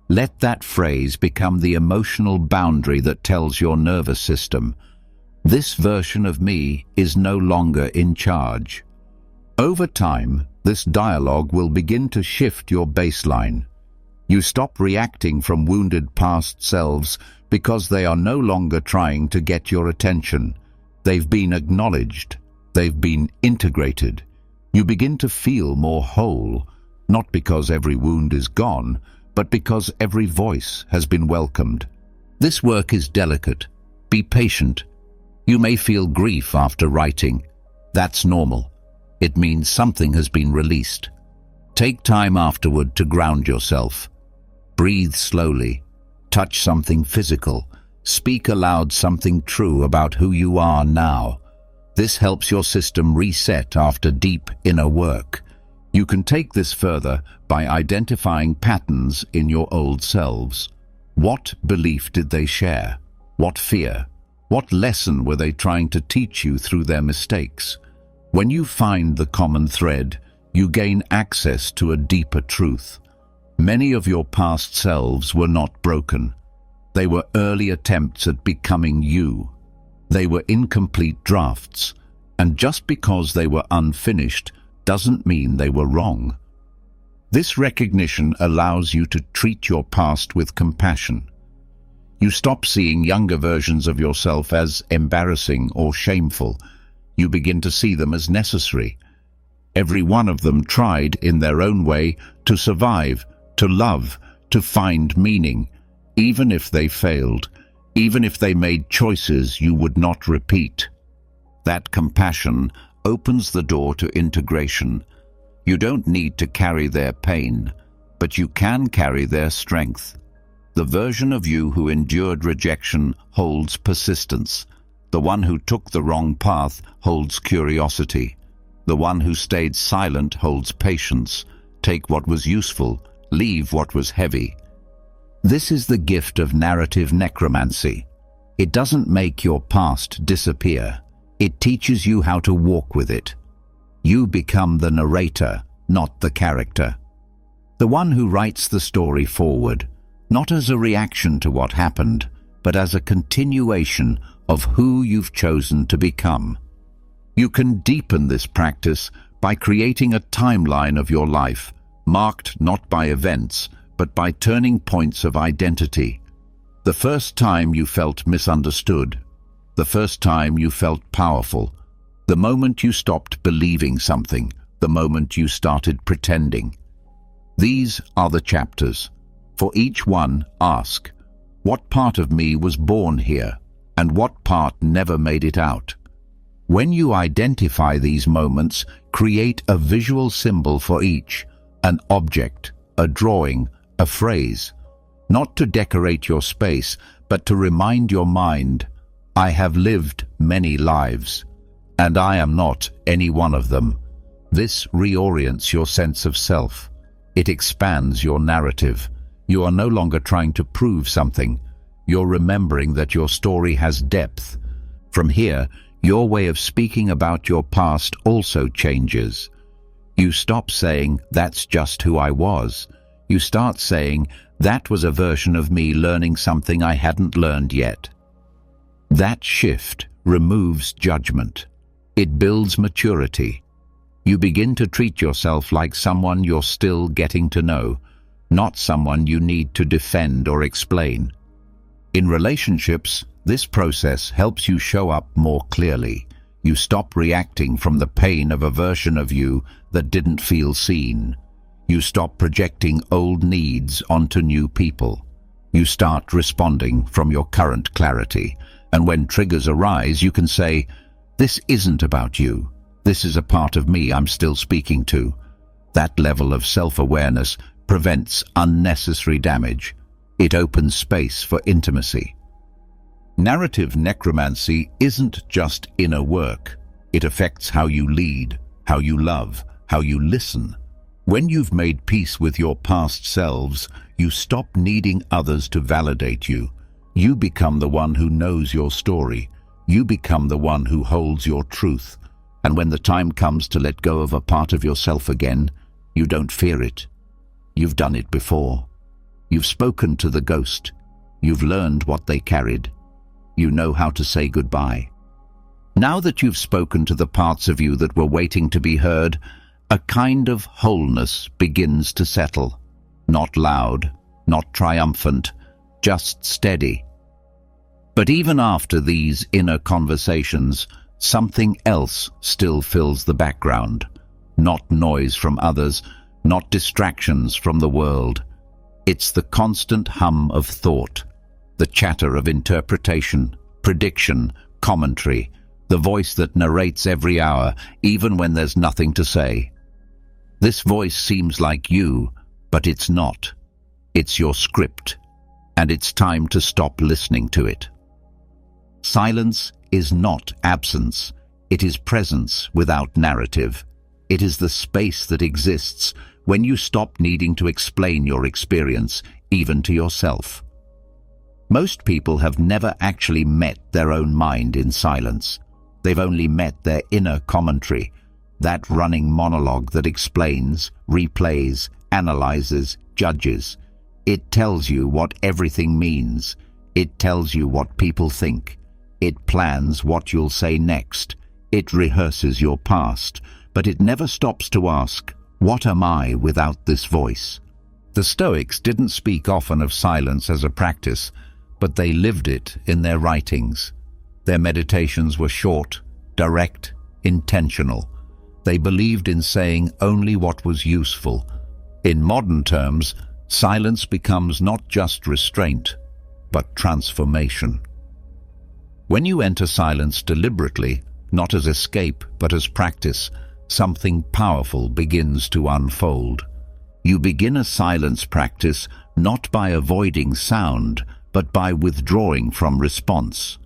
S1: Let that phrase become the emotional boundary that tells your nervous system, this version of me is no longer in charge. Over time, this dialogue will begin to shift your baseline. You stop reacting from wounded past selves because they are no longer trying to get your attention. They've been acknowledged. They've been integrated. You begin to feel more whole, not because every wound is gone, but because every voice has been welcomed. This work is delicate. Be patient. You may feel grief after writing. That's normal. It means something has been released. Take time afterward to ground yourself. Breathe slowly. Touch something physical. Speak aloud something true about who you are now. This helps your system reset after deep inner work. You can take this further by identifying patterns in your old selves. What belief did they share? What fear? What lesson were they trying to teach you through their mistakes? When you find the common thread, you gain access to a deeper truth. Many of your past selves were not broken. They were early attempts at becoming you. They were incomplete drafts, and just because they were unfinished doesn't mean they were wrong. This recognition allows you to treat your past with compassion. You stop seeing younger versions of yourself as embarrassing or shameful. You begin to see them as necessary. Every one of them tried, in their own way, to survive, to love, to find meaning, even if they failed, even if they made choices you would not repeat. That compassion opens the door to integration. You don't need to carry their pain, but you can carry their strength. The version of you who endured rejection holds persistence. The one who took the wrong path holds curiosity. The one who stayed silent holds patience. Take what was useful, leave what was heavy. This is the gift of narrative necromancy. It doesn't make your past disappear. It teaches you how to walk with it. You become the narrator, not the character. The one who writes the story forward, not as a reaction to what happened, but as a continuation of who you've chosen to become. You can deepen this practice by creating a timeline of your life, marked not by events, but by turning points of identity. The first time you felt misunderstood, the first time you felt powerful, the moment you stopped believing something, the moment you started pretending. These are the chapters. For each one, ask, what part of me was born here, and what part never made it out? When you identify these moments, create a visual symbol for each, an object, a drawing, a phrase, not to decorate your space, but to remind your mind, I have lived many lives, and I am not any one of them. This reorients your sense of self. It expands your narrative. You are no longer trying to prove something. You're remembering that your story has depth. From here, your way of speaking about your past also changes. You stop saying, that's just who I was. You start saying, that was a version of me learning something I hadn't learned yet. That shift removes judgment. It builds maturity. You begin to treat yourself like someone you're still getting to know, not someone you need to defend or explain. In relationships, this process helps you show up more clearly. You stop reacting from the pain of a version of you that didn't feel seen. You stop projecting old needs onto new people. You start responding from your current clarity. And when triggers arise, you can say, this isn't about you. This is a part of me I'm still speaking to. That level of self-awareness prevents unnecessary damage. It opens space for intimacy. Narrative necromancy isn't just inner work. It affects how you lead, how you love, how you listen. When you've made peace with your past selves, you stop needing others to validate you. You become the one who knows your story. You become the one who holds your truth. And when the time comes to let go of a part of yourself again, you don't fear it. You've done it before. You've spoken to the ghost. You've learned what they carried. You know how to say goodbye. Now that you've spoken to the parts of you that were waiting to be heard, a kind of wholeness begins to settle. Not loud, not triumphant, just steady. But even after these inner conversations, something else still fills the background. Not noise from others, not distractions from the world. It's the constant hum of thought, the chatter of interpretation, prediction, commentary, the voice that narrates every hour, even when there's nothing to say. This voice seems like you, but it's not. It's your script, and it's time to stop listening to it. Silence is not absence. It is presence without narrative. It is the space that exists when you stop needing to explain your experience, even to yourself. Most people have never actually met their own mind in silence. They've only met their inner commentary, that running monologue that explains, replays, analyzes, judges. It tells you what everything means. It tells you what people think. It plans what you'll say next. It rehearses your past, but it never stops to ask, what am I without this voice? The Stoics didn't speak often of silence as a practice, but they lived it in their writings. Their meditations were short, direct, intentional. They believed in saying only what was useful. In modern terms, silence becomes not just restraint, but transformation. When you enter silence deliberately, not as escape but as practice, something powerful begins to unfold. You begin a silence practice not by avoiding sound, but by withdrawing from response.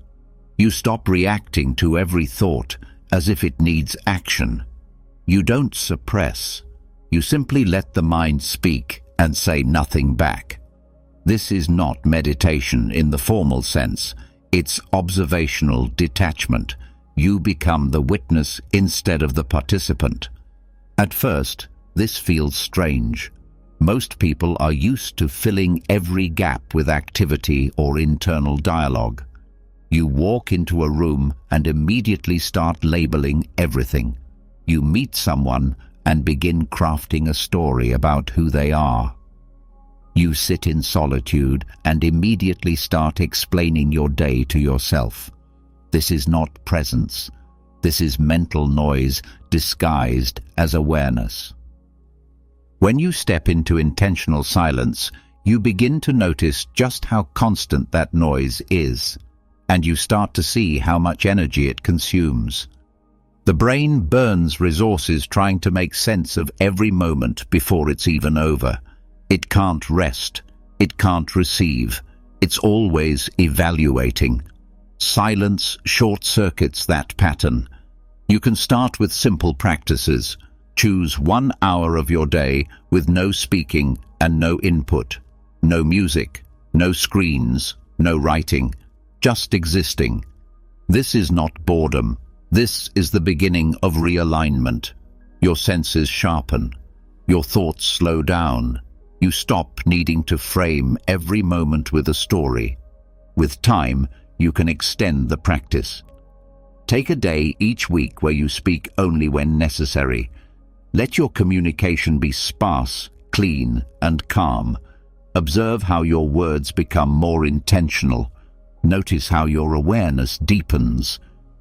S1: You stop reacting to every thought as if it needs action. You don't suppress. You simply let the mind speak and say nothing back. This is not meditation in the formal sense. It's observational detachment. You become the witness instead of the participant. At first, this feels strange. Most people are used to filling every gap with activity or internal dialogue. You walk into a room and immediately start labeling everything. You meet someone and begin crafting a story about who they are. You sit in solitude and immediately start explaining your day to yourself. This is not presence. This is mental noise disguised as awareness. When you step into intentional silence, you begin to notice just how constant that noise is, and you start to see how much energy it consumes. The brain burns resources trying to make sense of every moment before it's even over. It can't rest. It can't receive. It's always evaluating. Silence short-circuits that pattern. You can start with simple practices. Choose 1 hour of your day with no speaking and no input, no music, no screens, no writing, just existing. This is not boredom. This is the beginning of realignment. Your senses sharpen. Your thoughts slow down. You stop needing to frame every moment with a story. With time, you can extend the practice. Take a day each week where you speak only when necessary. Let your communication be sparse, clean, and calm. Observe how your words become more intentional. Notice how your awareness deepens.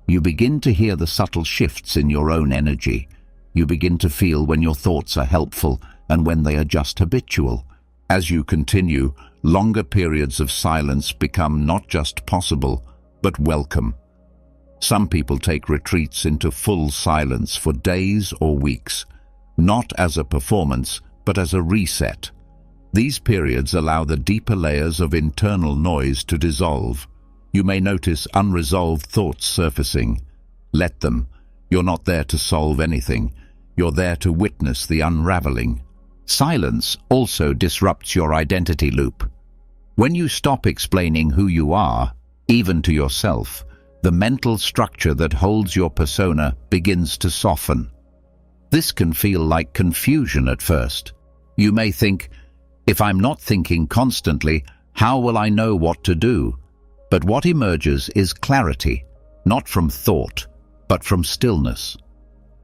S1: You begin to hear the subtle shifts in your own energy. You begin to feel when your thoughts are helpful and when they are just habitual. As you continue, longer periods of silence become not just possible, but welcome. Some people take retreats into full silence for days or weeks, not as a performance, but as a reset. These periods allow the deeper layers of internal noise to dissolve. You may notice unresolved thoughts surfacing. Let them. You're not there to solve anything. You're there to witness the unraveling. Silence also disrupts your identity loop. When you stop explaining who you are, even to yourself, the mental structure that holds your persona begins to soften. This can feel like confusion at first. You may think, if I'm not thinking constantly, how will I know what to do? But what emerges is clarity, not from thought, but from stillness.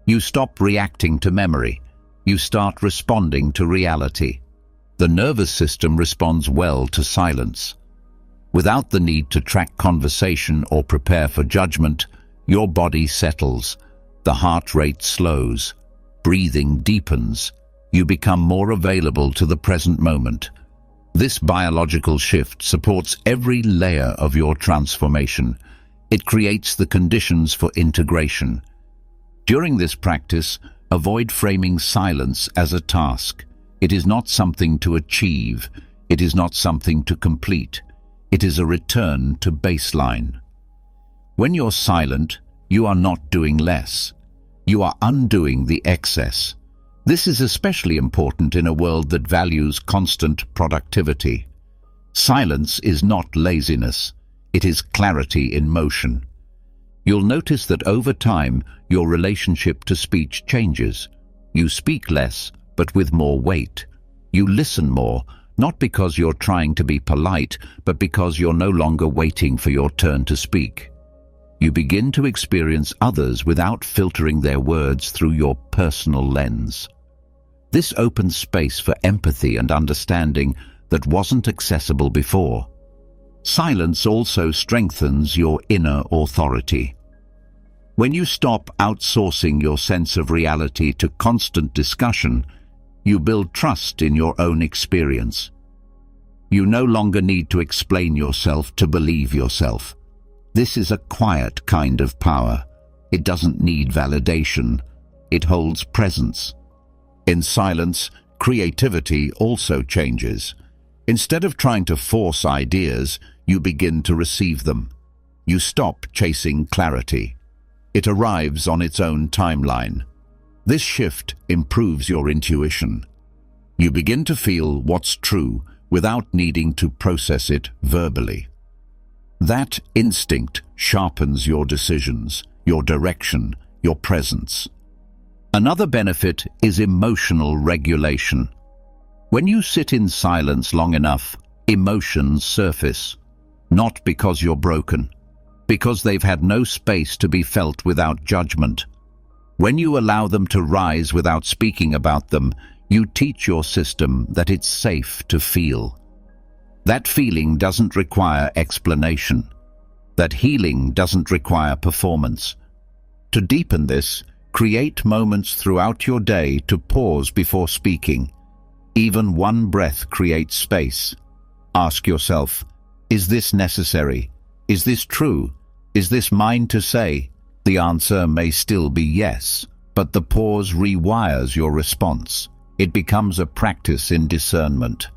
S1: You stop reacting to memory. You start responding to reality. The nervous system responds well to silence. Without the need to track conversation or prepare for judgment, your body settles. The heart rate slows. Breathing deepens. You become more available to the present moment. This biological shift supports every layer of your transformation. It creates the conditions for integration. During this practice, avoid framing silence as a task. It is not something to achieve. It is not something to complete. It is a return to baseline. When you're silent, you are not doing less. You are undoing the excess. This is especially important in a world that values constant productivity. Silence is not laziness. It is clarity in motion. You'll notice that over time, your relationship to speech changes. You speak less, but with more weight. You listen more, not because you're trying to be polite, but because you're no longer waiting for your turn to speak. You begin to experience others without filtering their words through your personal lens. This opens space for empathy and understanding that wasn't accessible before. Silence also strengthens your inner authority. When you stop outsourcing your sense of reality to constant discussion, you build trust in your own experience. You no longer need to explain yourself to believe yourself. This is a quiet kind of power. It doesn't need validation. It holds presence. In silence, creativity also changes. Instead of trying to force ideas, you begin to receive them. You stop chasing clarity. It arrives on its own timeline. This shift improves your intuition. You begin to feel what's true without needing to process it verbally. That instinct sharpens your decisions, your direction, your presence. Another benefit is emotional regulation. When you sit in silence long enough, emotions surface, not because you're broken, because they've had no space to be felt without judgment. When you allow them to rise without speaking about them, you teach your system that it's safe to feel. That feeling doesn't require explanation. That healing doesn't require performance. To deepen this, create moments throughout your day to pause before speaking. Even one breath creates space. Ask yourself, is this necessary? Is this true? Is this mine to say? The answer may still be yes, but the pause rewires your response. It becomes a practice in discernment.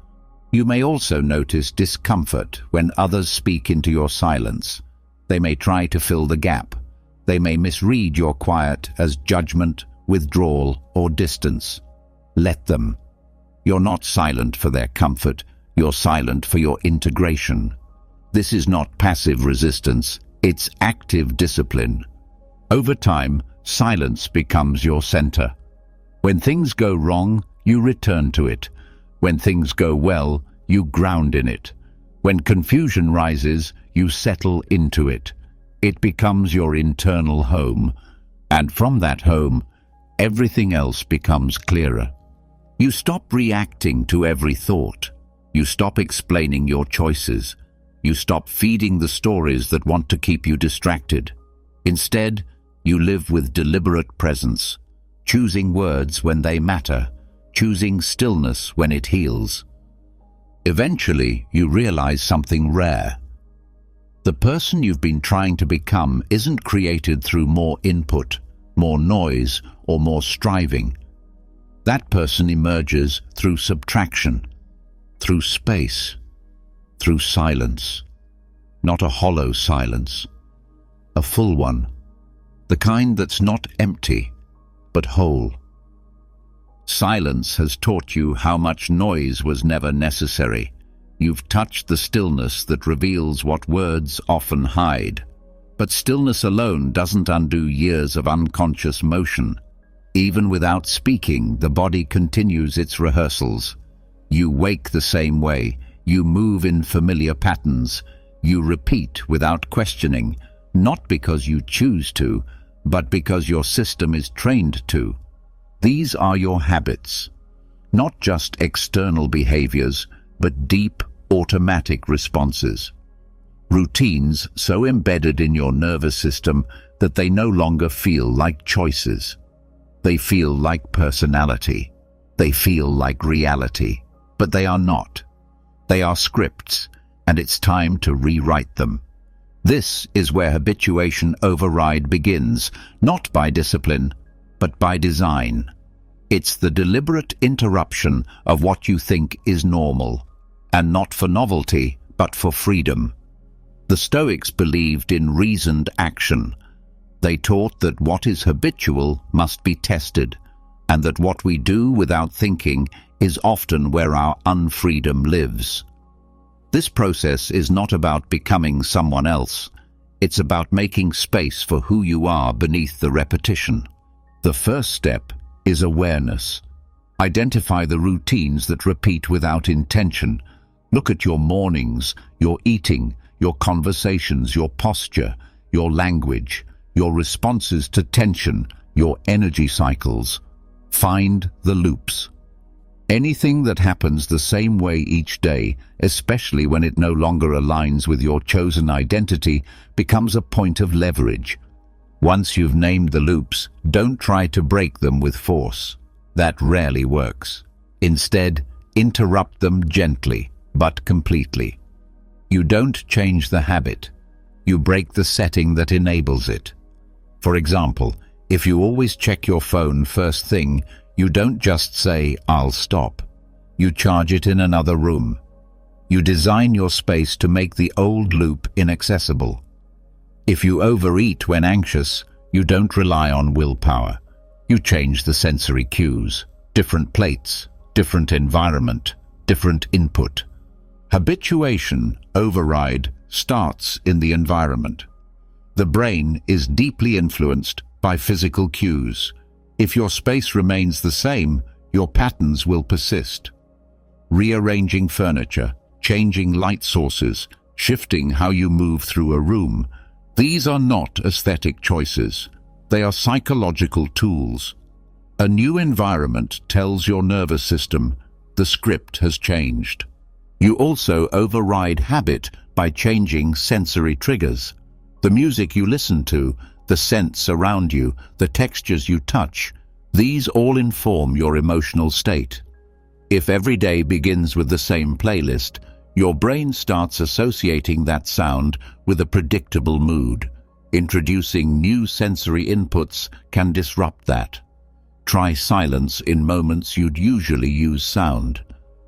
S1: You may also notice discomfort when others speak into your silence. They may try to fill the gap. They may misread your quiet as judgment, withdrawal, or distance. Let them. You're not silent for their comfort. You're silent for your integration. This is not passive resistance. It's active discipline. Over time, silence becomes your center. When things go wrong, you return to it. When things go well, you ground in it. When confusion rises, you settle into it. It becomes your internal home, and from that home, everything else becomes clearer. You stop reacting to every thought. You stop explaining your choices. You stop feeding the stories that want to keep you distracted. Instead, you live with deliberate presence, choosing words when they matter, choosing stillness when it heals. Eventually, you realize something rare. The person you've been trying to become isn't created through more input, more noise, or more striving. That person emerges through subtraction, through space, through silence. Not a hollow silence, a full one, the kind that's not empty, but whole. Silence has taught you how much noise was never necessary. You've touched the stillness that reveals what words often hide. But stillness alone doesn't undo years of unconscious motion. Even without speaking, the body continues its rehearsals. You wake the same way. You move in familiar patterns. You repeat without questioning, not because you choose to, but because your system is trained to. These are your habits, not just external behaviors, but deep, automatic responses. Routines so embedded in your nervous system that they no longer feel like choices. They feel like personality. They feel like reality, but they are not. They are scripts, and it's time to rewrite them. This is where habituation override begins, not by discipline, but by design. It's the deliberate interruption of what you think is normal, and not for novelty, but for freedom. The Stoics believed in reasoned action. They taught that what is habitual must be tested, and that what we do without thinking is often where our unfreedom lives. This process is not about becoming someone else. It's about making space for who you are beneath the repetition. The first step is awareness. Identify the routines that repeat without intention. Look at your mornings, your eating, your conversations, your posture, your language, your responses to tension, your energy cycles. Find the loops. Anything that happens the same way each day, especially when it no longer aligns with your chosen identity, becomes a point of leverage. Once you've named the loops, don't try to break them with force. That rarely works. Instead, interrupt them gently, but completely. You don't change the habit. You break the setting that enables it. For example, if you always check your phone first thing, you don't just say, "I'll stop." You charge it in another room. You design your space to make the old loop inaccessible. If you overeat when anxious, you don't rely on willpower. You change the sensory cues. Different plates, different environment, different input. Habituation, override, starts in the environment. The brain is deeply influenced by physical cues. If your space remains the same, your patterns will persist. Rearranging furniture, changing light sources, shifting how you move through a room. These are not aesthetic choices. They are psychological tools. A new environment tells your nervous system the script has changed. You also override habit by changing sensory triggers. The music you listen to, the scents around you, the textures you touch, these all inform your emotional state. If every day begins with the same playlist, your brain starts associating that sound with a predictable mood. Introducing new sensory inputs can disrupt that. Try silence in moments you'd usually use sound.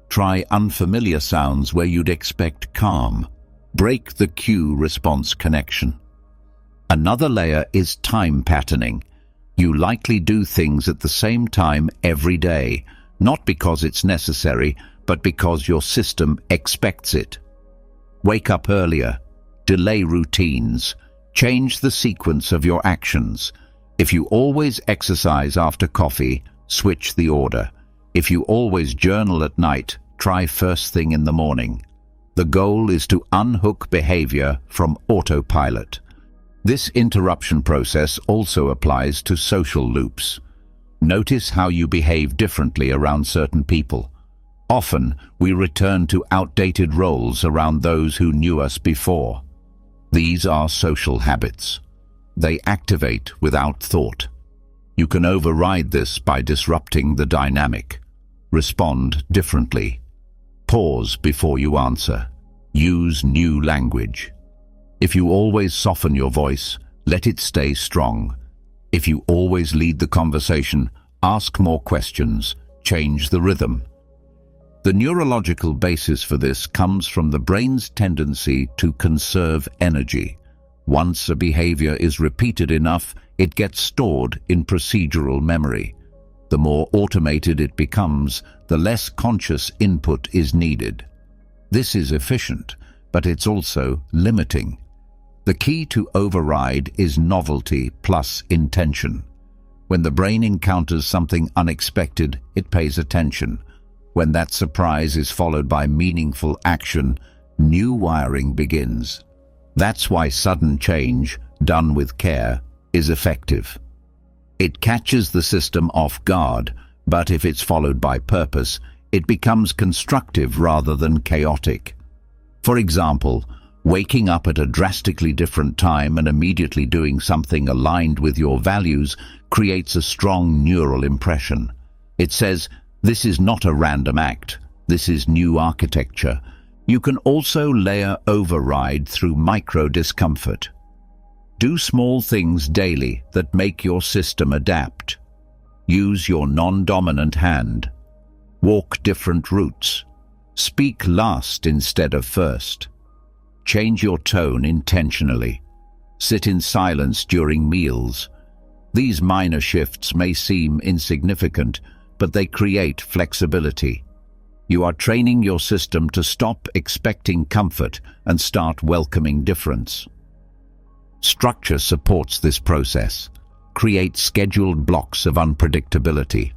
S1: Try unfamiliar sounds where you'd expect calm. Break the cue-response connection. Another layer is time patterning. You likely do things at the same time every day, not because it's necessary, but because your system expects it. Wake up earlier. Delay routines. Change the sequence of your actions. If you always exercise after coffee, switch the order. If you always journal at night, try first thing in the morning. The goal is to unhook behavior from autopilot. This interruption process also applies to social loops. Notice how you behave differently around certain people. Often, we return to outdated roles around those who knew us before. These are social habits. They activate without thought. You can override this by disrupting the dynamic. Respond differently. Pause before you answer. Use new language. If you always soften your voice, let it stay strong. If you always lead the conversation, ask more questions. Change the rhythm. The neurological basis for this comes from the brain's tendency to conserve energy. Once a behavior is repeated enough, it gets stored in procedural memory. The more automated it becomes, the less conscious input is needed. This is efficient, but it's also limiting. The key to override is novelty plus intention. When the brain encounters something unexpected, it pays attention. When that surprise is followed by meaningful action, new wiring begins. That's why sudden change, done with care, is effective. It catches the system off guard, but if it's followed by purpose, it becomes constructive rather than chaotic. For example, waking up at a drastically different time and immediately doing something aligned with your values creates a strong neural impression. It says, "This is not a random act. This is new architecture." You can also layer override through micro-discomfort. Do small things daily that make your system adapt. Use your non-dominant hand. Walk different routes. Speak last instead of first. Change your tone intentionally. Sit in silence during meals. These minor shifts may seem insignificant, but they create flexibility. You are training your system to stop expecting comfort and start welcoming difference. Structure supports this process. Create scheduled blocks of unpredictability.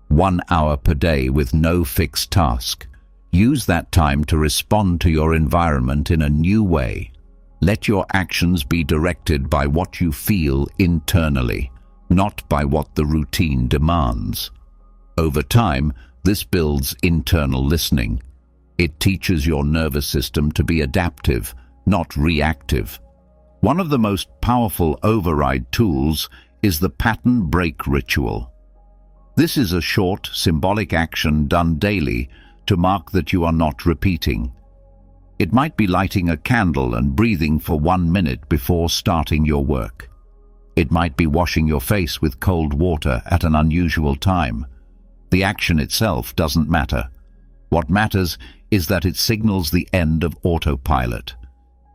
S1: 1 hour per day with no fixed task. Use that time to respond to your environment in a new way. Let your actions be directed by what you feel internally, not by what the routine demands. Over time, this builds internal listening. It teaches your nervous system to be adaptive, not reactive. One of the most powerful override tools is the pattern break ritual. This is a short, symbolic action done daily to mark that you are not repeating. It might be lighting a candle and breathing for 1 minute before starting your work. It might be washing your face with cold water at an unusual time. The action itself doesn't matter. What matters is that it signals the end of autopilot.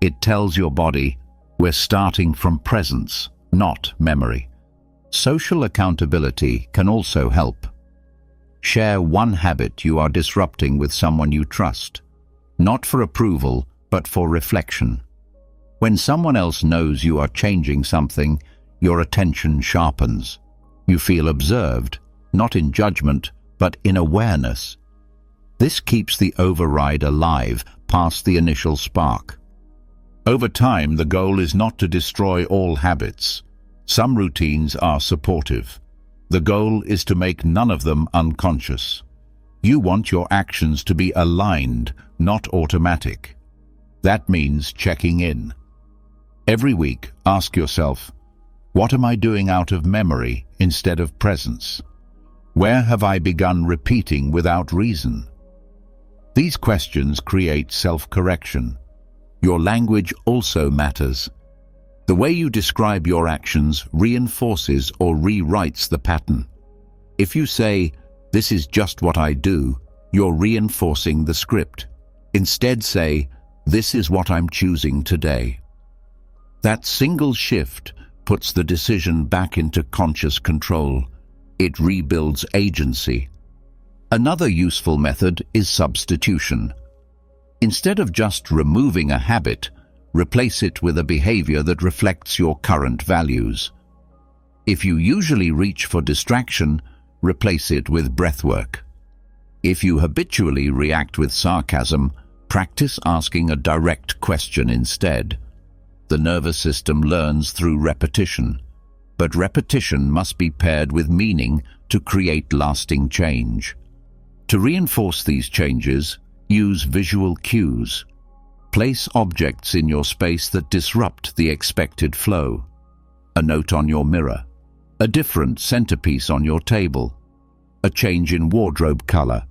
S1: It tells your body, we're starting from presence, not memory. Social accountability can also help. Share one habit you are disrupting with someone you trust, not for approval, but for reflection. When someone else knows you are changing something, your attention sharpens. You feel observed, not in judgment, but in awareness. This keeps the override alive past the initial spark. Over time, the goal is not to destroy all habits. Some routines are supportive. The goal is to make none of them unconscious. You want your actions to be aligned, not automatic. That means checking in. Every week, ask yourself, what am I doing out of memory instead of presence? Where have I begun repeating without reason? These questions create self-correction. Your language also matters. The way you describe your actions reinforces or rewrites the pattern. If you say, "This is just what I do," you're reinforcing the script. Instead say, "This is what I'm choosing today." That single shift puts the decision back into conscious control. It rebuilds agency. Another useful method is substitution. Instead of just removing a habit, replace it with a behavior that reflects your current values. If you usually reach for distraction, replace it with breathwork. If you habitually react with sarcasm, practice asking a direct question instead. The nervous system learns through repetition, but repetition must be paired with meaning to create lasting change. To reinforce these changes, use visual cues. Place objects in your space that disrupt the expected flow. A note on your mirror, a different centerpiece on your table, a change in wardrobe color.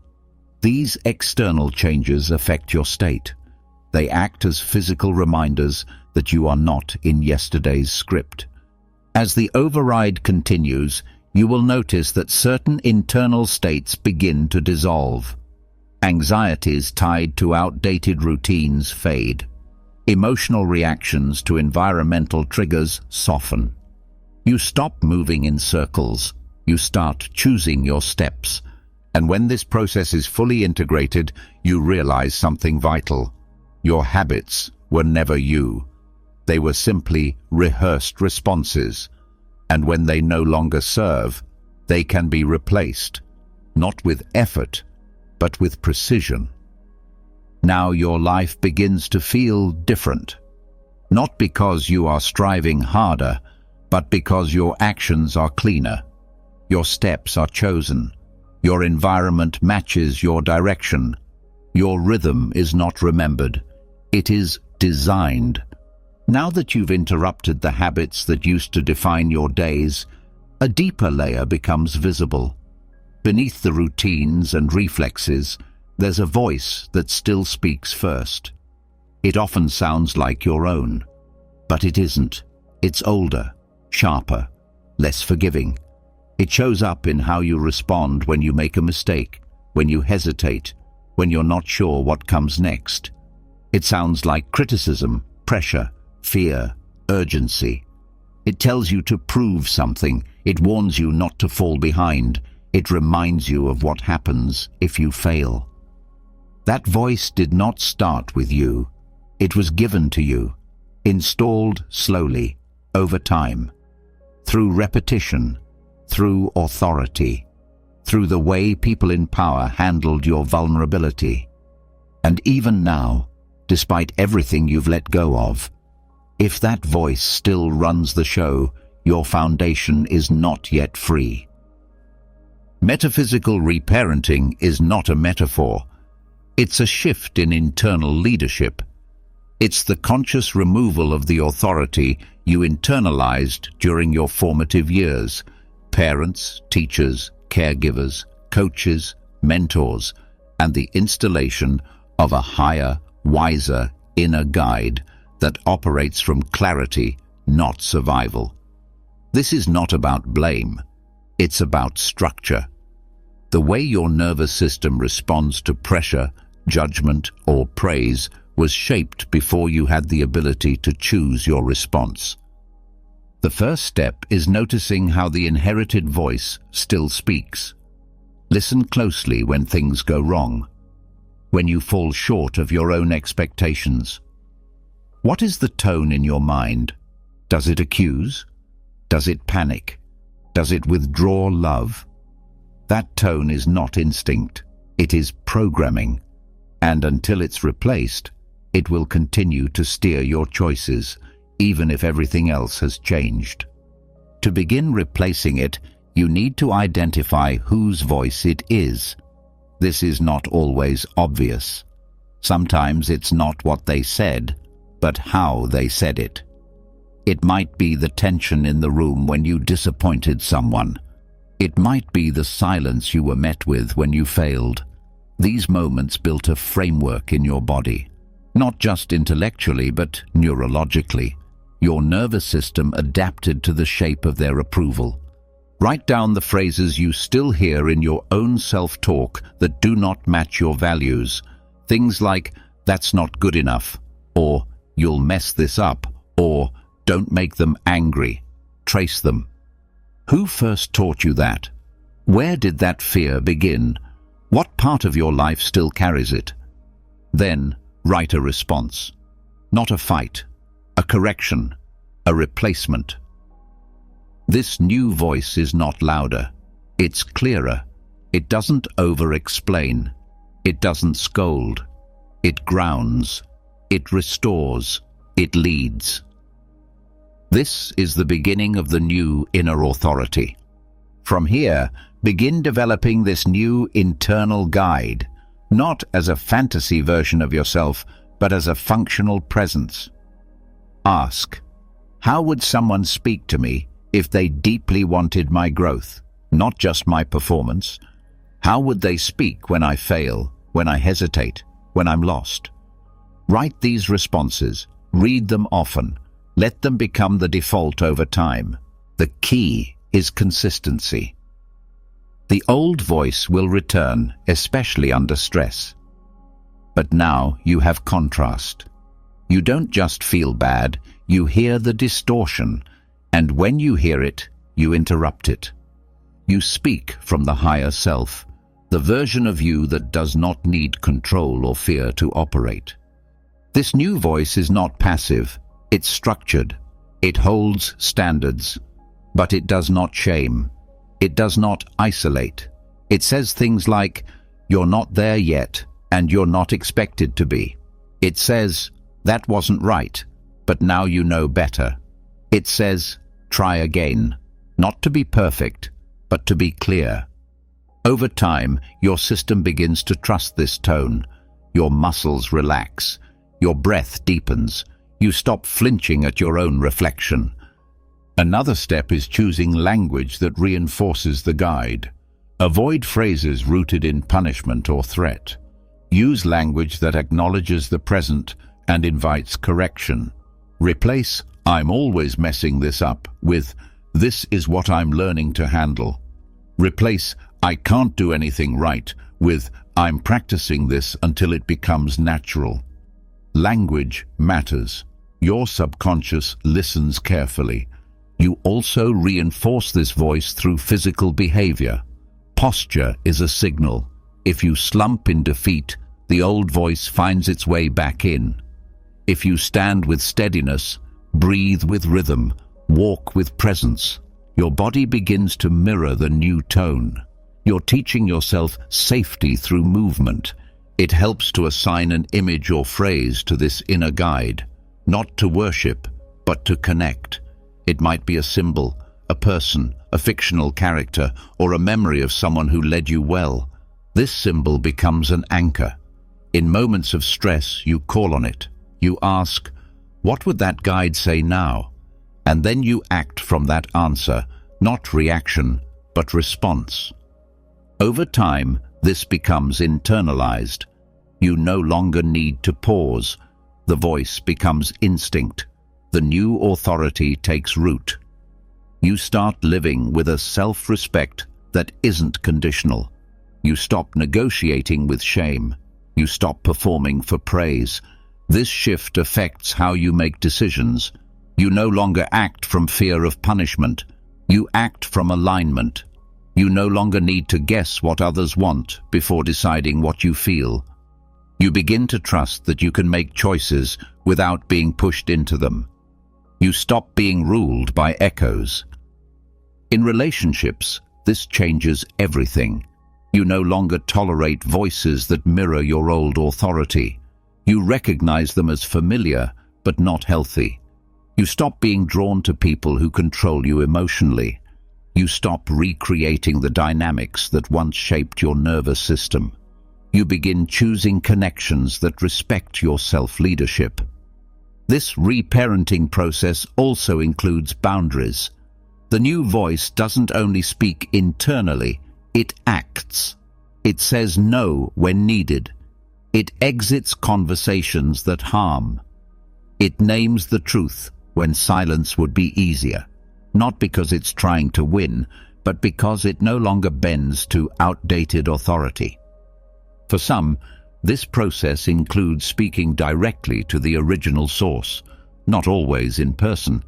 S1: These external changes affect your state. They act as physical reminders that you are not in yesterday's script. As the override continues, you will notice that certain internal states begin to dissolve. Anxieties tied to outdated routines fade. Emotional reactions to environmental triggers soften. You stop moving in circles. You start choosing your steps. And when this process is fully integrated, you realize something vital. Your habits were never you. They were simply rehearsed responses. And when they no longer serve, they can be replaced, not with effort, but with precision. Now your life begins to feel different, not because you are striving harder, but because your actions are cleaner. Your steps are chosen. Your environment matches your direction. Your rhythm is not remembered. It is designed. Now that you've interrupted the habits that used to define your days, a deeper layer becomes visible. Beneath the routines and reflexes, there's a voice that still speaks first. It often sounds like your own, but it isn't. It's older, sharper, less forgiving. It shows up in how you respond when you make a mistake, when you hesitate, when you're not sure what comes next. It sounds like criticism, pressure, fear, urgency. It tells you to prove something. It warns you not to fall behind. It reminds you of what happens if you fail. That voice did not start with you. It was given to you, installed slowly, over time, through repetition, through authority, through the way people in power handled your vulnerability. And even now, despite everything you've let go of, if that voice still runs the show, your foundation is not yet free. Metaphysical reparenting is not a metaphor. It's a shift in internal leadership. It's the conscious removal of the authority you internalized during your formative years. Parents, teachers, caregivers, coaches, mentors, and the installation of a higher, wiser inner guide that operates from clarity, not survival. This is not about blame. It's about structure. The way your nervous system responds to pressure, judgment, or praise was shaped before you had the ability to choose your response. The first step is noticing how the inherited voice still speaks. Listen closely when things go wrong, when you fall short of your own expectations. What is the tone in your mind? Does it accuse? Does it panic? Does it withdraw love? That tone is not instinct. It is programming. And until it's replaced, it will continue to steer your choices, even if everything else has changed. To begin replacing it, you need to identify whose voice it is. This is not always obvious. Sometimes it's not what they said, but how they said it. It might be the tension in the room when you disappointed someone. It might be the silence you were met with when you failed. These moments built a framework in your body, not just intellectually but neurologically. Your nervous system adapted to the shape of their approval. Write down the phrases you still hear in your own self-talk that do not match your values. Things like, "That's not good enough," or "You'll mess this up," or "Don't make them angry." Trace them. Who first taught you that? Where did that fear begin? What part of your life still carries it? Then write a response. Not a fight, a correction, a replacement. This new voice is not louder. It's clearer. It doesn't over-explain. It doesn't scold. It grounds. It restores. It leads. This is the beginning of the new inner authority. From here, begin developing this new internal guide, not as a fantasy version of yourself, but as a functional presence. Ask, how would someone speak to me if they deeply wanted my growth, not just my performance? How would they speak when I fail, when I hesitate, when I'm lost? Write these responses, read them often, let them become the default over time. The key is consistency. The old voice will return, especially under stress. But now you have contrast. You don't just feel bad, you hear the distortion, and when you hear it, you interrupt it. You speak from the higher self, the version of you that does not need control or fear to operate. This new voice is not passive, it's structured. It holds standards, but it does not shame. It does not isolate. It says things like, "You're not there yet, and you're not expected to be." It says, "That wasn't right, but now you know better." It says, "Try again," not to be perfect, but to be clear. Over time, your system begins to trust this tone. Your muscles relax. Your breath deepens. You stop flinching at your own reflection. Another step is choosing language that reinforces the guide. Avoid phrases rooted in punishment or threat. Use language that acknowledges the present and invites correction. Replace "I'm always messing this up" with "This is what I'm learning to handle." Replace "I can't do anything right" with "I'm practicing this until it becomes natural." Language matters. Your subconscious listens carefully. You also reinforce this voice through physical behavior. Posture is a signal. If you slump in defeat, the old voice finds its way back in. If you stand with steadiness, breathe with rhythm, walk with presence, your body begins to mirror the new tone. You're teaching yourself safety through movement. It helps to assign an image or phrase to this inner guide, not to worship, but to connect. It might be a symbol, a person, a fictional character, or a memory of someone who led you well. This symbol becomes an anchor. In moments of stress, you call on it. You ask, "What would that guide say now?" And then you act from that answer, not reaction, but response. Over time, this becomes internalized. You no longer need to pause. The voice becomes instinct. The new authority takes root. You start living with a self-respect that isn't conditional. You stop negotiating with shame. You stop performing for praise. This shift affects how you make decisions. You no longer act from fear of punishment. You act from alignment. You no longer need to guess what others want before deciding what you feel. You begin to trust that you can make choices without being pushed into them. You stop being ruled by echoes. In relationships, this changes everything. You no longer tolerate voices that mirror your old authority. You recognize them as familiar, but not healthy. You stop being drawn to people who control you emotionally. You stop recreating the dynamics that once shaped your nervous system. You begin choosing connections that respect your self-leadership. This reparenting process also includes boundaries. The new voice doesn't only speak internally, it acts. It says no when needed. It exits conversations that harm. It names the truth when silence would be easier, not because it's trying to win, but because it no longer bends to outdated authority. For some, this process includes speaking directly to the original source, not always in person,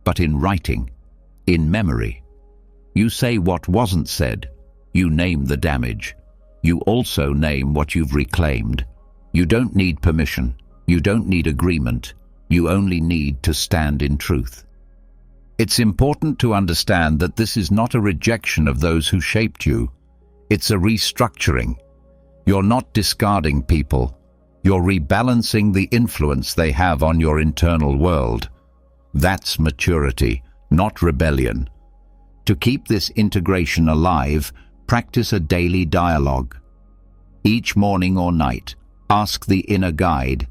S1: but in writing, in memory. You say what wasn't said. You name the damage. You also name what you've reclaimed. You don't need permission. You don't need agreement. You only need to stand in truth. It's important to understand that this is not a rejection of those who shaped you. It's a restructuring. You're not discarding people. You're rebalancing the influence they have on your internal world. That's maturity, not rebellion. To keep this integration alive, practice a daily dialogue. Each morning or night, ask the inner guide,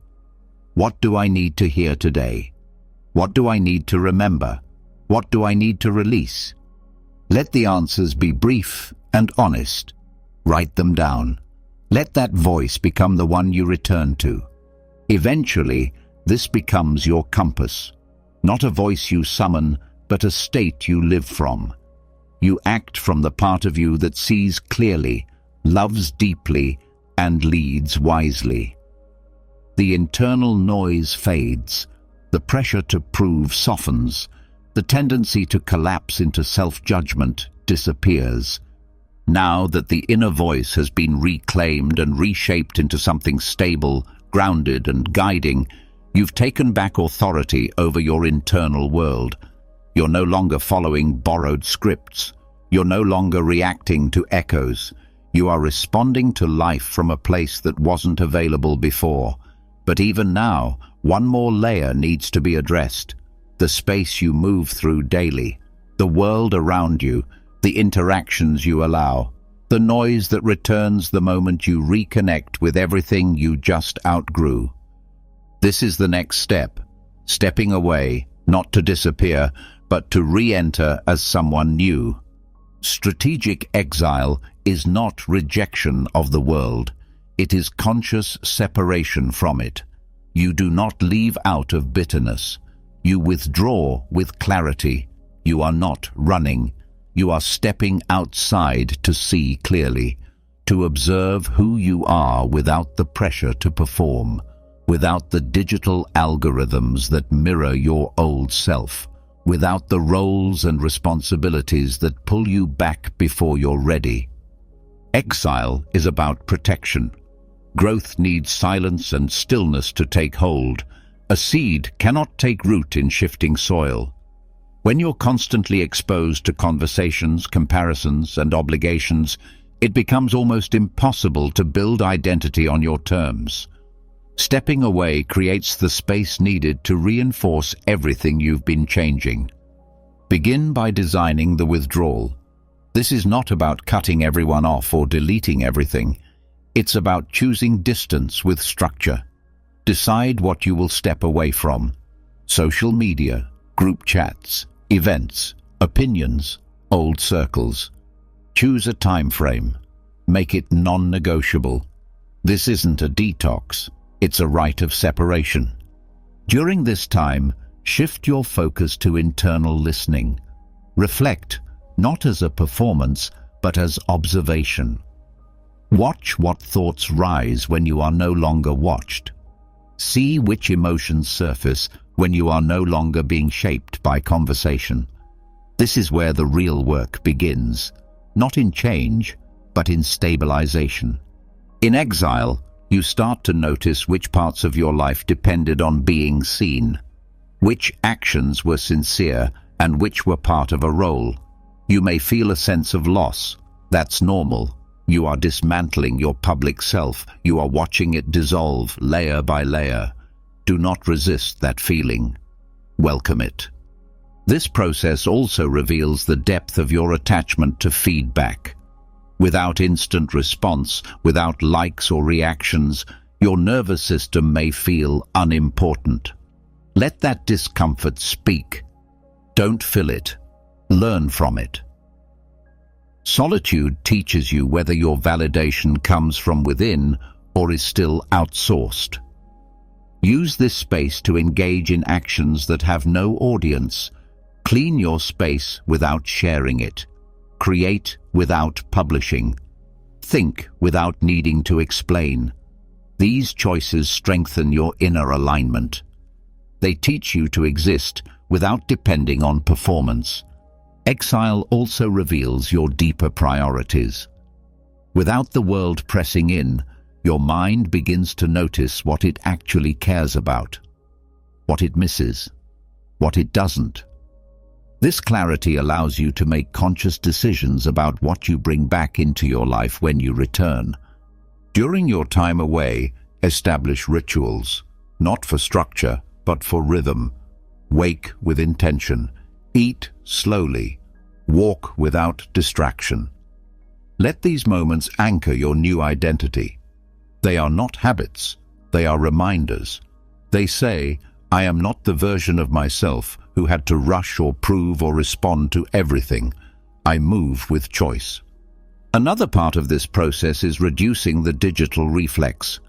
S1: what do I need to hear today? What do I need to remember? What do I need to release? Let the answers be brief and honest. Write them down. Let that voice become the one you return to. Eventually, this becomes your compass. Not a voice you summon, but a state you live from. You act from the part of you that sees clearly, loves deeply, and leads wisely. The internal noise fades. The pressure to prove softens. The tendency to collapse into self-judgment disappears. Now that the inner voice has been reclaimed and reshaped into something stable, grounded, and guiding, you've taken back authority over your internal world. You're no longer following borrowed scripts. You're no longer reacting to echoes. You are responding to life from a place that wasn't available before. But even now, one more layer needs to be addressed. The space you move through daily, the world around you, the interactions you allow, the noise that returns the moment you reconnect with everything you just outgrew. This is the next step, stepping away, not to disappear, but to re-enter as someone new. Strategic exile is not rejection of the world. It is conscious separation from it. You do not leave out of bitterness. You withdraw with clarity. You are not running. You are stepping outside to see clearly, to observe who you are without the pressure to perform, without the digital algorithms that mirror your old self, without the roles and responsibilities that pull you back before you're ready. Exile is about protection. Growth needs silence and stillness to take hold. A seed cannot take root in shifting soil. When you're constantly exposed to conversations, comparisons, and obligations, it becomes almost impossible to build identity on your terms. Stepping away creates the space needed to reinforce everything you've been changing. Begin by designing the withdrawal. This is not about cutting everyone off or deleting everything. It's about choosing distance with structure. Decide what you will step away from. Social media, group chats, events, opinions, old circles. Choose a time frame. Make it non-negotiable. This isn't a detox. It's a rite of separation. During this time, shift your focus to internal listening. Reflect, not as a performance, but as observation. Watch what thoughts rise when you are no longer watched. See which emotions surface when you are no longer being shaped by conversation. This is where the real work begins, not in change, but in stabilization. In exile, you start to notice which parts of your life depended on being seen, which actions were sincere and which were part of a role. You may feel a sense of loss. That's normal. You are dismantling your public self. You are watching it dissolve layer by layer. Do not resist that feeling. welcome it. This process also reveals the depth of your attachment to feedback. Without instant response, without likes or reactions, your nervous system may feel unimportant. Let that discomfort speak. Don't fill it. Learn from it. Solitude teaches you whether your validation comes from within or is still outsourced. Use this space to engage in actions that have no audience. Clean your space without sharing it. Create without publishing. Think without needing to explain. These choices strengthen your inner alignment. They teach you to exist without depending on performance. Exile also reveals your deeper priorities. Without the world pressing in, your mind begins to notice what it actually cares about, what it misses, what it doesn't. This clarity allows you to make conscious decisions about what you bring back into your life when you return. During your time away, establish rituals, not for structure, but for rhythm. Wake with intention. Eat slowly. Walk without distraction. Let these moments anchor your new identity. They are not habits, they are reminders. They say, I am not the version of myself who had to rush or prove or respond to everything. I move with choice. Another part of this process is reducing the digital reflex.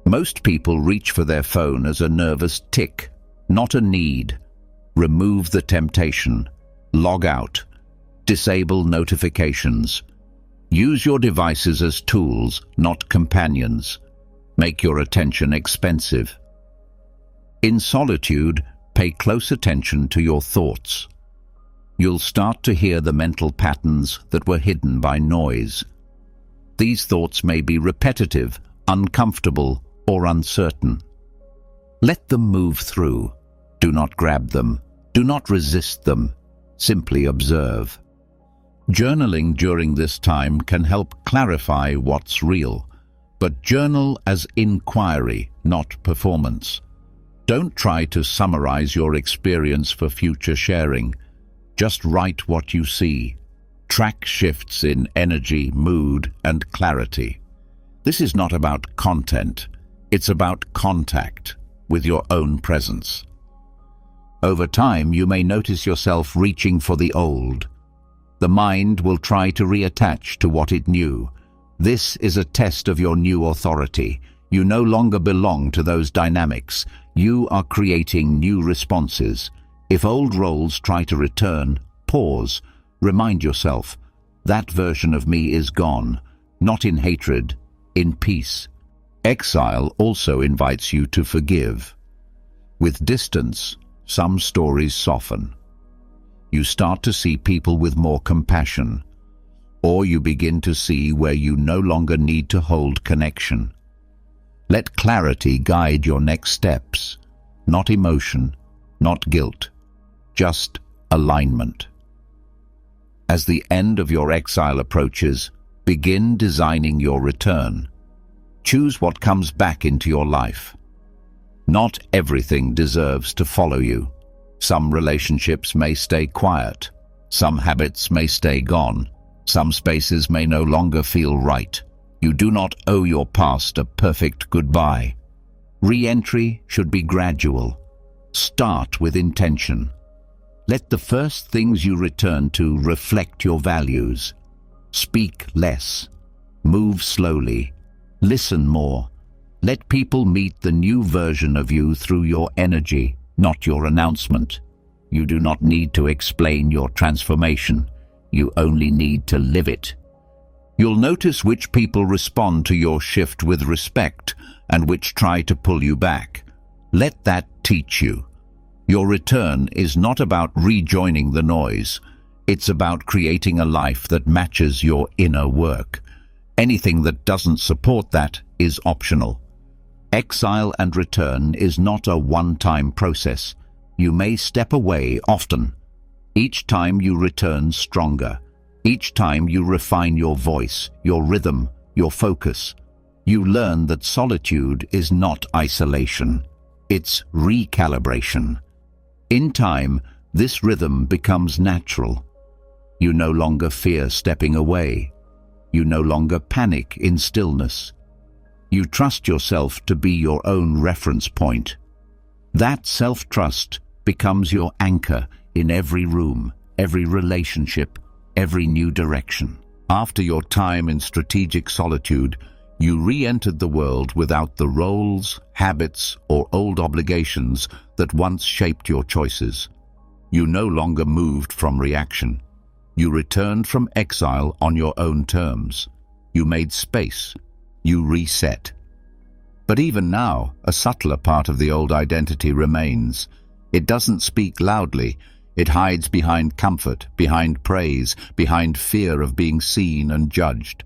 S1: Most people reach for their phone as a nervous tick, not a need. Remove the temptation. Log out. Disable notifications. Use your devices as tools, not companions. Make your attention expensive. In solitude, pay close attention to your thoughts. You'll start to hear the mental patterns that were hidden by noise. These thoughts may be repetitive, uncomfortable, or uncertain. Let them move through. Do not grab them. Do not resist them. Simply observe. Journaling during this time can help clarify what's real, but journal as inquiry, not performance. Don't try to summarize your experience for future sharing. Just write what you see. Track shifts in energy, mood, and clarity. This is not about content. It's about contact with your own presence. Over time, you may notice yourself reaching for the old. The mind will try to reattach to what it knew. This is a test of your new authority. You no longer belong to those dynamics. You are creating new responses. If old roles try to return, pause. Remind yourself, that version of me is gone, not in hatred, in peace. Exile also invites you to forgive. With distance, some stories soften. You start to see people with more compassion, or you begin to see where you no longer need to hold connection. Let clarity guide your next steps, not emotion, not guilt, just alignment. As the end of your exile approaches, begin designing your return. Choose what comes back into your life. Not everything deserves to follow you. Some relationships may stay quiet. Some habits may stay gone. Some spaces may no longer feel right. You do not owe your past a perfect goodbye. Re-entry should be gradual. Start with intention. Let the first things you return to reflect your values. Speak less. Move slowly. Listen more. Let people meet the new version of you through your energy, not your announcement. You do not need to explain your transformation. You only need to live it. You'll notice which people respond to your shift with respect and which try to pull you back. Let that teach you. Your return is not about rejoining the noise. It's about creating a life that matches your inner work. Anything that doesn't support that is optional. Exile and return is not a one-time process. You may step away often. Each time you return stronger. Each time you refine your voice, your rhythm, your focus. You learn that solitude is not isolation. It's recalibration. In time, this rhythm becomes natural. You no longer fear stepping away. You no longer panic in stillness. You trust yourself to be your own reference point. That self-trust becomes your anchor in every room, every relationship, every new direction. After your time in strategic solitude, you re-entered the world without the roles, habits, or old obligations that once shaped your choices. You no longer moved from reaction. You returned from exile on your own terms. You made space. You reset. But even now, a subtler part of the old identity remains. It doesn't speak loudly. It hides behind comfort, behind praise, behind fear of being seen and judged.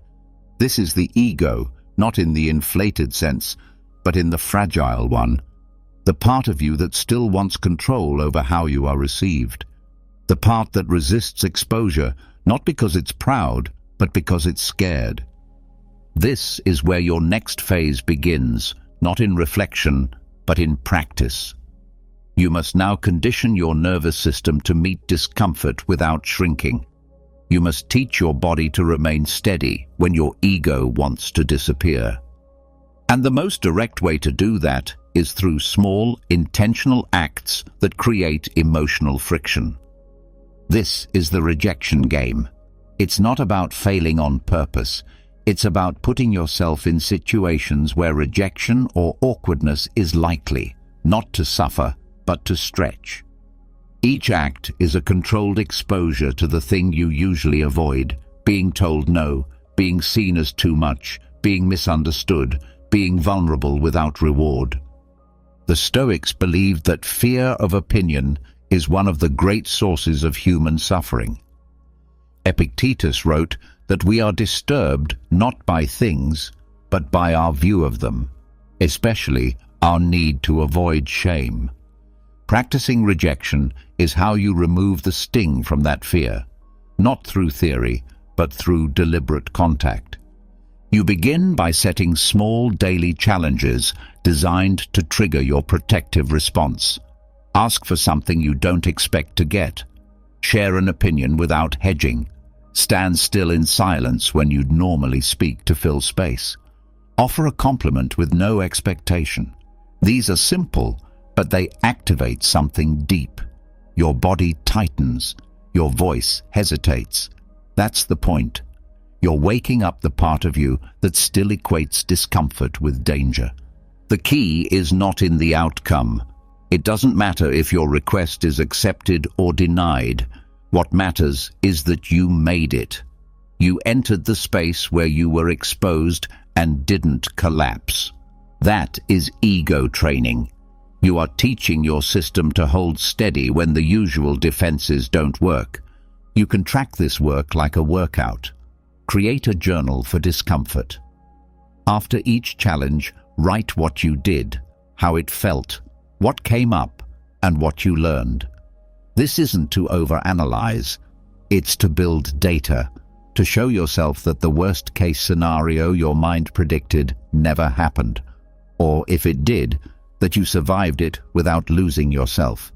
S1: This is the ego, not in the inflated sense, but in the fragile one. The part of you that still wants control over how you are received. The part that resists exposure, not because it's proud, but because it's scared. This is where your next phase begins, not in reflection, but in practice. You must now condition your nervous system to meet discomfort without shrinking. You must teach your body to remain steady when your ego wants to disappear. And the most direct way to do that is through small, intentional acts that create emotional friction. This is the rejection game. It's not about failing on purpose. It's about putting yourself in situations where rejection or awkwardness is likely, not to suffer, but to stretch. Each act is a controlled exposure to the thing you usually avoid, being told no, being seen as too much, being misunderstood, being vulnerable without reward. The Stoics believed that fear of opinion is one of the great sources of human suffering. Epictetus wrote that we are disturbed not by things, but by our view of them, especially our need to avoid shame. Practicing rejection is how you remove the sting from that fear, not through theory, but through deliberate contact. You begin by setting small daily challenges designed to trigger your protective response. Ask for something you don't expect to get. Share an opinion without hedging. Stand still in silence when you'd normally speak to fill space. Offer a compliment with no expectation. These are simple, but they activate something deep. Your body tightens. Your voice hesitates. That's the point. You're waking up the part of you that still equates discomfort with danger. The key is not in the outcome. It doesn't matter if your request is accepted or denied. What matters is that you made it. You entered the space where you were exposed and didn't collapse. That is ego training. You are teaching your system to hold steady when the usual defenses don't work. You can track this work like a workout. Create a journal for discomfort. After each challenge, write what you did, how it felt, what came up, and what you learned. This isn't to overanalyze. It's to build data, to show yourself that the worst-case scenario your mind predicted never happened, or if it did, that you survived it without losing yourself.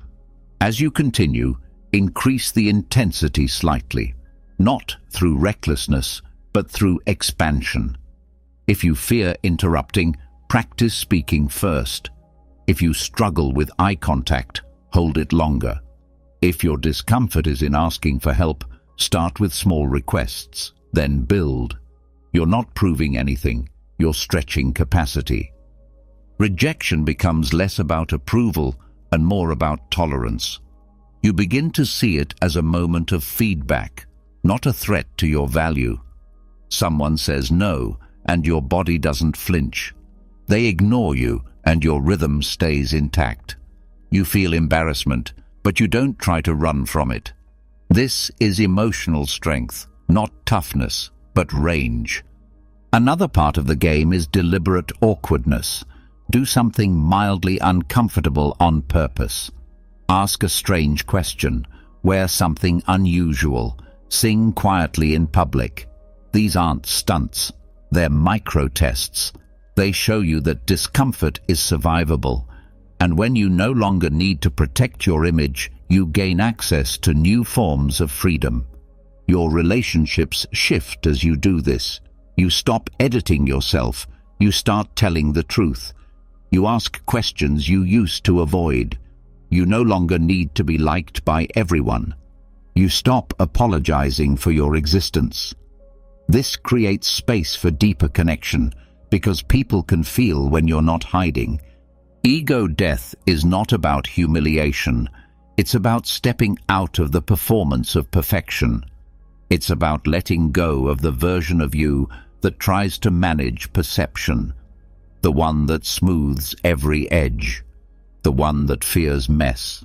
S1: As you continue, increase the intensity slightly, not through recklessness, but through expansion. If you fear interrupting, practice speaking first. If you struggle with eye contact, hold it longer. If your discomfort is in asking for help, start with small requests, then build. You're not proving anything, you're stretching capacity. Rejection becomes less about approval and more about tolerance. You begin to see it as a moment of feedback, not a threat to your value. Someone says no, and your body doesn't flinch. They ignore you, and your rhythm stays intact. You feel embarrassment, but you don't try to run from it. This is emotional strength, not toughness, but range. Another part of the game is deliberate awkwardness. Do something mildly uncomfortable on purpose. Ask a strange question. Wear something unusual. Sing quietly in public. These aren't stunts. They're micro-tests. They show you that discomfort is survivable. And when you no longer need to protect your image, you gain access to new forms of freedom. Your relationships shift as you do this. You stop editing yourself. You start telling the truth. You ask questions you used to avoid. You no longer need to be liked by everyone. You stop apologizing for your existence. This creates space for deeper connection, because people can feel when you're not hiding. Ego death is not about humiliation. It's about stepping out of the performance of perfection. It's about letting go of the version of you that tries to manage perception, the one that smooths every edge, the one that fears mess.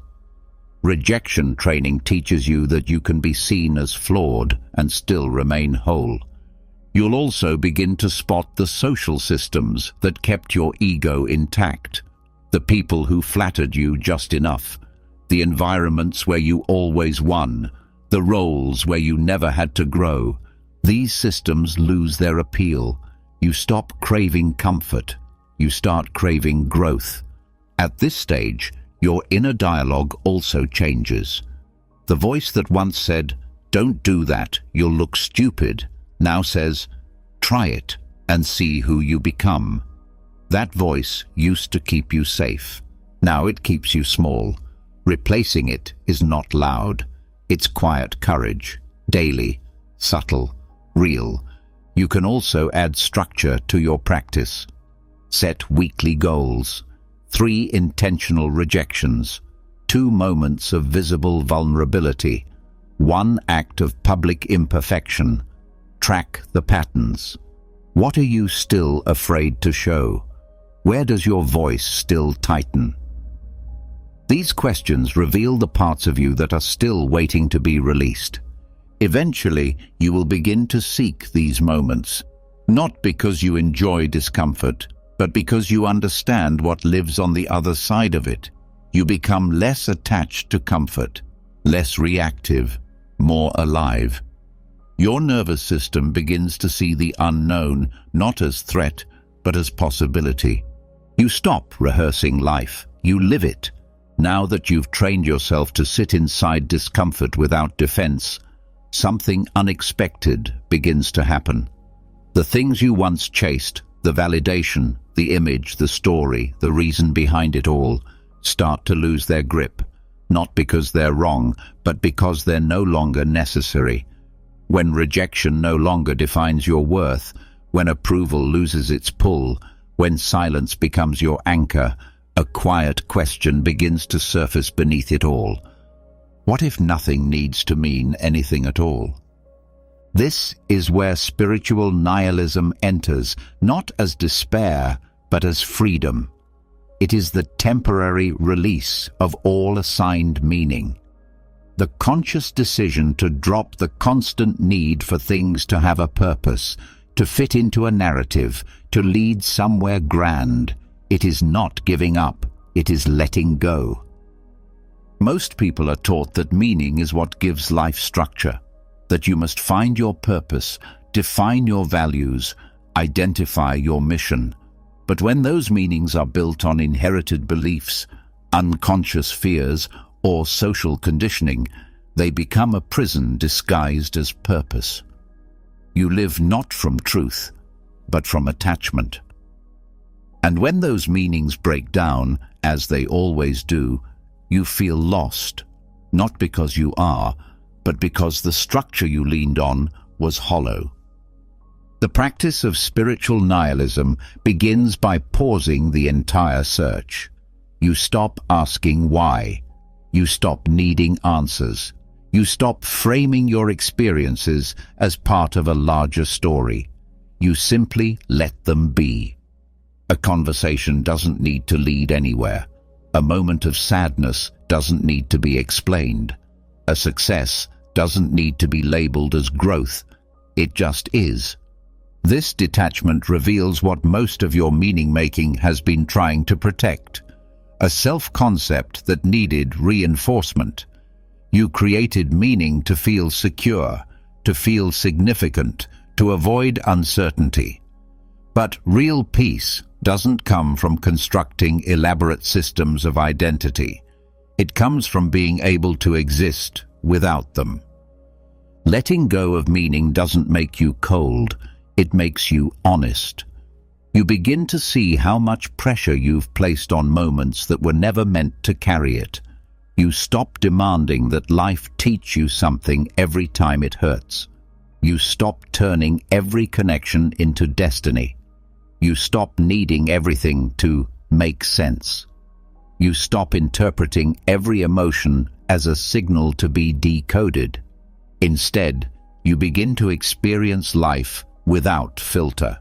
S1: Rejection training teaches you that you can be seen as flawed and still remain whole. You'll also begin to spot the social systems that kept your ego intact, the people who flattered you just enough, the environments where you always won, the roles where you never had to grow. These systems lose their appeal. You stop craving comfort. You start craving growth. At this stage, your inner dialogue also changes. The voice that once said, "Don't do that, you'll look stupid," now says, "Try it and see who you become." That voice used to keep you safe. Now it keeps you small. Replacing it is not loud. It's quiet courage, daily, subtle, real. You can also add structure to your practice. Set weekly goals, 3 intentional rejections, 2 moments of visible vulnerability, 1 act of public imperfection. Track the patterns. What are you still afraid to show? Where does your voice still tighten? These questions reveal the parts of you that are still waiting to be released. Eventually, you will begin to seek these moments, not because you enjoy discomfort, but because you understand what lives on the other side of it. You become less attached to comfort, less reactive, more alive. Your nervous system begins to see the unknown not as threat, but as possibility. You stop rehearsing life, you live it. Now that you've trained yourself to sit inside discomfort without defense, something unexpected begins to happen. The things you once chased, the validation, the image, the story, the reason behind it all, start to lose their grip, not because they're wrong, but because they're no longer necessary. When rejection no longer defines your worth, when approval loses its pull, when silence becomes your anchor, a quiet question begins to surface beneath it all. What if nothing needs to mean anything at all? This is where spiritual nihilism enters, not as despair, but as freedom. It is the temporary release of all assigned meaning. The conscious decision to drop the constant need for things to have a purpose, to fit into a narrative, to lead somewhere grand. It is not giving up, it is letting go. Most people are taught that meaning is what gives life structure, that you must find your purpose, define your values, identify your mission. But when those meanings are built on inherited beliefs, unconscious fears, or social conditioning, they become a prison disguised as purpose. You live not from truth, but from attachment. And when those meanings break down, as they always do, you feel lost, not because you are, but because the structure you leaned on was hollow. The practice of spiritual nihilism begins by pausing the entire search. You stop asking why. You stop needing answers. You stop framing your experiences as part of a larger story. You simply let them be. A conversation doesn't need to lead anywhere. A moment of sadness doesn't need to be explained. A success doesn't need to be labeled as growth. It just is. This detachment reveals what most of your meaning-making has been trying to protect. A self-concept that needed reinforcement. You created meaning to feel secure, to feel significant, to avoid uncertainty. But real peace, doesn't come from constructing elaborate systems of identity. It comes from being able to exist without them. Letting go of meaning doesn't make you cold, it makes you honest. You begin to see how much pressure you've placed on moments that were never meant to carry it. You stop demanding that life teach you something every time it hurts. You stop turning every connection into destiny. You stop needing everything to make sense. You stop interpreting every emotion as a signal to be decoded. Instead, you begin to experience life without filter.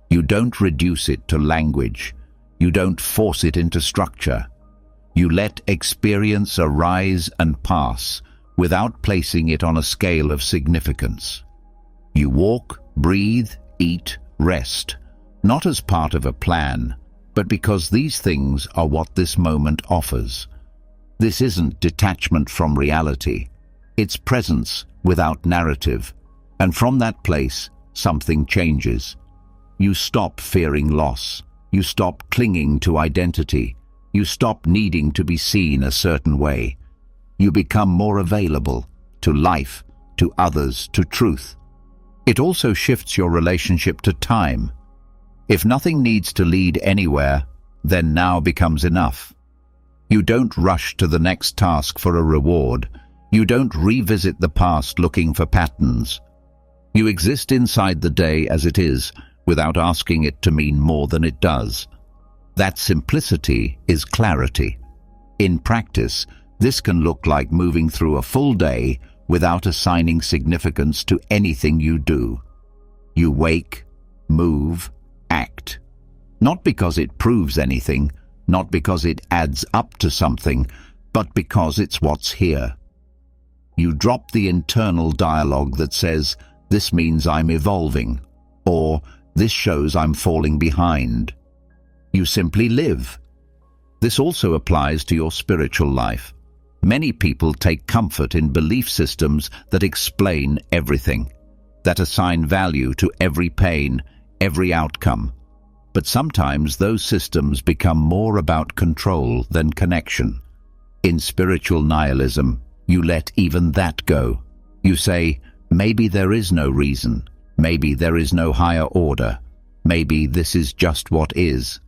S1: You don't reduce it to language. You don't force it into structure. You let experience arise and pass without placing it on a scale of significance. You walk, breathe, eat, rest, not as part of a plan, but because these things are what this moment offers. This isn't detachment from reality. It's presence without narrative. And from that place, something changes. You stop fearing loss. You stop clinging to identity. You stop needing to be seen a certain way. You become more available to life, to others, to truth. It also shifts your relationship to time. If nothing needs to lead anywhere, then now becomes enough. You don't rush to the next task for a reward. You don't revisit the past looking for patterns. You exist inside the day as it is, without asking it to mean more than it does. That simplicity is clarity. In practice, this can look like moving through a full day without assigning significance to anything you do. You wake, move, act. Not because it proves anything, not because it adds up to something, but because it's what's here. You drop the internal dialogue that says, "This means I'm evolving," or "This shows I'm falling behind." You simply live. This also applies to your spiritual life. Many people take comfort in belief systems that explain everything, that assign value to every pain, every outcome. But sometimes those systems become more about control than connection. In spiritual nihilism, you let even that go. You say, maybe there is no reason, maybe there is no higher order, maybe this is just what is.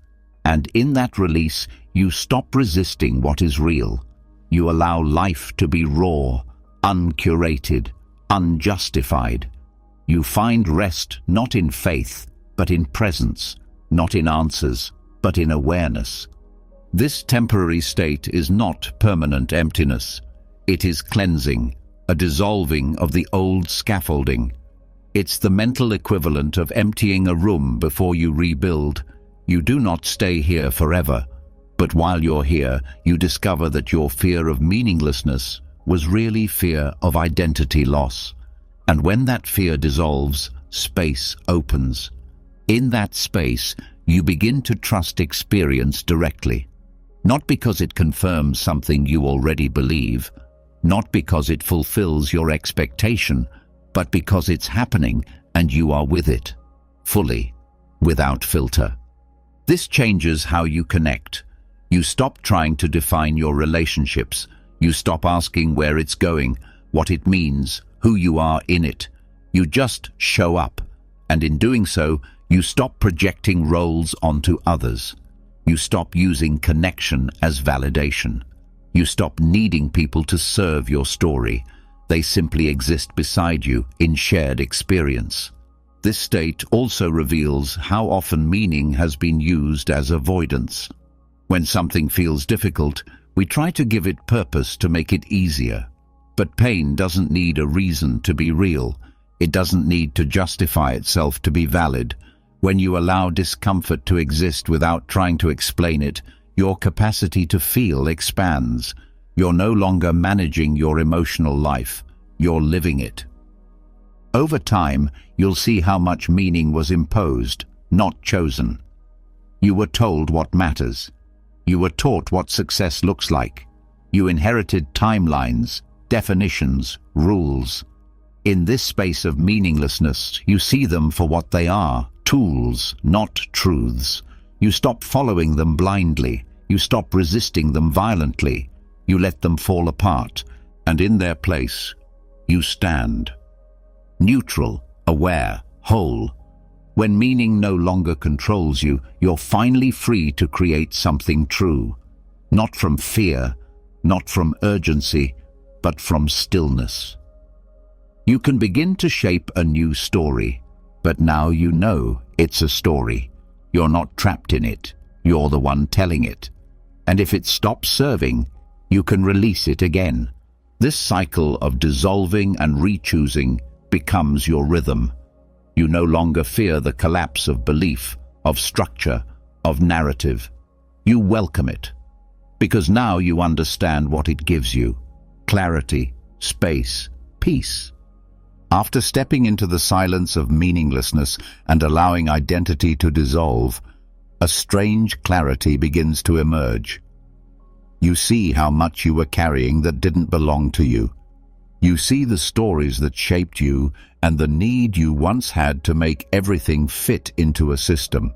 S1: And in that release, you stop resisting what is real. You allow life to be raw, uncurated, unjustified. You find rest not in faith, but in presence, not in answers, but in awareness. This temporary state is not permanent emptiness. It is cleansing, a dissolving of the old scaffolding. It's the mental equivalent of emptying a room before you rebuild. You do not stay here forever, but while you're here, you discover that your fear of meaninglessness was really fear of identity loss. And when that fear dissolves, space opens. In that space, you begin to trust experience directly. Not because it confirms something you already believe, not because it fulfills your expectation, but because it's happening and you are with it, fully, without filter. This changes how you connect. You stop trying to define your relationships. You stop asking where it's going, what it means, who you are in it. You just show up, and in doing so, you stop projecting roles onto others. You stop using connection as validation. You stop needing people to serve your story. They simply exist beside you in shared experience. This state also reveals how often meaning has been used as avoidance. When something feels difficult, we try to give it purpose to make it easier. But pain doesn't need a reason to be real. It doesn't need to justify itself to be valid. When you allow discomfort to exist without trying to explain it, your capacity to feel expands. You're no longer managing your emotional life. You're living it. Over time, you'll see how much meaning was imposed, not chosen. You were told what matters. You were taught what success looks like. You inherited timelines, definitions, rules. In this space of meaninglessness, you see them for what they are, tools, not truths. You stop following them blindly. You stop resisting them violently. You let them fall apart, and in their place, you stand. Neutral, aware, whole. When meaning no longer controls you, you're finally free to create something true. Not from fear, not from urgency, but from stillness. You can begin to shape a new story, but now you know it's a story. You're not trapped in it. You're the one telling it. And if it stops serving, you can release it again. This cycle of dissolving and rechoosing becomes your rhythm. You no longer fear the collapse of belief, of structure, of narrative. You welcome it, because now you understand what it gives you: clarity, space, peace. After stepping into the silence of meaninglessness and allowing identity to dissolve, a strange clarity begins to emerge. You see how much you were carrying that didn't belong to you. You see the stories that shaped you and the need you once had to make everything fit into a system.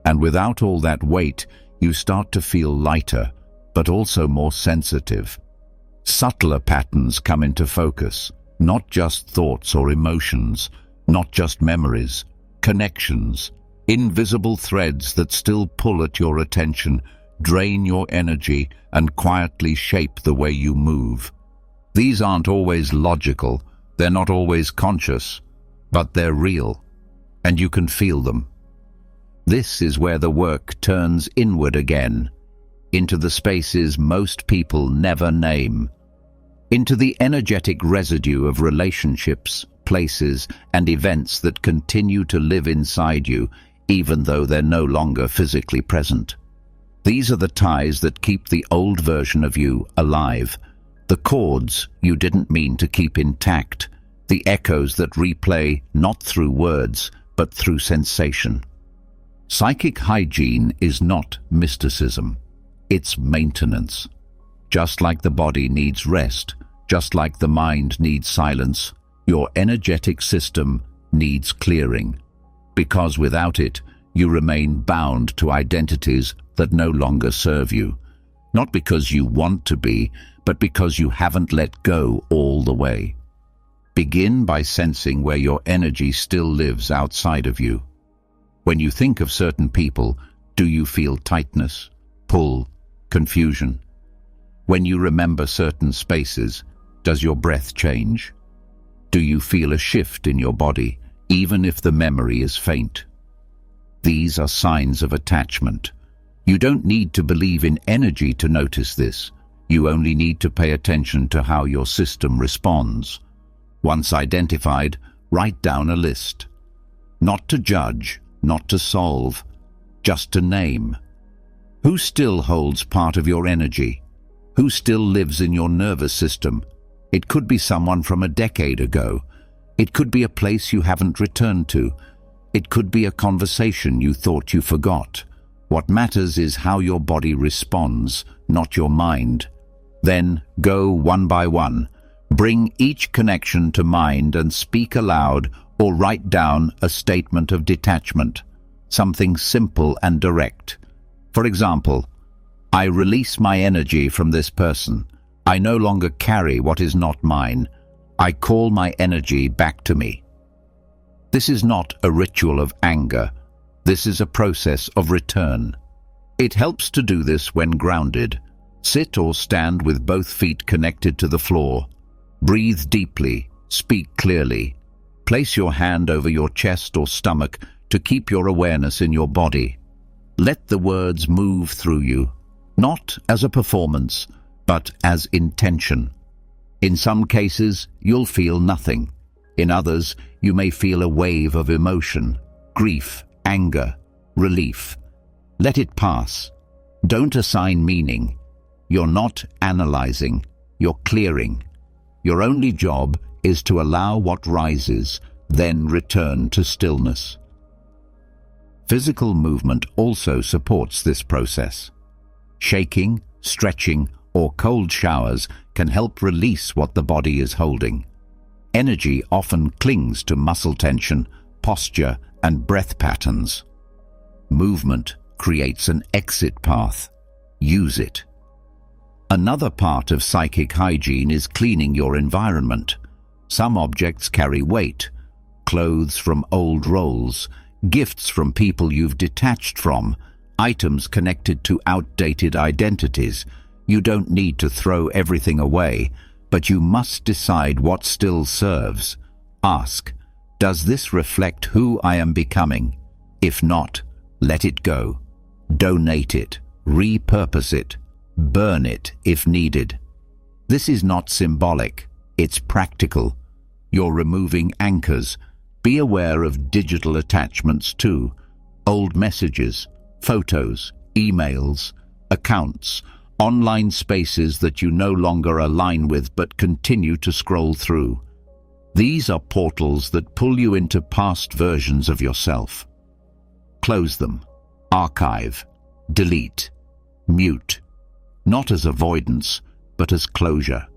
S1: And without all that weight, you start to feel lighter, but also more sensitive. Subtler patterns come into focus, not just thoughts or emotions, not just memories, connections, invisible threads that still pull at your attention, drain your energy, and quietly shape the way you move. These aren't always logical, they're not always conscious, but they're real, and you can feel them. This is where the work turns inward again, into the spaces most people never name, into the energetic residue of relationships, places, and events that continue to live inside you, even though they're no longer physically present. These are the ties that keep the old version of you alive, the chords you didn't mean to keep intact, the echoes that replay not through words, but through sensation. Psychic hygiene is not mysticism. It's maintenance. Just like the body needs rest, just like the mind needs silence, your energetic system needs clearing. Because without it, you remain bound to identities that no longer serve you. Not because you want to be, but because you haven't let go all the way. Begin by sensing where your energy still lives outside of you. When you think of certain people, do you feel tightness, pull, confusion? When you remember certain spaces, does your breath change? Do you feel a shift in your body, even if the memory is faint? These are signs of attachment. You don't need to believe in energy to notice this. You only need to pay attention to how your system responds. Once identified, write down a list. Not to judge, not to solve, just to name. Who still holds part of your energy? Who still lives in your nervous system? It could be someone from a decade ago. It could be a place you haven't returned to. It could be a conversation you thought you forgot. What matters is how your body responds, not your mind. Then go one by one. Bring each connection to mind and speak aloud or write down a statement of detachment, something simple and direct. For example, I release my energy from this person. I no longer carry what is not mine. I call my energy back to me. This is not a ritual of anger. This is a process of return. It helps to do this when grounded. Sit or stand with both feet connected to the floor. Breathe deeply. Speak clearly. Place your hand over your chest or stomach to keep your awareness in your body. Let the words move through you, not as a performance, but as intention. In some cases, you'll feel nothing. In others, you may feel a wave of emotion, grief, anger, relief. Let it pass. Don't assign meaning. You're not analyzing, you're clearing. Your only job is to allow what rises, then return to stillness. Physical movement also supports this process. Shaking, stretching, or cold showers can help release what the body is holding. Energy often clings to muscle tension, posture, and breath patterns. Movement, creates an exit path. Use it. Another part of psychic hygiene is cleaning your environment. Some objects carry weight: clothes from old roles, gifts from people you've detached from, items connected to outdated identities. You don't need to throw everything away, but you must decide what still serves. Ask, does this reflect who I am becoming? If not, let it go. Donate it, repurpose it, burn it if needed. This is not symbolic, it's practical. You're removing anchors. Be aware of digital attachments too. Old messages, photos, emails, accounts, online spaces that you no longer align with but continue to scroll through. These are portals that pull you into past versions of yourself. Close them. Archive. Delete. Mute. Not as avoidance, but as closure.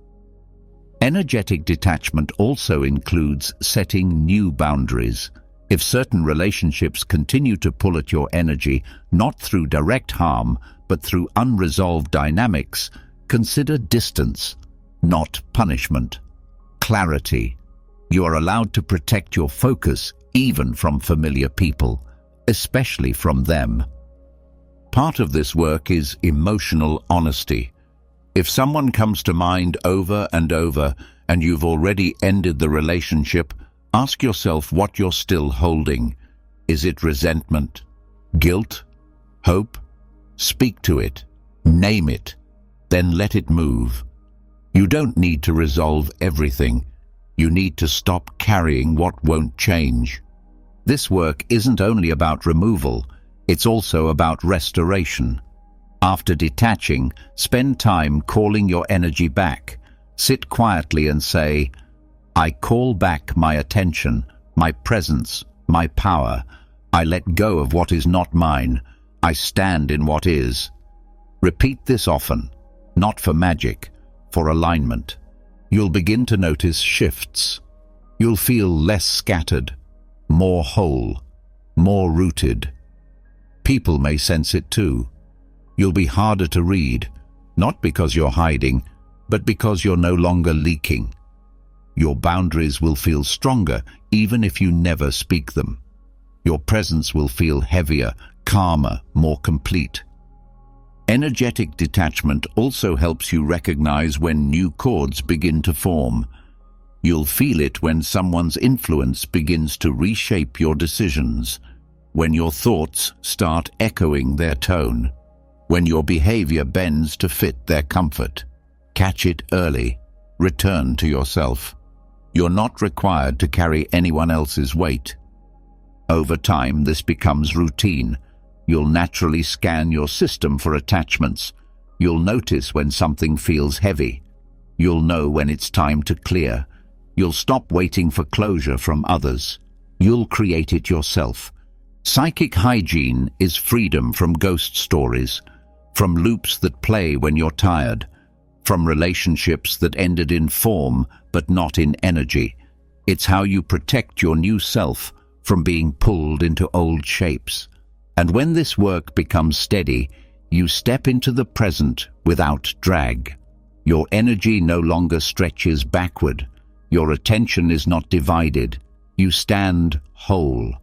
S1: Energetic detachment also includes setting new boundaries. If certain relationships continue to pull at your energy, not through direct harm, but through unresolved dynamics, consider distance, not punishment. Clarity. You are allowed to protect your focus even from familiar people, especially from them. Part of this work is emotional honesty. If someone comes to mind over and over and you've already ended the relationship, ask yourself what you're still holding. Is it resentment? Guilt? Hope? Speak to it. Name it. Then let it move. You don't need to resolve everything. You need to stop carrying what won't change. This work isn't only about removal, it's also about restoration. After detaching, spend time calling your energy back. Sit quietly and say, I call back my attention, my presence, my power. I let go of what is not mine. I stand in what is. Repeat this often, not for magic, for alignment. You'll begin to notice shifts. You'll feel less scattered, more whole, more rooted. People may sense it too. You'll be harder to read, not because you're hiding, but because you're no longer leaking. Your boundaries will feel stronger even if you never speak them. Your presence will feel heavier, calmer, more complete. Energetic detachment also helps you recognize when new chords begin to form. You'll feel it when someone's influence begins to reshape your decisions, when your thoughts start echoing their tone, when your behavior bends to fit their comfort. Catch it early. Return to yourself. You're not required to carry anyone else's weight. Over time, this becomes routine. You'll naturally scan your system for attachments. You'll notice when something feels heavy. You'll know when it's time to clear. You'll stop waiting for closure from others. You'll create it yourself. Psychic hygiene is freedom from ghost stories, from loops that play when you're tired, from relationships that ended in form but not in energy. It's how you protect your new self from being pulled into old shapes. And when this work becomes steady, you step into the present without drag. Your energy no longer stretches backward. Your attention is not divided. You stand whole.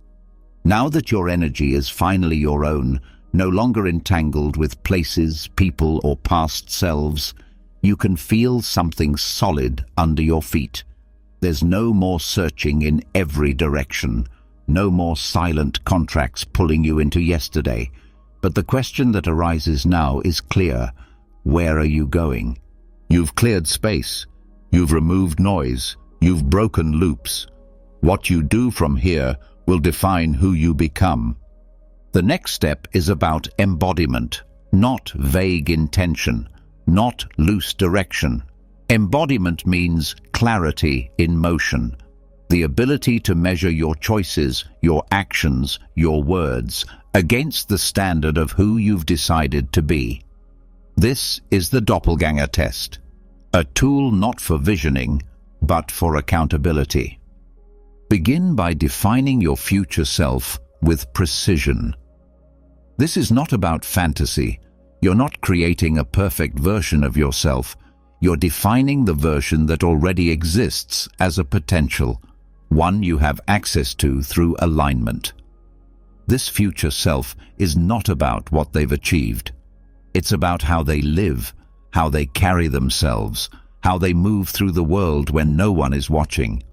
S1: Now that your energy is finally your own, no longer entangled with places, people, or past selves, you can feel something solid under your feet. There's no more searching in every direction. No more silent contracts pulling you into yesterday. But the question that arises now is clear. Where are you going? You've cleared space. You've removed noise. You've broken loops. What you do from here will define who you become. The next step is about embodiment, not vague intention, not loose direction. Embodiment means clarity in motion. The ability to measure your choices, your actions, your words, against the standard of who you've decided to be. This is the doppelganger test, a tool not for visioning, but for accountability. Begin by defining your future self with precision. This is not about fantasy. You're not creating a perfect version of yourself. You're defining the version that already exists as a potential, one you have access to through alignment. This future self is not about what they've achieved. It's about how they live, how they carry themselves, how they move through the world when no one is watching.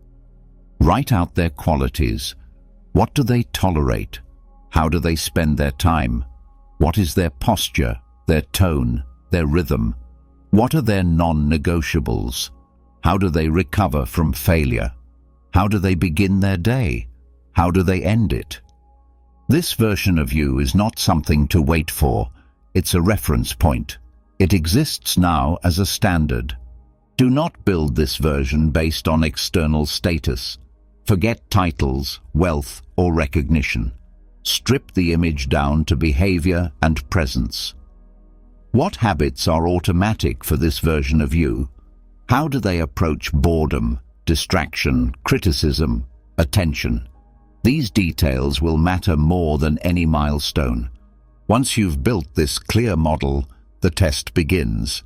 S1: Write out their qualities. What do they tolerate? How do they spend their time? What is their posture, their tone, their rhythm? What are their non-negotiables? How do they recover from failure? How do they begin their day? How do they end it? This version of you is not something to wait for. It's a reference point. It exists now as a standard. Do not build this version based on external status. Forget titles, wealth, or recognition. Strip the image down to behavior and presence. What habits are automatic for this version of you? How do they approach boredom, distraction, criticism, attention? These details will matter more than any milestone. Once you've built this clear model, the test begins.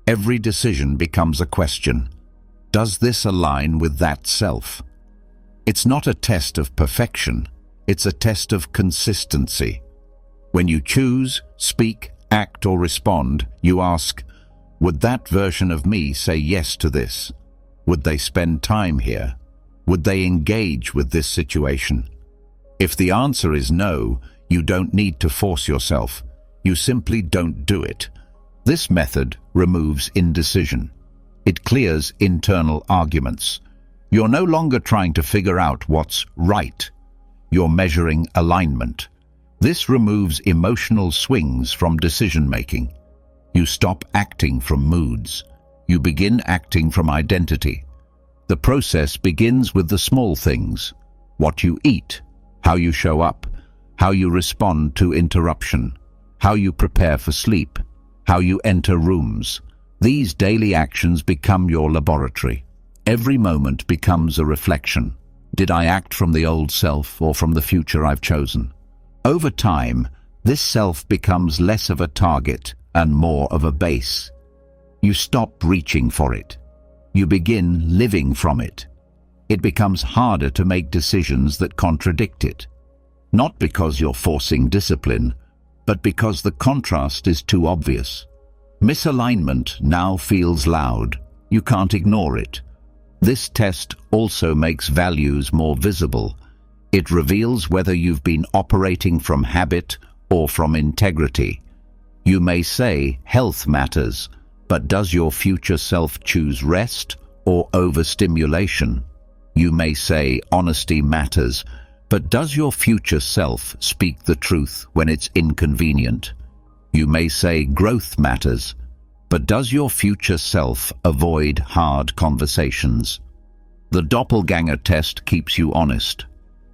S1: Every decision becomes a question. Does this align with that self? It's not a test of perfection. It's a test of consistency. When you choose, speak, act, or respond, you ask, would that version of me say yes to this? Would they spend time here? Would they engage with this situation? If the answer is no, you don't need to force yourself. You simply don't do it. This method removes indecision. It clears internal arguments. You're no longer trying to figure out what's right. You're measuring alignment. This removes emotional swings from decision-making. You stop acting from moods. You begin acting from identity. The process begins with the small things: what you eat, how you show up, how you respond to interruption, how you prepare for sleep, how you enter rooms. These daily actions become your laboratory. Every moment becomes a reflection. Did I act from the old self or from the future I've chosen? Over time, this self becomes less of a target and more of a base. You stop reaching for it. You begin living from it. It becomes harder to make decisions that contradict it. Not because you're forcing discipline, but because the contrast is too obvious. Misalignment now feels loud. You can't ignore it. This test also makes values more visible. It reveals whether you've been operating from habit or from integrity. You may say health matters, but does your future self choose rest or overstimulation? You may say honesty matters, but does your future self speak the truth when it's inconvenient? You may say growth matters, but does your future self avoid hard conversations? The doppelganger test keeps you honest.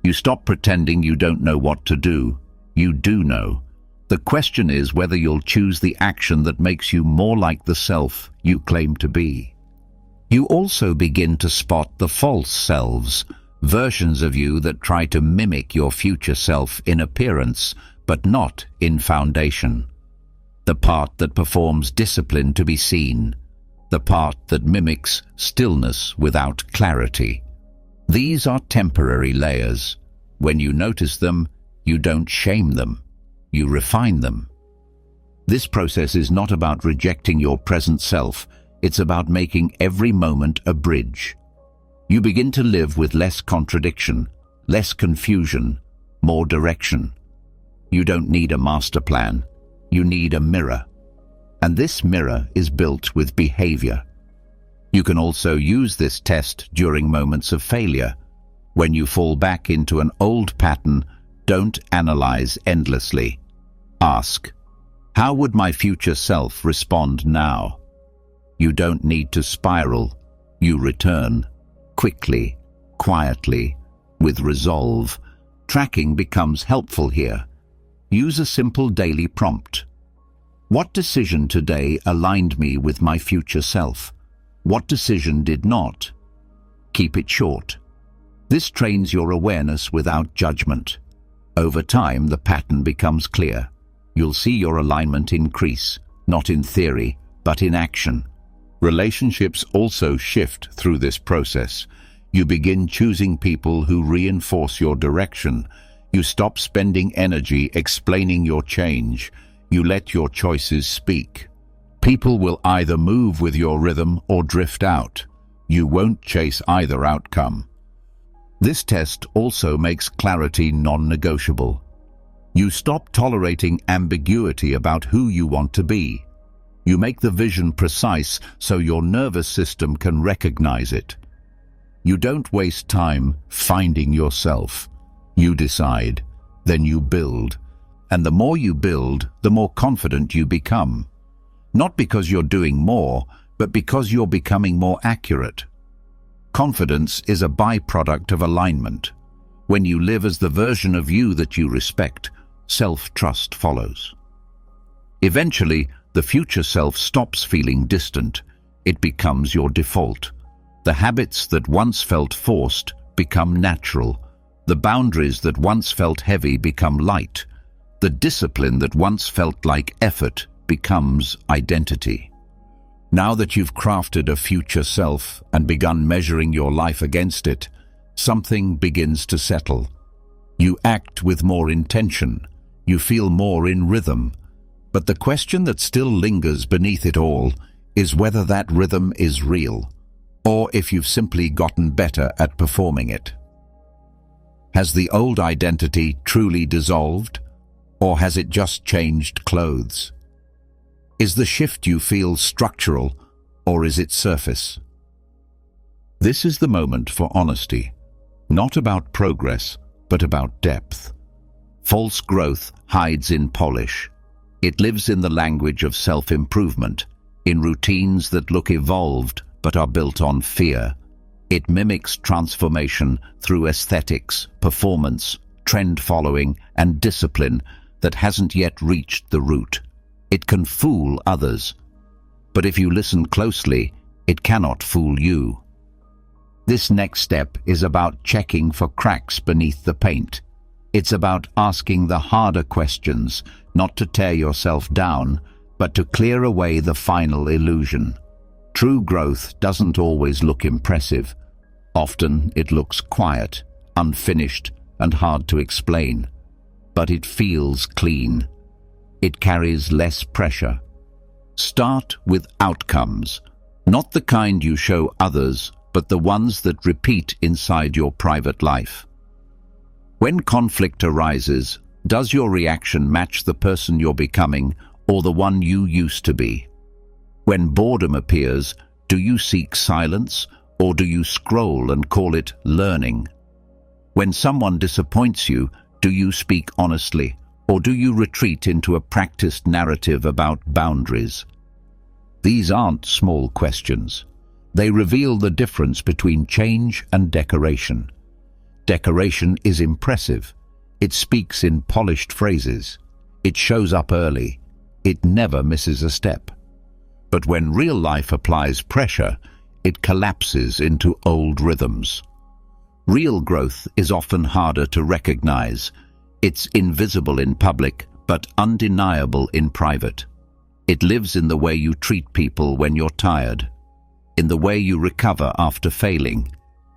S1: You stop pretending you don't know what to do. You do know. The question is whether you'll choose the action that makes you more like the self you claim to be. You also begin to spot the false selves, versions of you that try to mimic your future self in appearance, but not in foundation. The part that performs discipline to be seen, the part that mimics stillness without clarity. These are temporary layers. When you notice them, you don't shame them. You refine them. This process is not about rejecting your present self. It's about making every moment a bridge. You begin to live with less contradiction, less confusion, more direction. You don't need a master plan. You need a mirror. And this mirror is built with behavior. You can also use this test during moments of failure. When you fall back into an old pattern, don't analyze endlessly. Ask, how would my future self respond now? You don't need to spiral. You return. Quickly, quietly, with resolve. Tracking becomes helpful here. Use a simple daily prompt. What decision today aligned me with my future self? What decision did not? Keep it short. This trains your awareness without judgment. Over time, the pattern becomes clear. you'll see your alignment increase, not in theory, but in action. Relationships also shift through this process. You begin choosing people who reinforce your direction. You stop spending energy explaining your change. You let your choices speak. People will either move with your rhythm or drift out. You won't chase either outcome. This test also makes clarity non-negotiable. You stop tolerating ambiguity about who you want to be. You make the vision precise so your nervous system can recognize it. You don't waste time finding yourself. You decide, then you build. And the more you build, the more confident you become. Not because you're doing more, but because you're becoming more accurate. Confidence is a byproduct of alignment. When you live as the version of you that you respect, self-trust follows. Eventually, the future self stops feeling distant. It becomes your default. The habits that once felt forced become natural. The boundaries that once felt heavy become light. The discipline that once felt like effort becomes identity. Now that you've crafted a future self and begun measuring your life against it, something begins to settle. You act with more intention. You feel more in rhythm. But the question that still lingers beneath it all is whether that rhythm is real, or if you've simply gotten better at performing it. Has the old identity truly dissolved, or has it just changed clothes? Is the shift you feel structural, or is it surface? This is the moment for honesty, not about progress, but about depth. False growth hides in polish. It lives in the language of self-improvement, in routines that look evolved but are built on fear. It mimics transformation through aesthetics, performance, trend following, and discipline that hasn't yet reached the root. It can fool others, but if you listen closely, it cannot fool you. This next step is about checking for cracks beneath the paint. It's about asking the harder questions, not to tear yourself down, but to clear away the final illusion. True growth doesn't always look impressive. Often it looks quiet, unfinished, and hard to explain. But it feels clean. It carries less pressure. Start with outcomes, not the kind you show others, but the ones that repeat inside your private life. When conflict arises, does your reaction match the person you're becoming or the one you used to be? When boredom appears, do you seek silence or do you scroll and call it learning? When someone disappoints you, do you speak honestly or do you retreat into a practiced narrative about boundaries? These aren't small questions. They reveal the difference between change and decoration. Decoration is impressive. It speaks in polished phrases. It shows up early. It never misses a step. But when real life applies pressure, it collapses into old rhythms. Real growth is often harder to recognize. It's invisible in public, but undeniable in private. It lives in the way you treat people when you're tired, in the way you recover after failing,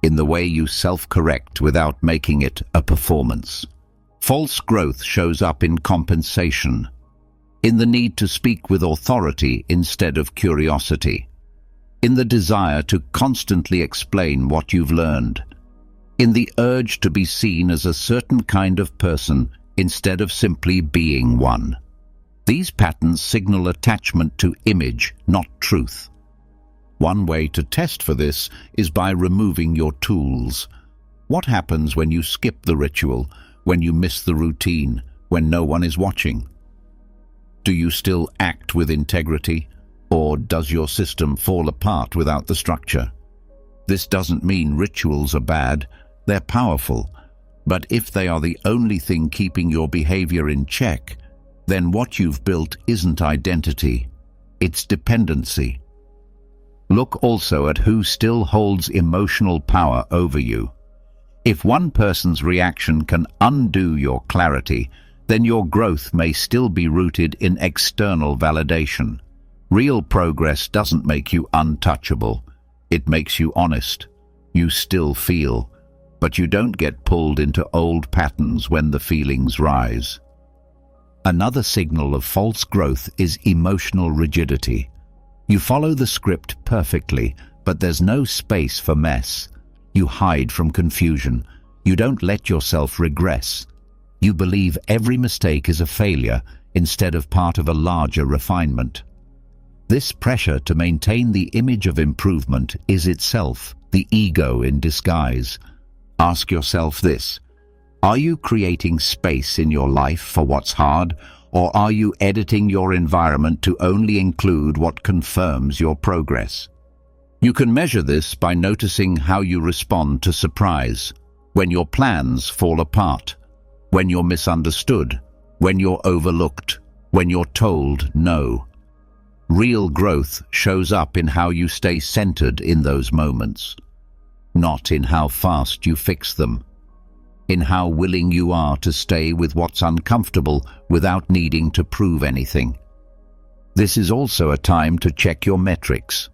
S1: in the way you self-correct without making it a performance. False growth shows up in compensation, in the need to speak with authority instead of curiosity, in the desire to constantly explain what you've learned, in the urge to be seen as a certain kind of person instead of simply being one. These patterns signal attachment to image, not truth. One way to test for this is by removing your tools. What happens when you skip the ritual, when you miss the routine, when no one is watching? Do you still act with integrity, or does your system fall apart without the structure? This doesn't mean rituals are bad. They're powerful. But if they are the only thing keeping your behavior in check, then what you've built isn't identity, it's dependency. Look also at who still holds emotional power over you. If one person's reaction can undo your clarity, then your growth may still be rooted in external validation. Real progress doesn't make you untouchable. It makes you honest. You still feel, but you don't get pulled into old patterns when the feelings rise. Another signal of false growth is emotional rigidity. You follow the script perfectly, but there's no space for mess. You hide from confusion. You don't let yourself regress. You believe every mistake is a failure instead of part of a larger refinement. This pressure to maintain the image of improvement is itself the ego in disguise. Ask yourself this: are you creating space in your life for what's hard, or are you editing your environment to only include what confirms your progress? You can measure this by noticing how you respond to surprise, when your plans fall apart, when you're misunderstood, when you're overlooked, when you're told no. Real growth shows up in how you stay centered in those moments, not in how fast you fix them, in how willing you are to stay with what's uncomfortable without needing to prove anything. This is also a time to check your metrics.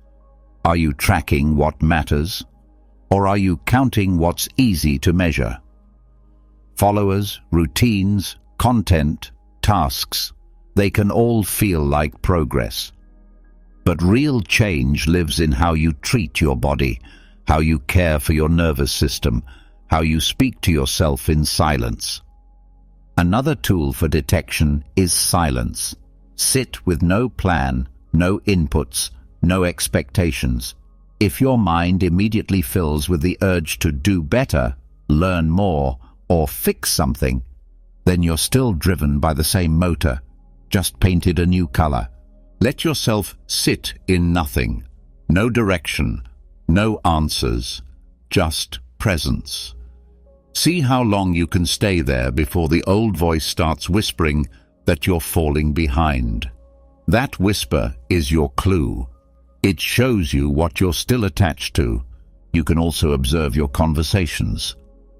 S1: Are you tracking what matters, or are you counting what's easy to measure? Followers, routines, content, tasks, they can all feel like progress. But real change lives in how you treat your body, how you care for your nervous system, how you speak to yourself in silence. Another tool for detection is silence. Sit with no plan, no inputs, no expectations. If your mind immediately fills with the urge to do better, learn more, or fix something, then you're still driven by the same motor, just painted a new color. Let yourself sit in nothing. No direction, no answers, just presence. See how long you can stay there before the old voice starts whispering that you're falling behind. That whisper is your clue. It shows you what you're still attached to. You can also observe your conversations.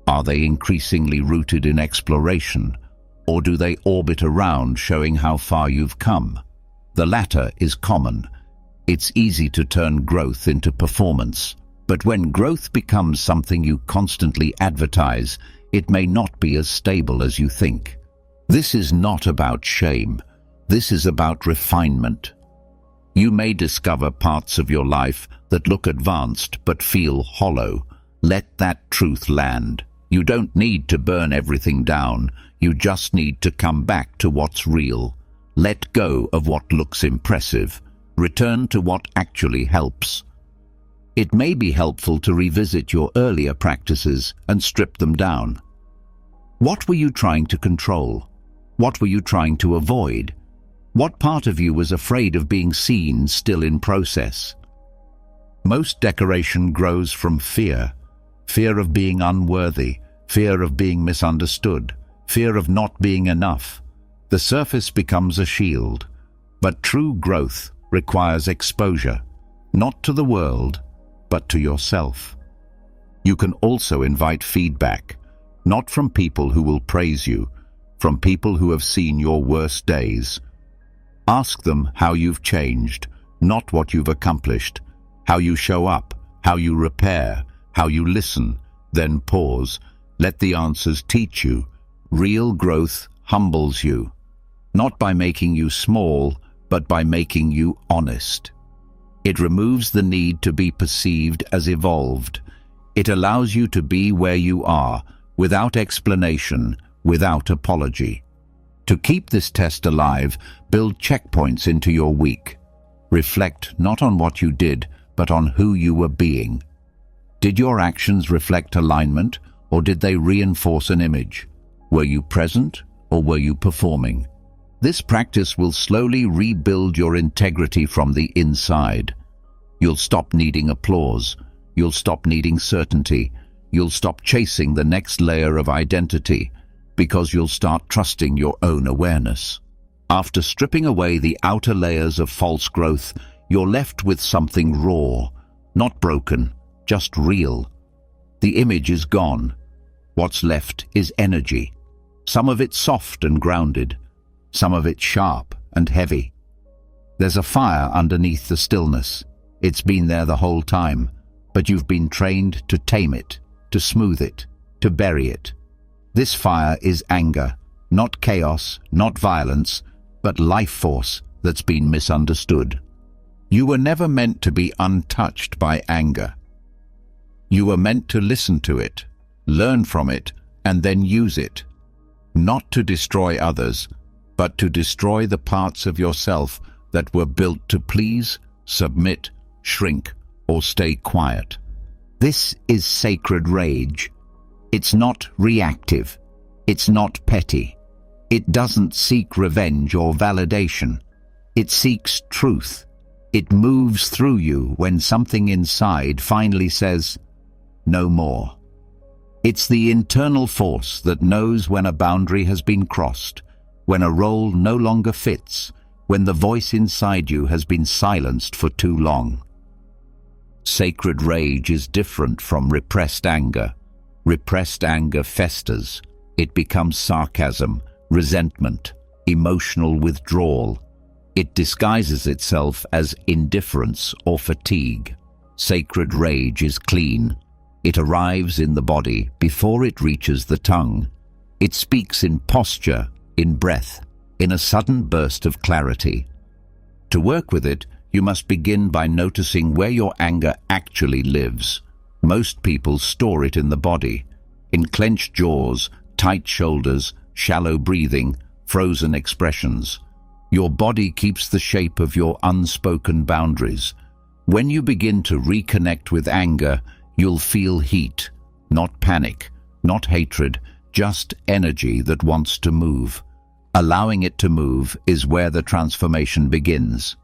S1: Are they increasingly rooted in exploration, or do they orbit around, showing how far you've come? The latter is common. It's easy to turn growth into performance. But when growth becomes something you constantly advertise, it may not be as stable as you think. This is not about shame. This is about refinement. You may discover parts of your life that look advanced but feel hollow. Let that truth land. You don't need to burn everything down. You just need to come back to what's real. Let go of what looks impressive. Return to what actually helps. It may be helpful to revisit your earlier practices and strip them down. What were you trying to control? What were you trying to avoid? What part of you was afraid of being seen still in process? Most decoration grows from fear. Fear of being unworthy, fear of being misunderstood, fear of not being enough. The surface becomes a shield, but true growth requires exposure, not to the world, but to yourself. You can also invite feedback, not from people who will praise you, from people who have seen your worst days. Ask them how you've changed, not what you've accomplished, how you show up, how you repair, how you listen, then pause. Let the answers teach you. Real growth humbles you, not by making you small, but by making you honest. It removes the need to be perceived as evolved. It allows you to be where you are, without explanation, without apology. To keep this test alive, build checkpoints into your week. Reflect not on what you did, but on who you were being. Did your actions reflect alignment, or did they reinforce an image? Were you present, or were you performing? This practice will slowly rebuild your integrity from the inside. You'll stop needing applause. You'll stop needing certainty. You'll stop chasing the next layer of identity, because you'll start trusting your own awareness. After stripping away the outer layers of false growth, you're left with something raw, not broken, just real. The image is gone. What's left is energy. Some of it soft and grounded, some of it sharp and heavy. There's a fire underneath the stillness. It's been there the whole time, but you've been trained to tame it, to smooth it, to bury it. This fire is anger, not chaos, not violence, but life force that's been misunderstood. You were never meant to be untouched by anger. You were meant to listen to it, learn from it, and then use it. Not to destroy others, but to destroy the parts of yourself that were built to please, submit, shrink, or stay quiet. This is sacred rage. It's not reactive. It's not petty. It doesn't seek revenge or validation. It seeks truth. It moves through you when something inside finally says, "No more." It's the internal force that knows when a boundary has been crossed, when a role no longer fits, when the voice inside you has been silenced for too long. Sacred rage is different from repressed anger. Repressed anger festers. It becomes sarcasm, resentment, emotional withdrawal. It disguises itself as indifference or fatigue. Sacred rage is clean. It arrives in the body before it reaches the tongue. It speaks in posture, in breath, in a sudden burst of clarity. To work with it, you must begin by noticing where your anger actually lives. Most people store it in the body, in clenched jaws, tight shoulders, shallow breathing, frozen expressions. Your body keeps the shape of your unspoken boundaries. When you begin to reconnect with anger, you'll feel heat, not panic, not hatred, just energy that wants to move. Allowing it to move is where the transformation begins.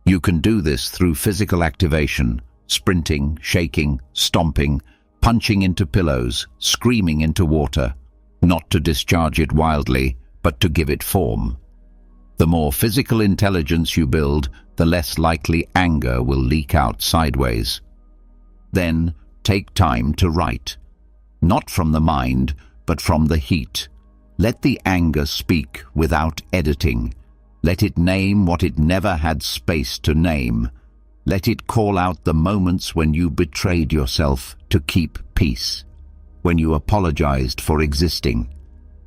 S1: You can do this through physical activation, sprinting, shaking, stomping, punching into pillows, screaming into water, not to discharge it wildly, but to give it form. The more physical intelligence you build, the less likely anger will leak out sideways. Then, take time to write. Not from the mind, but from the heat. Let the anger speak without editing. Let it name what it never had space to name. Let it call out the moments when you betrayed yourself to keep peace, when you apologized for existing,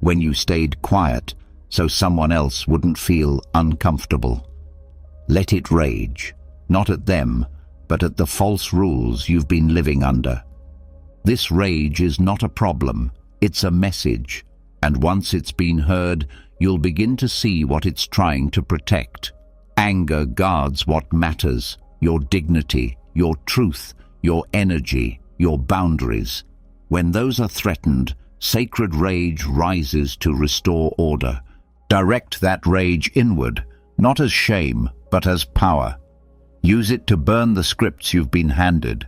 S1: when you stayed quiet so someone else wouldn't feel uncomfortable. Let it rage, not at them, but at the false rules you've been living under. This rage is not a problem, it's a message, and once it's been heard, you'll begin to see what it's trying to protect. Anger guards what matters: your dignity, your truth, your energy, your boundaries. When those are threatened, sacred rage rises to restore order. Direct that rage inward, not as shame, but as power. Use it to burn the scripts you've been handed,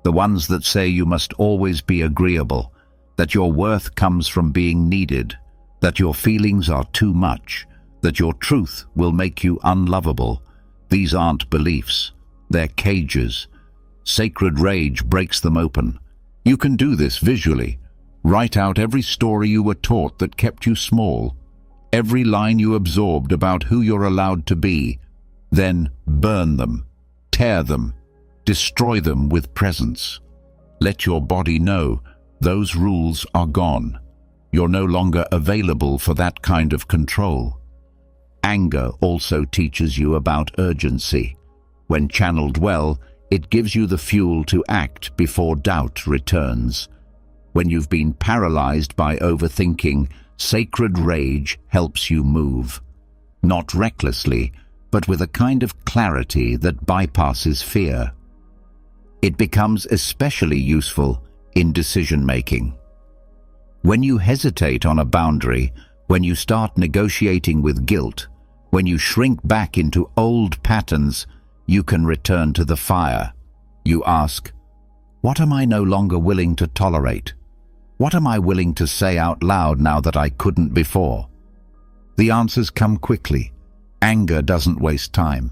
S1: the ones that say you must always be agreeable, that your worth comes from being needed, that your feelings are too much, that your truth will make you unlovable. These aren't beliefs, they're cages. Sacred rage breaks them open. You can do this visually. Write out every story you were taught that kept you small, every line you absorbed about who you're allowed to be. Then burn them, tear them, destroy them with presence. Let your body know those rules are gone. You're no longer available for that kind of control. Anger also teaches you about urgency. When channeled well, it gives you the fuel to act before doubt returns. When you've been paralyzed by overthinking, sacred rage helps you move. Not recklessly, but with a kind of clarity that bypasses fear. It becomes especially useful in decision-making. When you hesitate on a boundary, when you start negotiating with guilt, when you shrink back into old patterns, you can return to the fire. You ask, what am I no longer willing to tolerate? What am I willing to say out loud now that I couldn't before? The answers come quickly. Anger doesn't waste time.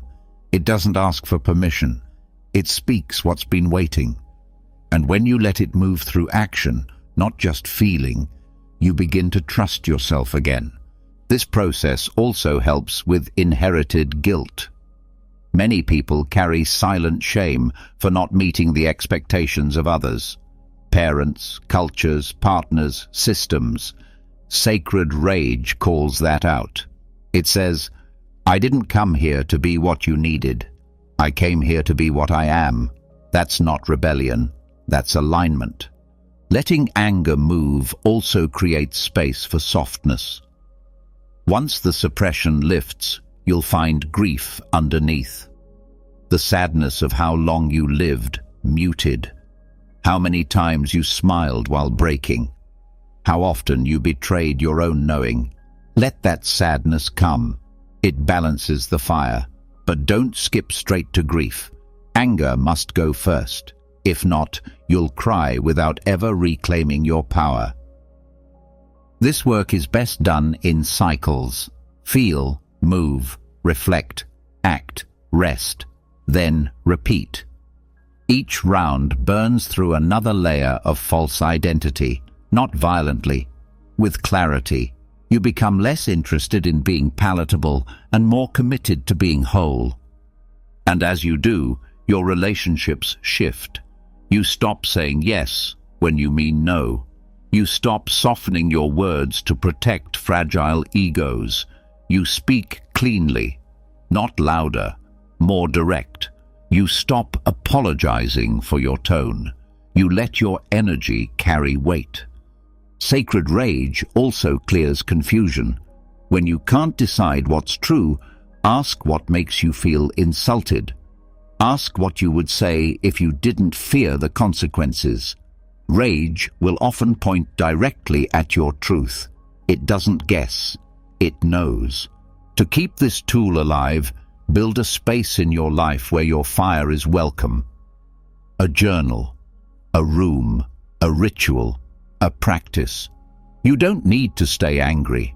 S1: It doesn't ask for permission. It speaks what's been waiting. And when you let it move through action, not just feeling, you begin to trust yourself again. This process also helps with inherited guilt. Many people carry silent shame for not meeting the expectations of others. Parents, cultures, partners, systems. Sacred rage calls that out. It says, "I didn't come here to be what you needed. I came here to be what I am." That's not rebellion, that's alignment. Letting anger move also creates space for softness. Once the suppression lifts, you'll find grief underneath. The sadness of how long you lived, muted. How many times you smiled while breaking. How often you betrayed your own knowing. Let that sadness come. It balances the fire. But don't skip straight to grief. Anger must go first. If not, you'll cry without ever reclaiming your power. This work is best done in cycles. Feel, move, reflect, act, rest, then repeat. Each round burns through another layer of false identity, not violently, with clarity. You become less interested in being palatable and more committed to being whole. And as you do, your relationships shift. You stop saying yes when you mean no. You stop softening your words to protect fragile egos. You speak cleanly, not louder, more direct. You stop apologizing for your tone. You let your energy carry weight. Sacred rage also clears confusion. When you can't decide what's true, ask what makes you feel insulted. Ask what you would say if you didn't fear the consequences. Rage will often point directly at your truth. It doesn't guess, it knows. To keep this tool alive, build a space in your life where your fire is welcome. A journal, a room, a ritual, a practice. You don't need to stay angry,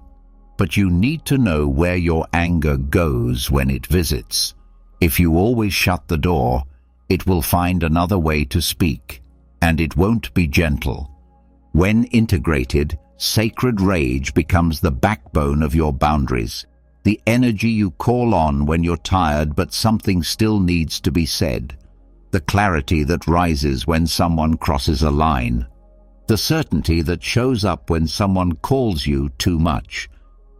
S1: but you need to know where your anger goes when it visits. If you always shut the door, it will find another way to speak, and it won't be gentle. When integrated, sacred rage becomes the backbone of your boundaries, the energy you call on when you're tired but something still needs to be said, the clarity that rises when someone crosses a line, the certainty that shows up when someone calls you too much,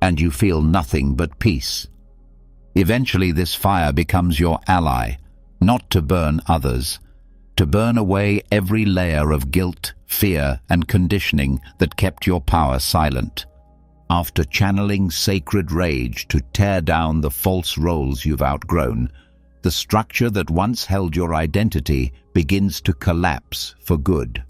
S1: and you feel nothing but peace. Eventually this fire becomes your ally, not to burn others, to burn away every layer of guilt, fear, and conditioning that kept your power silent. After channeling sacred rage to tear down the false roles you've outgrown, the structure that once held your identity begins to collapse for good.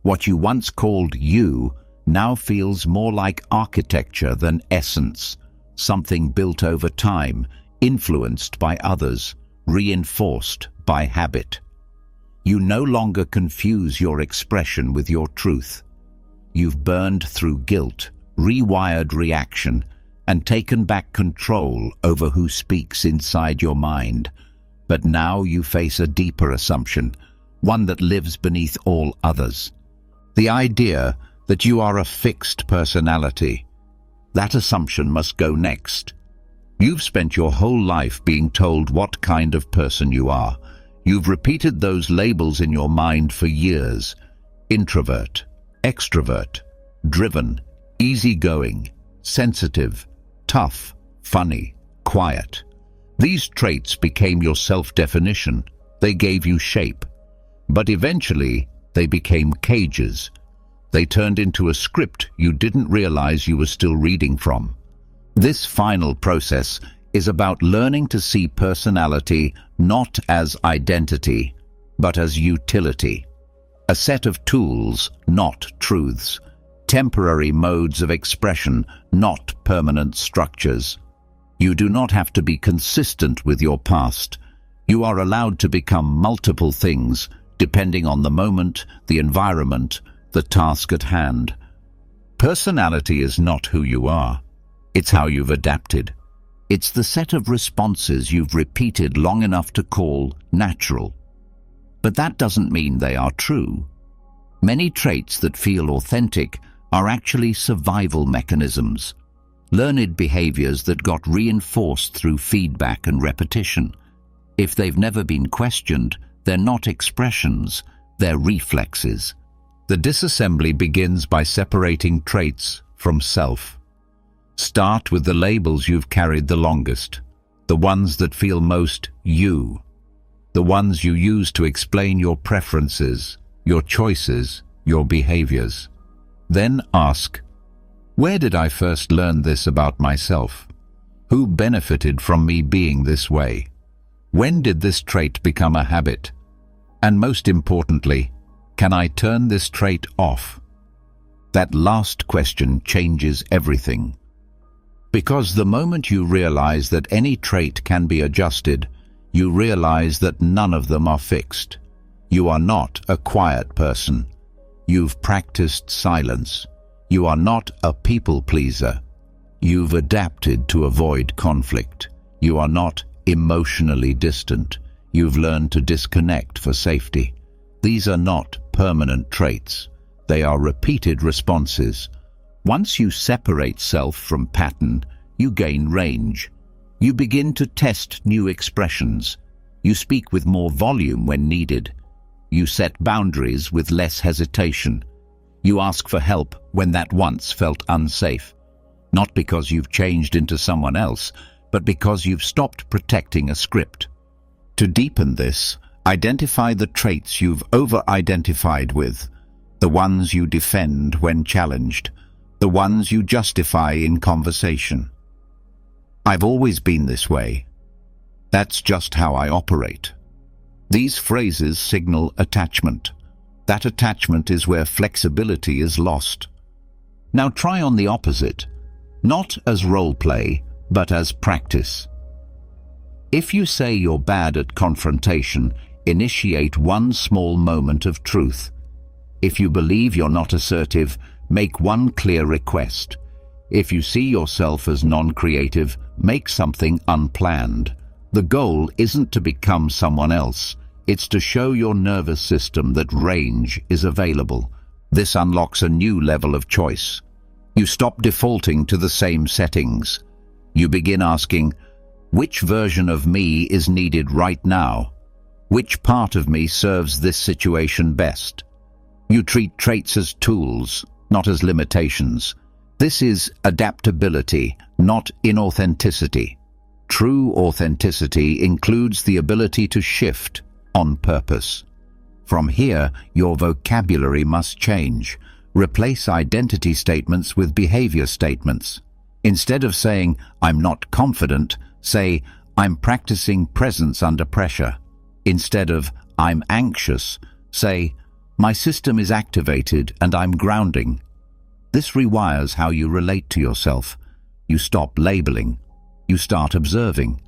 S1: What you once called you now feels more like architecture than essence, something built over time, influenced by others, reinforced by habit. You no longer confuse your expression with your truth. You've burned through guilt, rewired reaction, and taken back control over who speaks inside your mind. But now you face a deeper assumption, one that lives beneath all others. The idea that you are a fixed personality. That assumption must go next. You've spent your whole life being told what kind of person you are. You've repeated those labels in your mind for years. Introvert, extrovert, driven, easygoing, sensitive, tough, funny, quiet. These traits became your self-definition. They gave you shape. But eventually, they became cages. They turned into a script you didn't realize you were still reading from. This final process is about learning to see personality not as identity, but as utility. A set of tools, not truths. Temporary modes of expression, not permanent structures. You do not have to be consistent with your past. You are allowed to become multiple things, depending on the moment, the environment, the task at hand. Personality is not who you are. It's how you've adapted. It's the set of responses you've repeated long enough to call natural. But that doesn't mean they are true. Many traits that feel authentic are actually survival mechanisms, learned behaviors that got reinforced through feedback and repetition. If they've never been questioned, they're not expressions, they're reflexes. The disassembly begins by separating traits from self. Start with the labels you've carried the longest, the ones that feel most you, the ones you use to explain your preferences, your choices, your behaviors. Then ask, where did I first learn this about myself? Who benefited from me being this way? When did this trait become a habit? And most importantly, can I turn this trait off? That last question changes everything. Because the moment you realize that any trait can be adjusted, you realize that none of them are fixed. You are not a quiet person. You've practiced silence. You are not a people pleaser. You've adapted to avoid conflict. You are not emotionally distant. You've learned to disconnect for safety. These are not permanent traits. They are repeated responses. Once you separate self from pattern, you gain range. You begin to test new expressions. You speak with more volume when needed. You set boundaries with less hesitation. You ask for help when that once felt unsafe. Not because you've changed into someone else, but because you've stopped protecting a script. To deepen this, identify the traits you've over-identified with, the ones you defend when challenged, the ones you justify in conversation. I've always been this way. That's just how I operate. These phrases signal attachment. That attachment is where flexibility is lost. Now try on the opposite, not as role play, but as practice. If you say you're bad at confrontation, initiate one small moment of truth. If you believe you're not assertive, make one clear request. If you see yourself as non-creative, make something unplanned. The goal isn't to become someone else. It's to show your nervous system that range is available. This unlocks a new level of choice. You stop defaulting to the same settings. You begin asking, which version of me is needed right now? Which part of me serves this situation best? You treat traits as tools, not as limitations. This is adaptability, not inauthenticity. True authenticity includes the ability to shift on purpose. From here, your vocabulary must change. Replace identity statements with behavior statements. Instead of saying, I'm not confident, say, I'm practicing presence under pressure. Instead of, I'm anxious, say, my system is activated and I'm grounding. This rewires how you relate to yourself. You stop labeling. You start observing.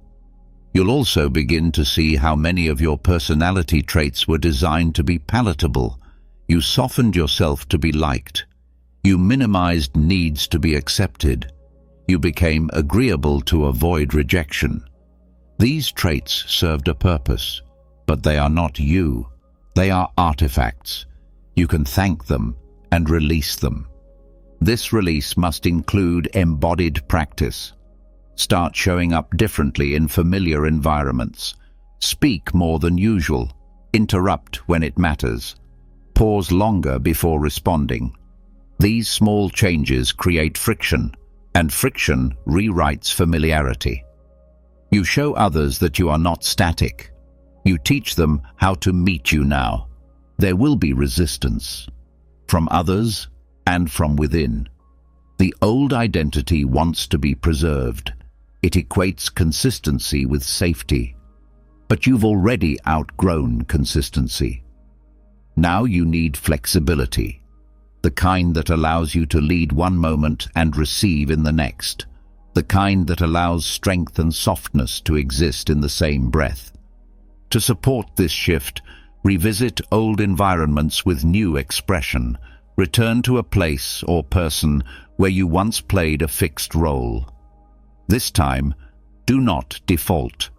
S1: You'll also begin to see how many of your personality traits were designed to be palatable. You softened yourself to be liked. You minimized needs to be accepted. You became agreeable to avoid rejection. These traits served a purpose, but they are not you. They are artifacts. You can thank them and release them. This release must include embodied practice. Start showing up differently in familiar environments. Speak more than usual. Interrupt when it matters. Pause longer before responding. These small changes create friction, and friction rewrites familiarity. You show others that you are not static. You teach them how to meet you now. There will be resistance, from others and from within. The old identity wants to be preserved. It equates consistency with safety. But you've already outgrown consistency. Now you need flexibility, the kind that allows you to lead one moment and receive in the next, the kind that allows strength and softness to exist in the same breath. To support this shift, revisit old environments with new expression. Return to a place or person where you once played a fixed role. This time, do not default.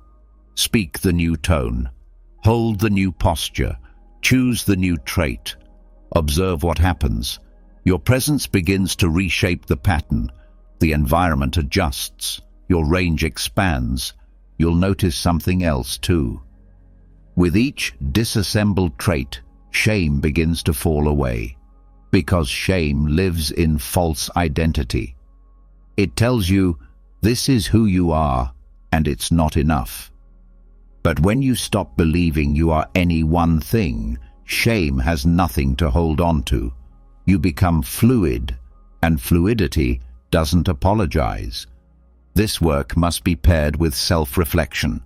S1: Speak the new tone. Hold the new posture. Choose the new trait. Observe what happens. Your presence begins to reshape the pattern. The environment adjusts. Your range expands. You'll notice something else too. With each disassembled trait, shame begins to fall away, because shame lives in false identity. It tells you, this is who you are, and it's not enough. But when you stop believing you are any one thing, shame has nothing to hold on to. You become fluid, and fluidity doesn't apologize. This work must be paired with self-reflection.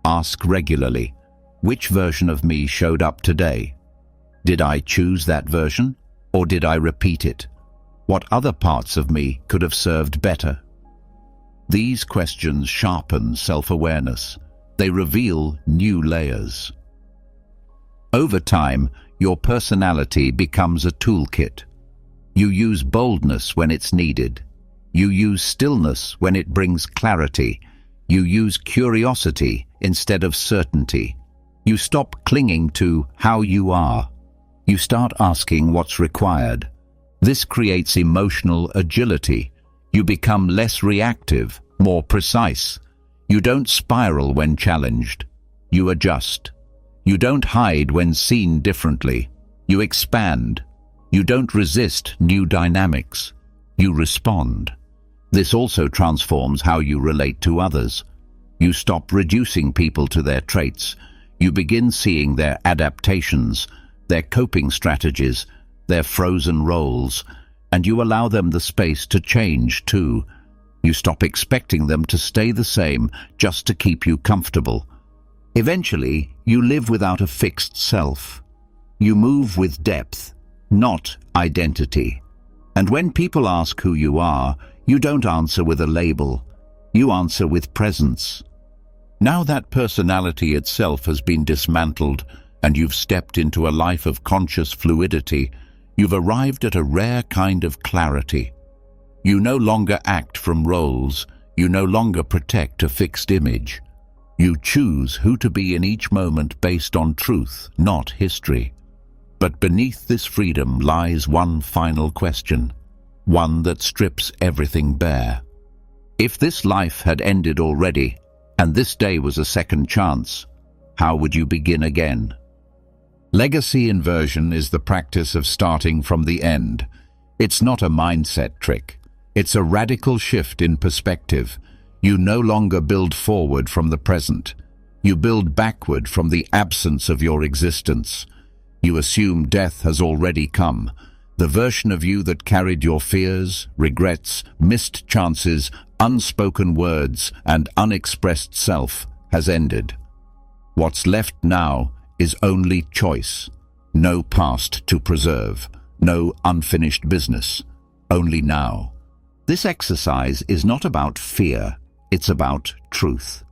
S1: Ask regularly, which version of me showed up today? Did I choose that version, or did I repeat it? What other parts of me could have served better? These questions sharpen self-awareness. They reveal new layers. Over time, your personality becomes a toolkit. You use boldness when it's needed. You use stillness when it brings clarity. You use curiosity instead of certainty. You stop clinging to how you are. You start asking what's required. This creates emotional agility. You become less reactive, more precise. You don't spiral when challenged. You adjust. You don't hide when seen differently. You expand. You don't resist new dynamics. You respond. This also transforms how you relate to others. You stop reducing people to their traits. You begin seeing their adaptations, their coping strategies, their frozen roles, and you allow them the space to change too. You stop expecting them to stay the same just to keep you comfortable. Eventually, you live without a fixed self. You move with depth, not identity. And when people ask who you are, you don't answer with a label. You answer with presence. Now that personality itself has been dismantled and you've stepped into a life of conscious fluidity, you've arrived at a rare kind of clarity. You no longer act from roles. You no longer protect a fixed image. You choose who to be in each moment based on truth, not history. But beneath this freedom lies one final question, one that strips everything bare. If this life had ended already, and this day was a second chance, how would you begin again? Legacy inversion is the practice of starting from the end. It's not a mindset trick. It's a radical shift in perspective. You no longer build forward from the present. You build backward from the absence of your existence. You assume death has already come. The version of you that carried your fears, regrets, missed chances, unspoken words, and unexpressed self has ended. What's left now is only choice. No past to preserve. No unfinished business. Only now. This exercise is not about fear. It's about truth.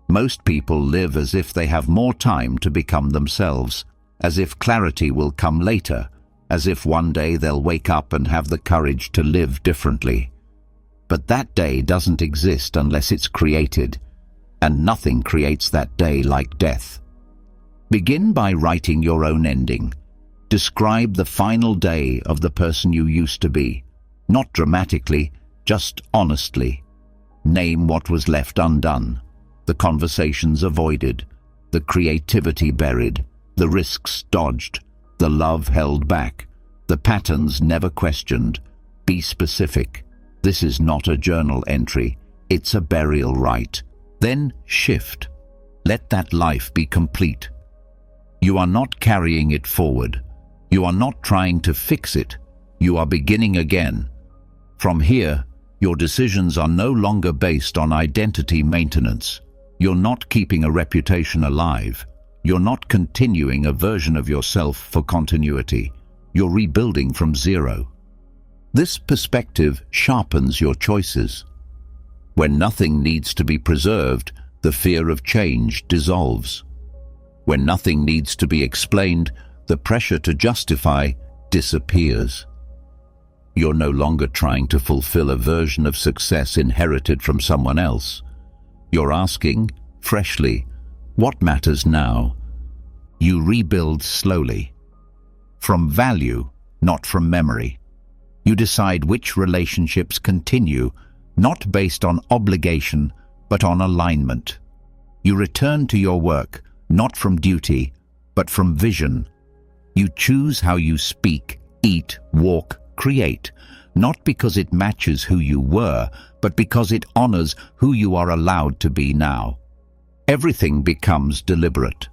S1: Most people live as if they have more time to become themselves, as if clarity will come later, as if one day they'll wake up and have the courage to live differently. But that day doesn't exist unless it's created, and nothing creates that day like death. Begin by writing your own ending. Describe the final day of the person you used to be, not dramatically, just honestly. Name what was left undone, the conversations avoided, the creativity buried, the risks dodged, the love held back, the patterns never questioned. Be specific. This is not a journal entry, it's a burial rite. Then shift. Let that life be complete. You are not carrying it forward. You are not trying to fix it. You are beginning again. From here, your decisions are no longer based on identity maintenance. You're not keeping a reputation alive. You're not continuing a version of yourself for continuity. You're rebuilding from zero. This perspective sharpens your choices. When nothing needs to be preserved, the fear of change dissolves. When nothing needs to be explained, the pressure to justify disappears. You're no longer trying to fulfill a version of success inherited from someone else. You're asking, freshly, what matters now? You rebuild slowly. From value, not from memory. You decide which relationships continue, not based on obligation, but on alignment. You return to your work, not from duty, but from vision. You choose how you speak, eat, walk, create, not because it matches who you were, but because it honors who you are allowed to be now. Everything becomes deliberate,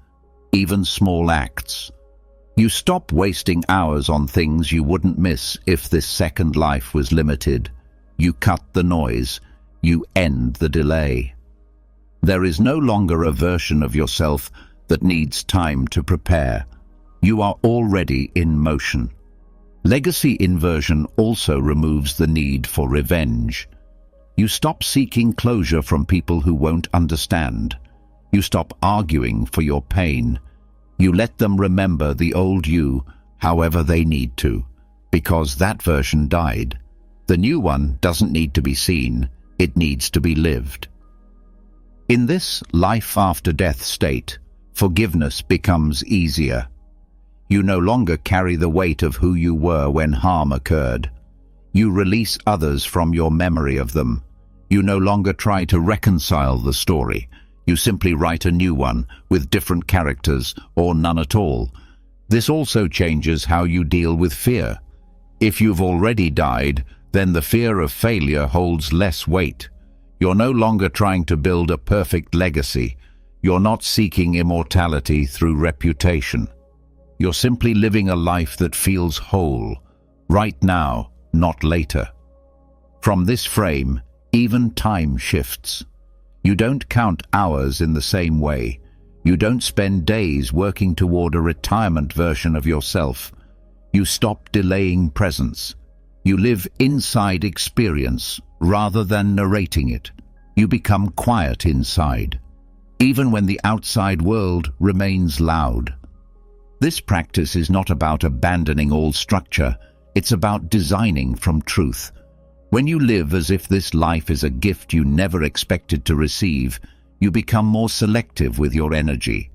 S1: even small acts. You stop wasting hours on things you wouldn't miss if this second life was limited. You cut the noise. You end the delay. There is no longer a version of yourself that needs time to prepare. You are already in motion. Legacy inversion also removes the need for revenge. You stop seeking closure from people who won't understand. You stop arguing for your pain. You let them remember the old you however they need to, because that version died. The new one doesn't need to be seen, it needs to be lived. In this life-after-death state, forgiveness becomes easier. You no longer carry the weight of who you were when harm occurred. You release others from your memory of them. You no longer try to reconcile the story. You simply write a new one with different characters or none at all. This also changes how you deal with fear. If you've already died, then the fear of failure holds less weight. You're no longer trying to build a perfect legacy. You're not seeking immortality through reputation. You're simply living a life that feels whole, right now, not later. From this frame, even time shifts. You don't count hours in the same way. You don't spend days working toward a retirement version of yourself. You stop delaying presence. You live inside experience rather than narrating it. You become quiet inside, even when the outside world remains loud. This practice is not about abandoning all structure. It's about designing from truth. When you live as if this life is a gift you never expected to receive, you become more selective with your energy.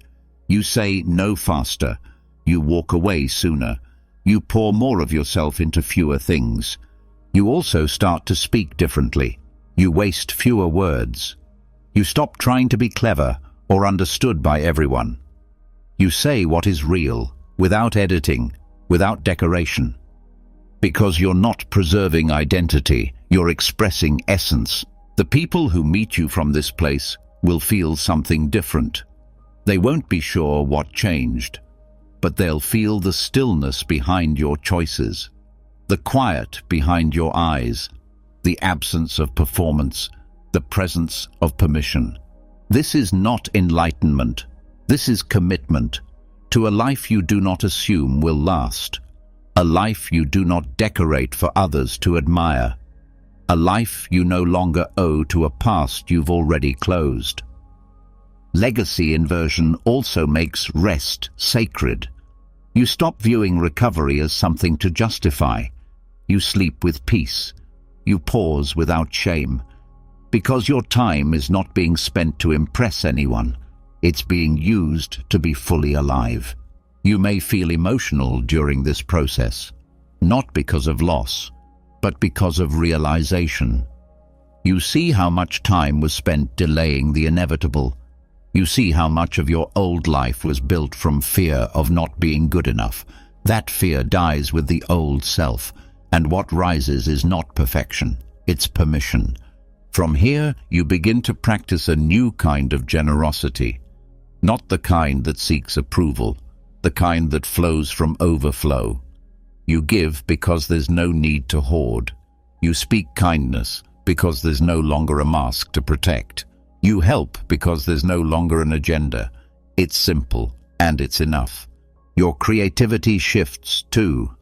S1: You say no faster. You walk away sooner. You pour more of yourself into fewer things. You also start to speak differently. You waste fewer words. You stop trying to be clever or understood by everyone. You say what is real, without editing, without decoration. Because you're not preserving identity, you're expressing essence. The people who meet you from this place will feel something different. They won't be sure what changed, but they'll feel the stillness behind your choices, the quiet behind your eyes, the absence of performance, the presence of permission. This is not enlightenment. This is commitment to a life you do not assume will last, a life you do not decorate for others to admire, a life you no longer owe to a past you've already closed. Legacy inversion also makes rest sacred. You stop viewing recovery as something to justify. You sleep with peace. You pause without shame. Because your time is not being spent to impress anyone. It's being used to be fully alive. You may feel emotional during this process, not because of loss, but because of realization. You see how much time was spent delaying the inevitable. You see how much of your old life was built from fear of not being good enough. That fear dies with the old self, and what rises is not perfection, it's permission. From here, you begin to practice a new kind of generosity, not the kind that seeks approval, the kind that flows from overflow. You give because there's no need to hoard. You speak kindness because there's no longer a mask to protect. You help because there's no longer an agenda. It's simple, and it's enough. Your creativity shifts too.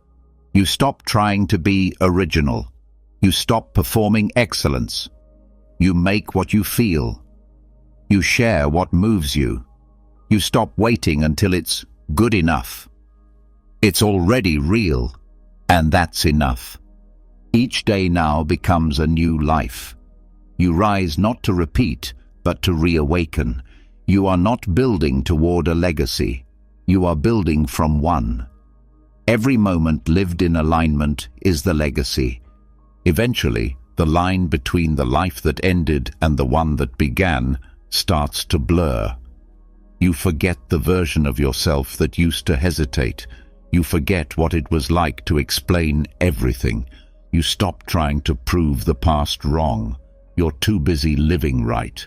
S1: You stop trying to be original. You stop performing excellence. You make what you feel. You share what moves you. You stop waiting until it's good enough. It's already real, and that's enough. Each day now becomes a new life. You rise not to repeat, but to reawaken. You are not building toward a legacy. You are building from one. Every moment lived in alignment is the legacy. Eventually, the line between the life that ended and the one that began starts to blur. You forget the version of yourself that used to hesitate. You forget what it was like to explain everything. You stop trying to prove the past wrong. You're too busy living right.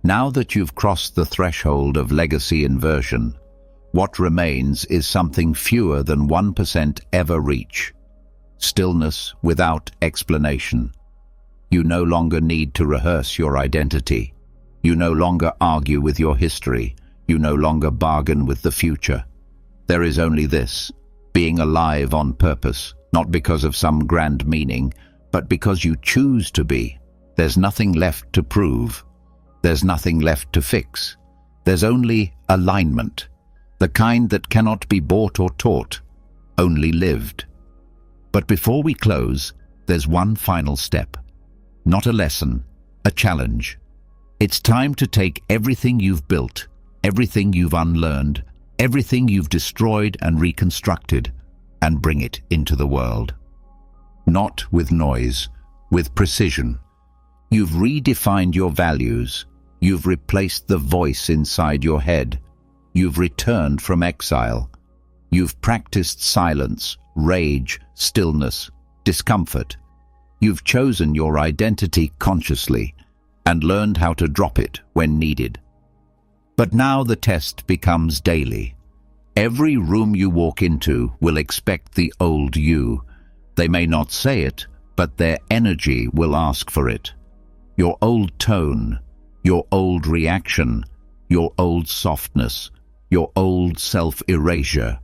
S1: Now that you've crossed the threshold of legacy inversion, what remains is something fewer than 1% ever reach. Stillness without explanation. You no longer need to rehearse your identity. You no longer argue with your history. You no longer bargain with the future. There is only this, being alive on purpose, not because of some grand meaning, but because you choose to be. There's nothing left to prove. There's nothing left to fix. There's only alignment, the kind that cannot be bought or taught, only lived. But before we close, there's one final step. Not a lesson, a challenge. It's time to take everything you've built, everything you've unlearned, everything you've destroyed and reconstructed, and bring it into the world. Not with noise, with precision. You've redefined your values. You've replaced the voice inside your head. You've returned from exile. You've practiced silence, rage, stillness, discomfort. You've chosen your identity consciously and learned how to drop it when needed. But now the test becomes daily. Every room you walk into will expect the old you. They may not say it, but their energy will ask for it. Your old tone, your old reaction, your old softness, your old self-erasure.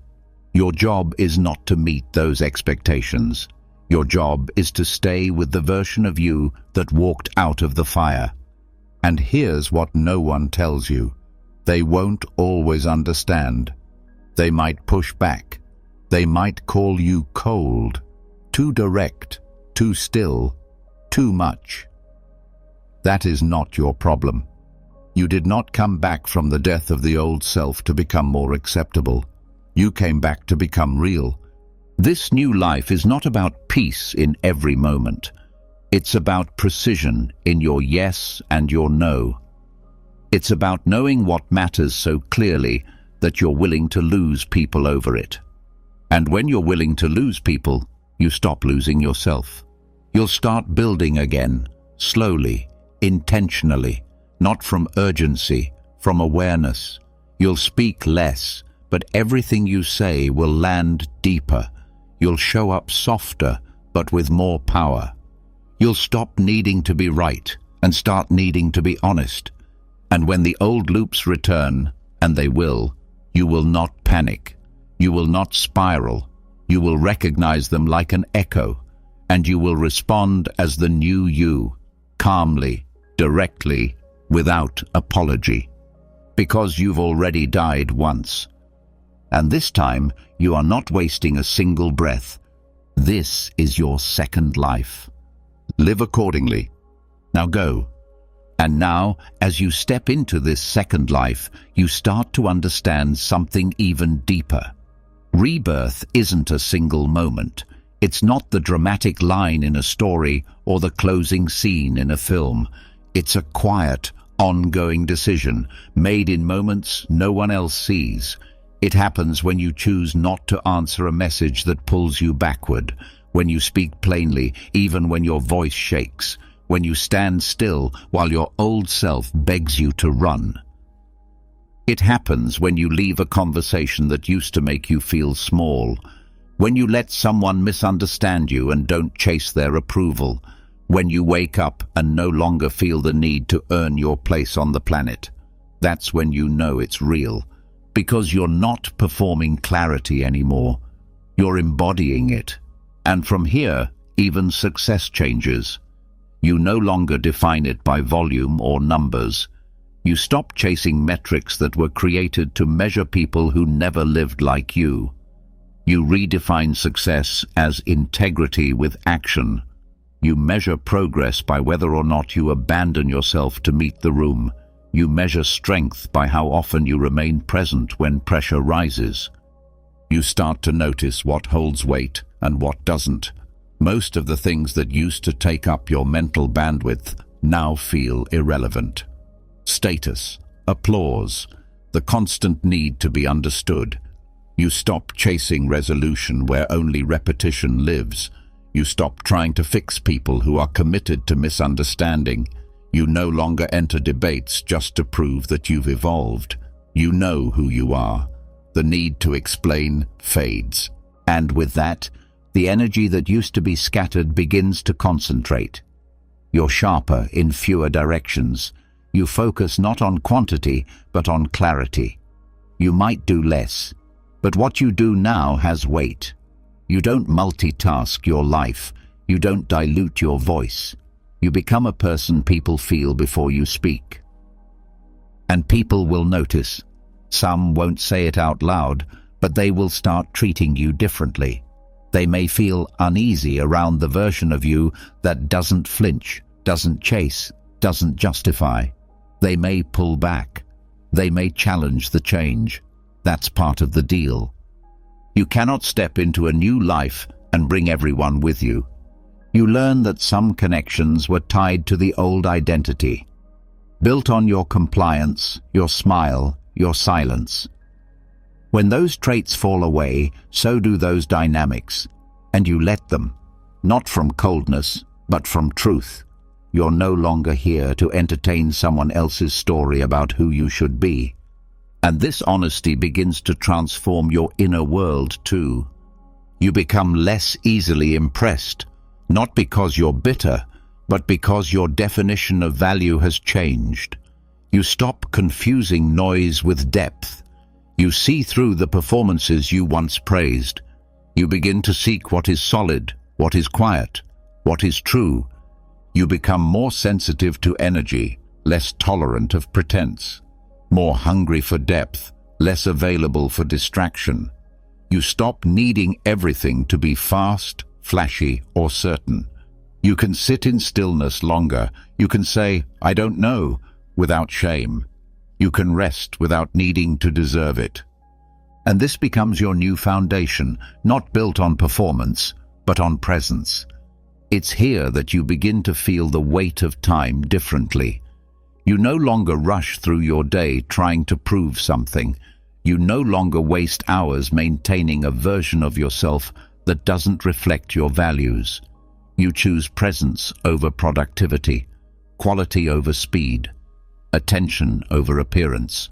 S1: Your job is not to meet those expectations. Your job is to stay with the version of you that walked out of the fire. And here's what no one tells you. They won't always understand. They might push back. They might call you cold, too direct, too still, too much. That is not your problem. You did not come back from the death of the old self to become more acceptable. You came back to become real. This new life is not about peace in every moment. It's about precision in your yes and your no. It's about knowing what matters so clearly that you're willing to lose people over it. And when you're willing to lose people, you stop losing yourself. You'll start building again, slowly, intentionally, not from urgency, from awareness. You'll speak less, but everything you say will land deeper. You'll show up softer, but with more power. You'll stop needing to be right and start needing to be honest. And when the old loops return, and they will, you will not panic. You will not spiral. You will recognize them like an echo, and you will respond as the new you, calmly, directly, without apology. Because you've already died once. And this time, you are not wasting a single breath. This is your second life. Live accordingly. Now go. And now, as you step into this second life, you start to understand something even deeper. Rebirth isn't a single moment. It's not the dramatic line in a story or the closing scene in a film. It's a quiet, ongoing decision, made in moments no one else sees. It happens when you choose not to answer a message that pulls you backward, when you speak plainly, even when your voice shakes, when you stand still while your old self begs you to run. It happens when you leave a conversation that used to make you feel small, when you let someone misunderstand you and don't chase their approval, when you wake up and no longer feel the need to earn your place on the planet. That's when you know it's real, because you're not performing clarity anymore. You're embodying it. And from here, even success changes. You no longer define it by volume or numbers. You stop chasing metrics that were created to measure people who never lived like you. You redefine success as integrity with action. You measure progress by whether or not you abandon yourself to meet the room. You measure strength by how often you remain present when pressure rises. You start to notice what holds weight and what doesn't. Most of the things that used to take up your mental bandwidth now feel irrelevant. Status, applause, the constant need to be understood. You stop chasing resolution where only repetition lives. You stop trying to fix people who are committed to misunderstanding. You no longer enter debates just to prove that you've evolved. You know who you are. The need to explain fades. And with that, the energy that used to be scattered begins to concentrate. You're sharper in fewer directions. You focus not on quantity, but on clarity. You might do less, but what you do now has weight. You don't multitask your life. You don't dilute your voice. You become a person people feel before you speak. And people will notice. Some won't say it out loud, but they will start treating you differently. They may feel uneasy around the version of you that doesn't flinch, doesn't chase, doesn't justify. They may pull back. They may challenge the change. That's part of the deal. You cannot step into a new life and bring everyone with you. You learn that some connections were tied to the old identity, built on your compliance, your smile, your silence. When those traits fall away, so do those dynamics, and you let them, not from coldness, but from truth. You're no longer here to entertain someone else's story about who you should be. And this honesty begins to transform your inner world too. You become less easily impressed, not because you're bitter, but because your definition of value has changed. You stop confusing noise with depth. You see through the performances you once praised. You begin to seek what is solid, what is quiet, what is true. You become more sensitive to energy, less tolerant of pretense, more hungry for depth, less available for distraction. You stop needing everything to be fast, flashy, or certain. You can sit in stillness longer. You can say, "I don't know," without shame. You can rest without needing to deserve it. And this becomes your new foundation, not built on performance, but on presence. It's here that you begin to feel the weight of time differently. You no longer rush through your day trying to prove something. You no longer waste hours maintaining a version of yourself that doesn't reflect your values. You choose presence over productivity, quality over speed, attention over appearance.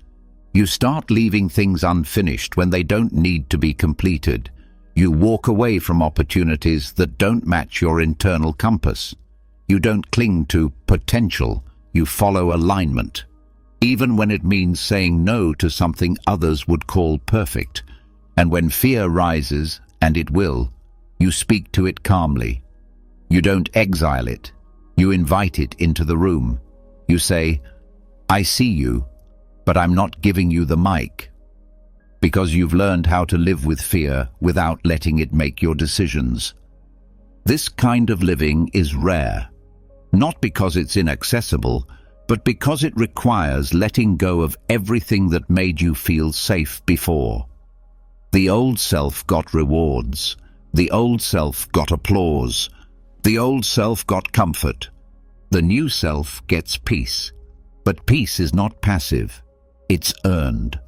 S1: You start leaving things unfinished when they don't need to be completed. You walk away from opportunities that don't match your internal compass. You don't cling to potential, you follow alignment. Even when it means saying no to something others would call perfect. And when fear rises, and it will, you speak to it calmly. You don't exile it. You invite it into the room. You say, "I see you, but I'm not giving you the mic." Because you've learned how to live with fear without letting it make your decisions. This kind of living is rare, not because it's inaccessible, but because it requires letting go of everything that made you feel safe before. The old self got rewards. The old self got applause. The old self got comfort. The new self gets peace. But peace is not passive. It's earned.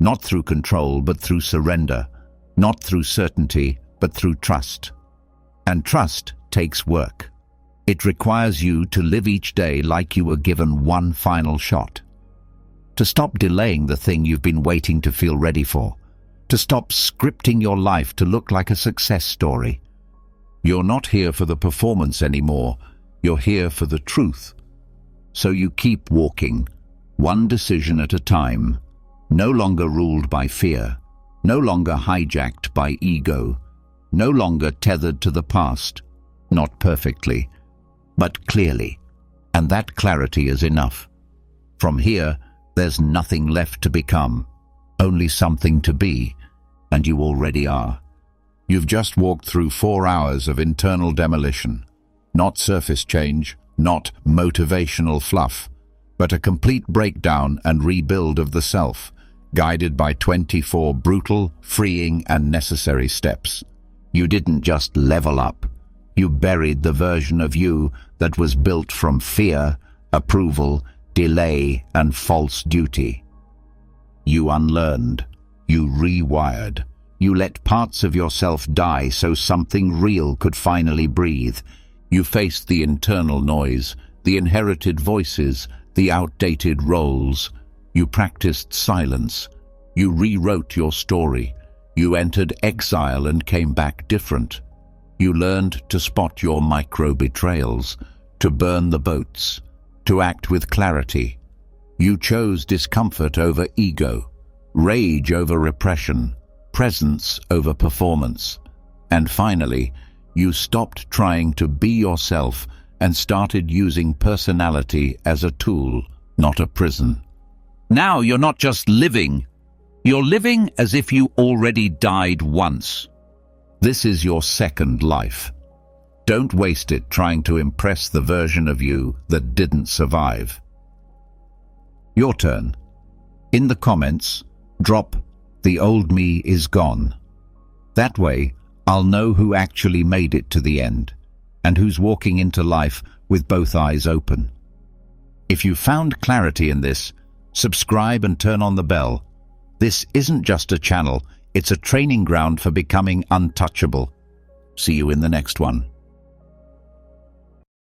S1: Not through control, but through surrender. Not through certainty, but through trust. And trust takes work. It requires you to live each day like you were given one final shot. To stop delaying the thing you've been waiting to feel ready for. To stop scripting your life to look like a success story. You're not here for the performance anymore. You're here for the truth. So you keep walking, one decision at a time, no longer ruled by fear, no longer hijacked by ego, no longer tethered to the past, not perfectly, but clearly. And that clarity is enough. From here, there's nothing left to become, only something to be, and you already are. You've just walked through 4 hours of internal demolition, not surface change, not motivational fluff, but a complete breakdown and rebuild of the self. guided by 24 brutal, freeing, and necessary steps. You didn't just level up. You buried the version of you that was built from fear, approval, delay, and false duty. You unlearned. You rewired. You let parts of yourself die so something real could finally breathe. You faced the internal noise, the inherited voices, the outdated roles. You practiced silence. You rewrote your story. You entered exile and came back different. You learned to spot your micro-betrayals, to burn the boats, to act with clarity. You chose discomfort over ego, rage over repression, presence over performance. And finally, you stopped trying to be yourself and started using personality as a tool, not a prison. Now you're not just living, you're living as if you already died once. This is your second life. Don't waste it trying to impress the version of you that didn't survive. Your turn. In the comments, drop "The old me is gone." That way, I'll know who actually made it to the end and who's walking into life with both eyes open. If you found clarity in this, subscribe and turn on the bell. This isn't just a channel, it's a training ground for becoming untouchable. See you in the next one.